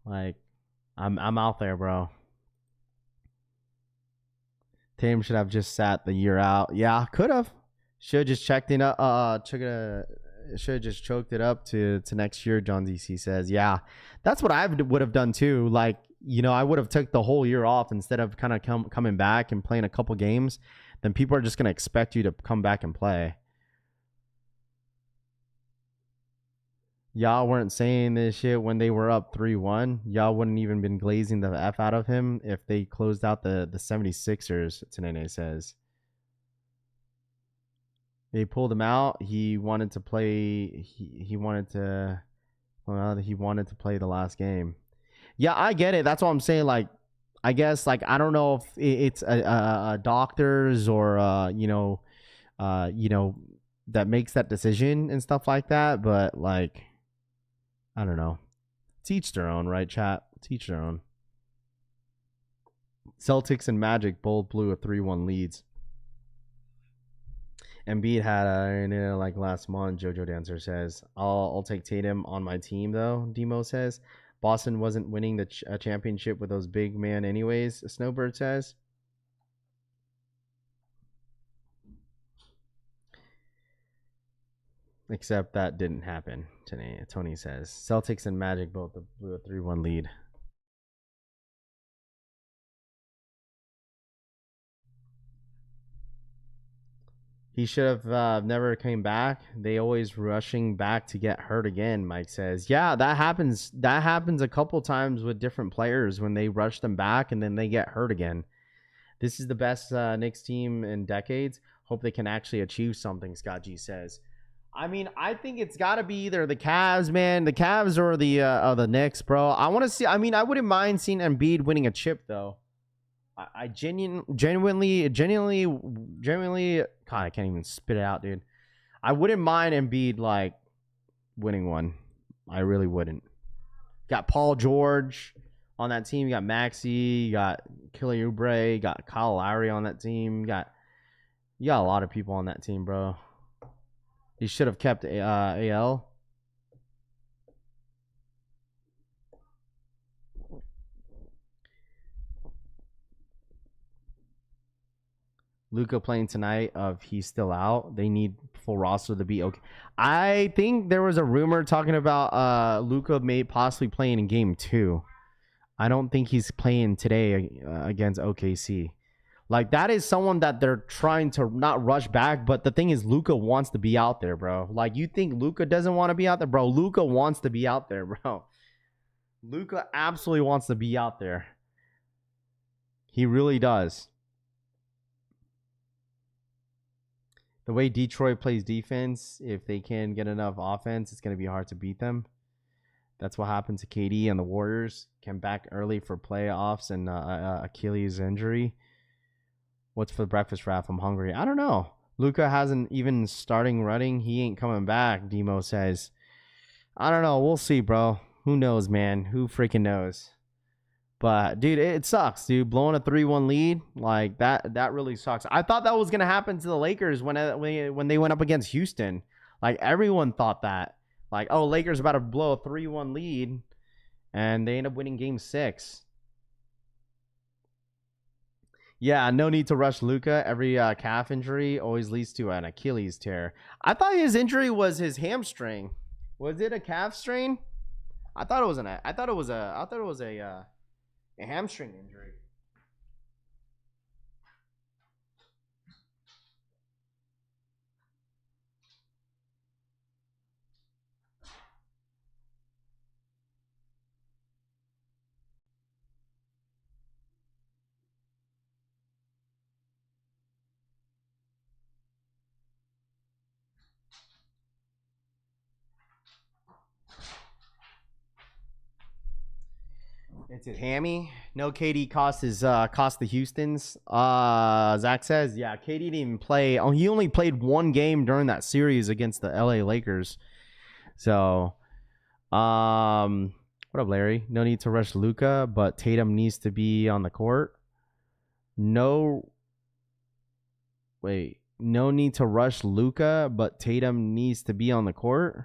Like, I'm out there, bro. Tatum should have just sat the year out. Yeah, could have. Should have just checked it up. Should have just choked it up to next year. John ZC says, yeah, that's what I would have done too. Like, you know, I would have took the whole year off instead of kind of coming back and playing a couple games. Then people are just gonna expect you to come back and play. Y'all weren't saying this shit when they were up 3-1. Y'all wouldn't even been glazing the F out of him if they closed out the 76ers, Tanene says. They pulled him out. He wanted to play. He wanted to play the last game. Yeah, I get it. That's what I'm saying. Like, I guess, like, I don't know if it's a doctors or that makes that decision and stuff like that. But, like, I don't know. Teach their own, right, chat? Teach their own. Celtics and Magic both blew a 3-1 leads. Embiid had like last month. Jojo Dancer says, I'll take Tatum on my team though. Demo says, Boston wasn't winning the championship with those big man anyways. Snowbird says. Except that didn't happen today. Tony says Celtics and Magic both blew a 3-1 lead. He should have never came back. They always rushing back to get hurt again, Mike says. Yeah, that happens. That happens a couple times with different players when they rush them back and then they get hurt again. This is the best Knicks team in decades. Hope they can actually achieve something, Scott G says. I mean, I think it's got to be either the Cavs, man. The Cavs or the Knicks, bro. I want to see. I mean, I wouldn't mind seeing Embiid winning a chip, though. I genuinely, God, I can't even spit it out, dude. I wouldn't mind Embiid, like, winning one. I really wouldn't. Got Paul George on that team. You got Maxey. You got Kelly Oubre. You got Kyle Lowry on that team. You got a lot of people on that team, bro. He should have kept AL. Luka playing tonight of he's still out. They need full roster to be okay. I think there was a rumor talking about Luka may possibly playing in game 2. I don't think he's playing today against OKC. Like, that is someone that they're trying to not rush back, but the thing is, Luka wants to be out there, bro. Like, you think Luka doesn't want to be out there? Bro, Luka wants to be out there, bro. Luka absolutely wants to be out there. He really does. The way Detroit plays defense, if they can get enough offense, it's going to be hard to beat them. That's what happened to KD and the Warriors. Came back early for playoffs and Achilles injury. What's for breakfast, Raffle? I'm hungry. I don't know. Luka hasn't even starting running. He ain't coming back, Demo says. I don't know. We'll see, bro. Who knows, man? Who freaking knows? But, dude, it sucks, dude. Blowing a 3-1 lead, like, that really sucks. I thought that was going to happen to the Lakers when they went up against Houston. Like, everyone thought that. Like, oh, Lakers about to blow a 3-1 lead, and they end up winning game 6. Yeah, no need to rush Luka. Every calf injury always leads to an Achilles tear. I thought his injury was his hamstring. Was it a calf strain? I thought it was a hamstring injury. It's a hammy. No KD cost the Houston's. Zach says, yeah, KD didn't even play. Oh, he only played one game during that series against the LA Lakers. So, what up, Larry? No need to rush Luka, but Tatum needs to be on the court. No need to rush Luka, but Tatum needs to be on the court.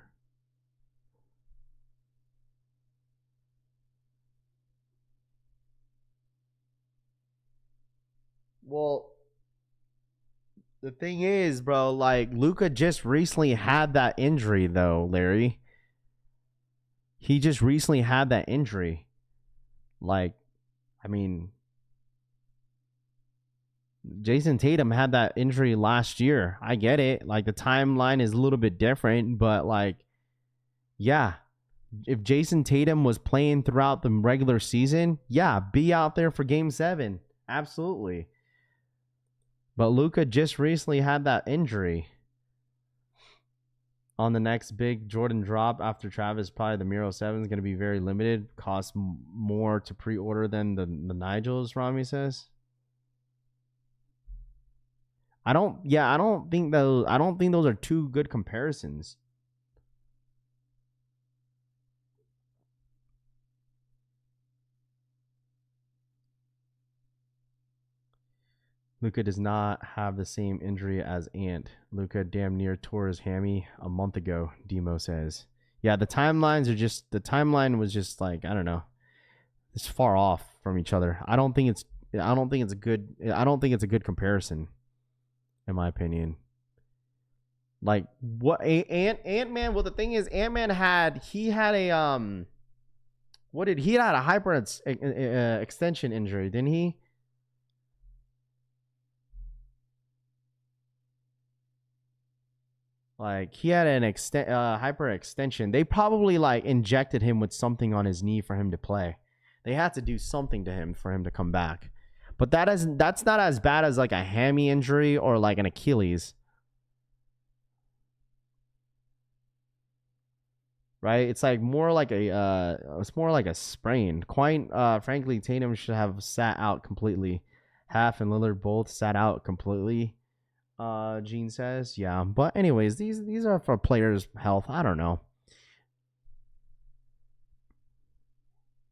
Well, the thing is, bro, like Luka just recently had that injury, though, Larry. He just recently had that injury. Like, I mean, Jason Tatum had that injury last year. I get it. Like, the timeline is a little bit different, but like, yeah. If Jason Tatum was playing throughout the regular season, yeah, be out there for Game 7. Absolutely. But Luka just recently had that injury. On the next big Jordan drop after Travis, probably the Miro 7 is going to be very limited. Costs more to pre-order than the Nigels, Rami says. I don't think those are two good comparisons. Luka does not have the same injury as Ant. Luka damn near tore his hammy a month ago, Demo says. Yeah, the timeline was just like, I don't know. It's far off from each other. I don't think it's a good comparison, in my opinion. Like what Ant-Man, well the thing is Ant-Man had a hyper extension injury, didn't he? Like he had an hyperextension. They probably like injected him with something on his knee for him to play. They had to do something to him for him to come back. But that's not as bad as like a hammy injury or like an Achilles. Right? It's like more like a sprain. Quite frankly, Tatum should have sat out completely. Half and Lillard both sat out completely. Gene says, yeah. But anyways, these are for players' health. I don't know.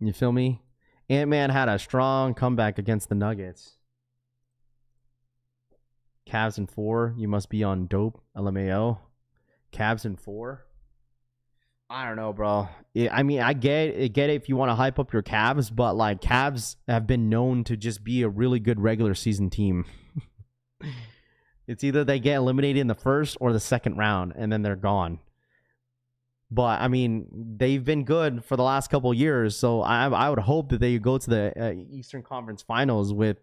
You feel me? Ant-Man had a strong comeback against the Nuggets. Cavs in 4. You must be on dope. LMAO. Cavs in 4. I don't know, bro. I mean, I get it if you want to hype up your Cavs, but like Cavs have been known to just be a really good regular season team. It's either they get eliminated in the first or the second round, and then they're gone. But, I mean, they've been good for the last couple of years, so I would hope that they go to the Eastern Conference Finals with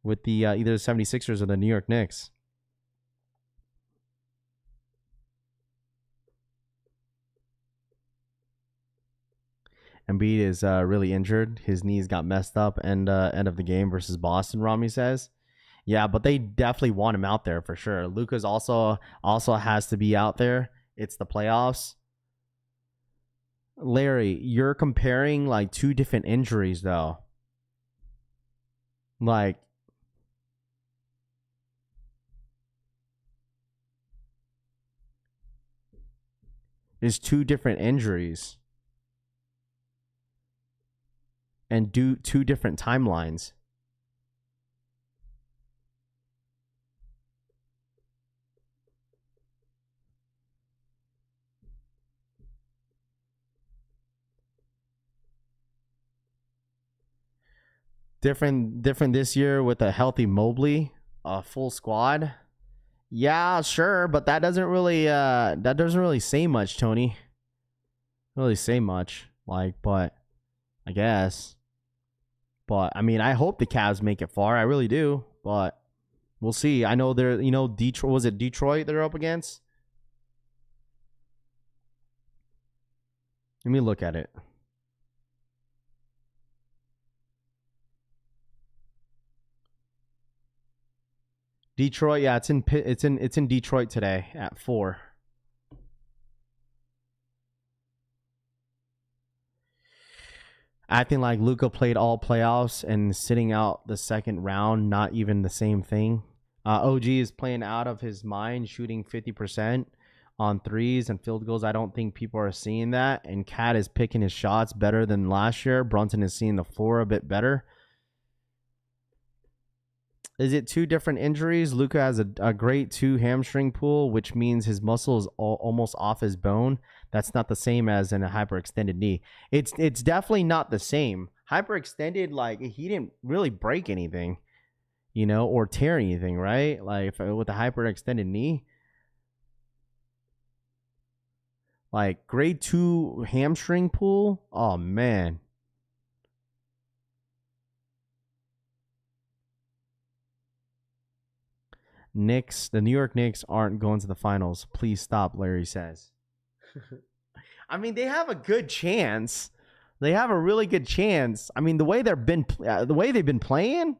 the either the 76ers or the New York Knicks. Embiid is really injured. His knees got messed up end of the game versus Boston, Rami says. Yeah, but they definitely want him out there for sure. Luka's also has to be out there. It's the playoffs. Larry, you're comparing like two different injuries though. Like it's two different injuries and two different timelines. Different this year with a healthy Mobley, a full squad. Yeah, sure, but that doesn't really say much, Tony. Really say much, like, but I guess. But I mean, I hope the Cavs make it far. I really do, but we'll see. I know they're, Detroit. Was it Detroit they're up against? Let me look at it. Detroit, yeah, it's in Detroit today at 4. Acting like Luka played all playoffs and sitting out the second round, not even the same thing. OG is playing out of his mind, shooting 50% on threes and field goals. I don't think people are seeing that. And Cat is picking his shots better than last year. Brunson is seeing the floor a bit better. Is it two different injuries? Luka has a grade 2 hamstring pull, which means his muscle is almost off his bone. That's not the same as in a hyperextended knee. It's definitely not the same. Hyperextended, like, he didn't really break anything, you know, or tear anything, right? Like, with a hyperextended knee. Like, grade 2 hamstring pull? Oh, man. The New York Knicks aren't going to the finals. Please stop, Larry says. I mean, they have a good chance. They have a really good chance. I mean, the way they've been playing,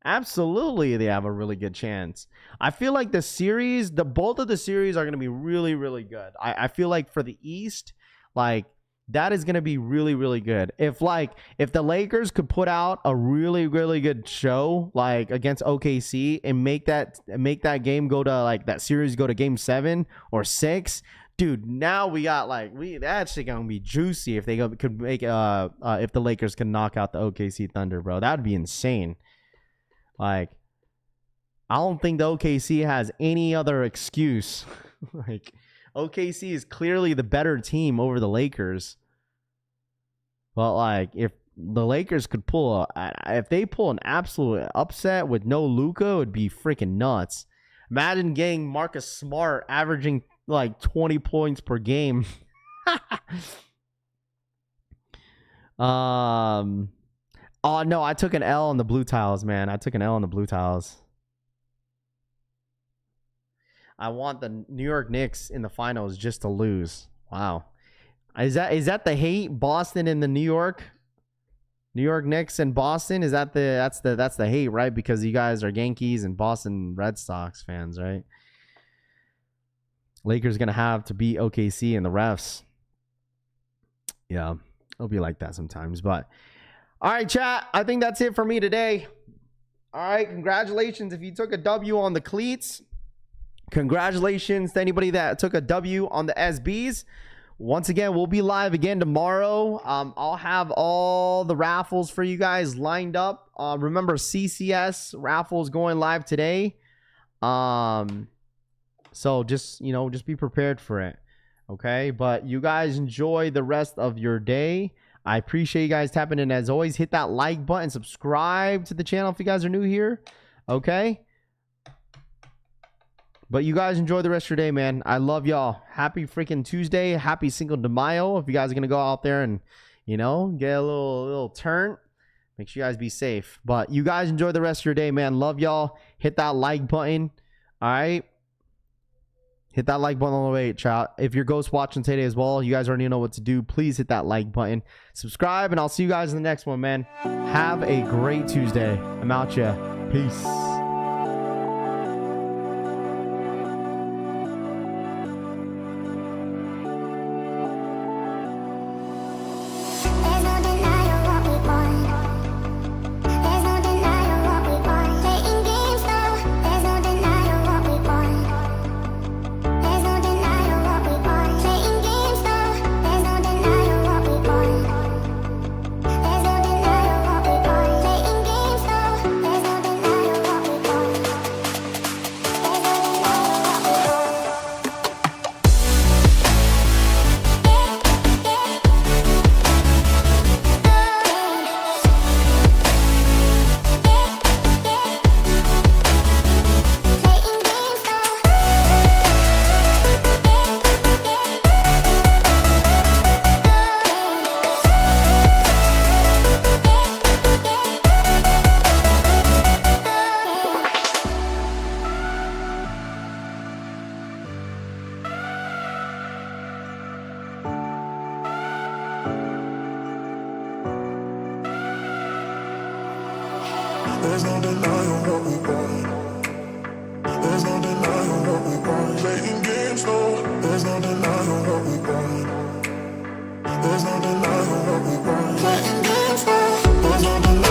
absolutely, they have a really good chance. I feel like both of the series are going to be really, really good. I feel like for the East, like, that is going to be really, really good. If the Lakers could put out a really, really good show, like, against OKC and make that game go to, like, that series go to game 7 or 6, dude, now we got, like, that's actually going to be juicy if they could make if the Lakers can knock out the OKC Thunder, bro. That'd be insane. Like, I don't think the OKC has any other excuse. Like, OKC is clearly the better team over the Lakers. But, like, if the Lakers could if they pull an absolute upset with no Luka, it would be freaking nuts. Imagine getting Marcus Smart averaging like 20 points per game. Oh no, I took an L on the Bluetiles, man. I took an L on the Bluetiles. I want the New York Knicks in the finals just to lose. Wow. Is that the hate? Boston and the New York Knicks and Boston? Is that that's the hate, right? Because you guys are Yankees and Boston Red Sox fans, right? Lakers gonna have to beat OKC and the refs. Yeah, it'll be like that sometimes. But all right, chat. I think that's it for me today. All right, congratulations if you took a W on the cleats. Congratulations to anybody that took a W on the SBs. Once again, we'll be live again tomorrow. I'll have all the raffles for you guys lined up. Remember, CCS raffles going live today. So just be prepared for it. Okay, but you guys enjoy the rest of your day. I appreciate you guys tapping in. As always, hit that like button, subscribe to the channel if you guys are new here. Okay. But you guys enjoy the rest of your day, man. I love y'all. Happy freaking Tuesday. Happy Cinco de Mayo. If you guys are going to go out there and, get a little turn, make sure you guys be safe. But you guys enjoy the rest of your day, man. Love y'all. Hit that like button. All right. Hit that like button on the way, chat. If you're ghost watching today as well, you guys already know what to do. Please hit that like button. Subscribe, and I'll see you guys in the next one, man. Have a great Tuesday. I'm out ya. Peace. There's no denying what we want. There's no denying what we want. Playing games, no. There's no denying what we want. There's no denying what we want. Playing games. There's no delay.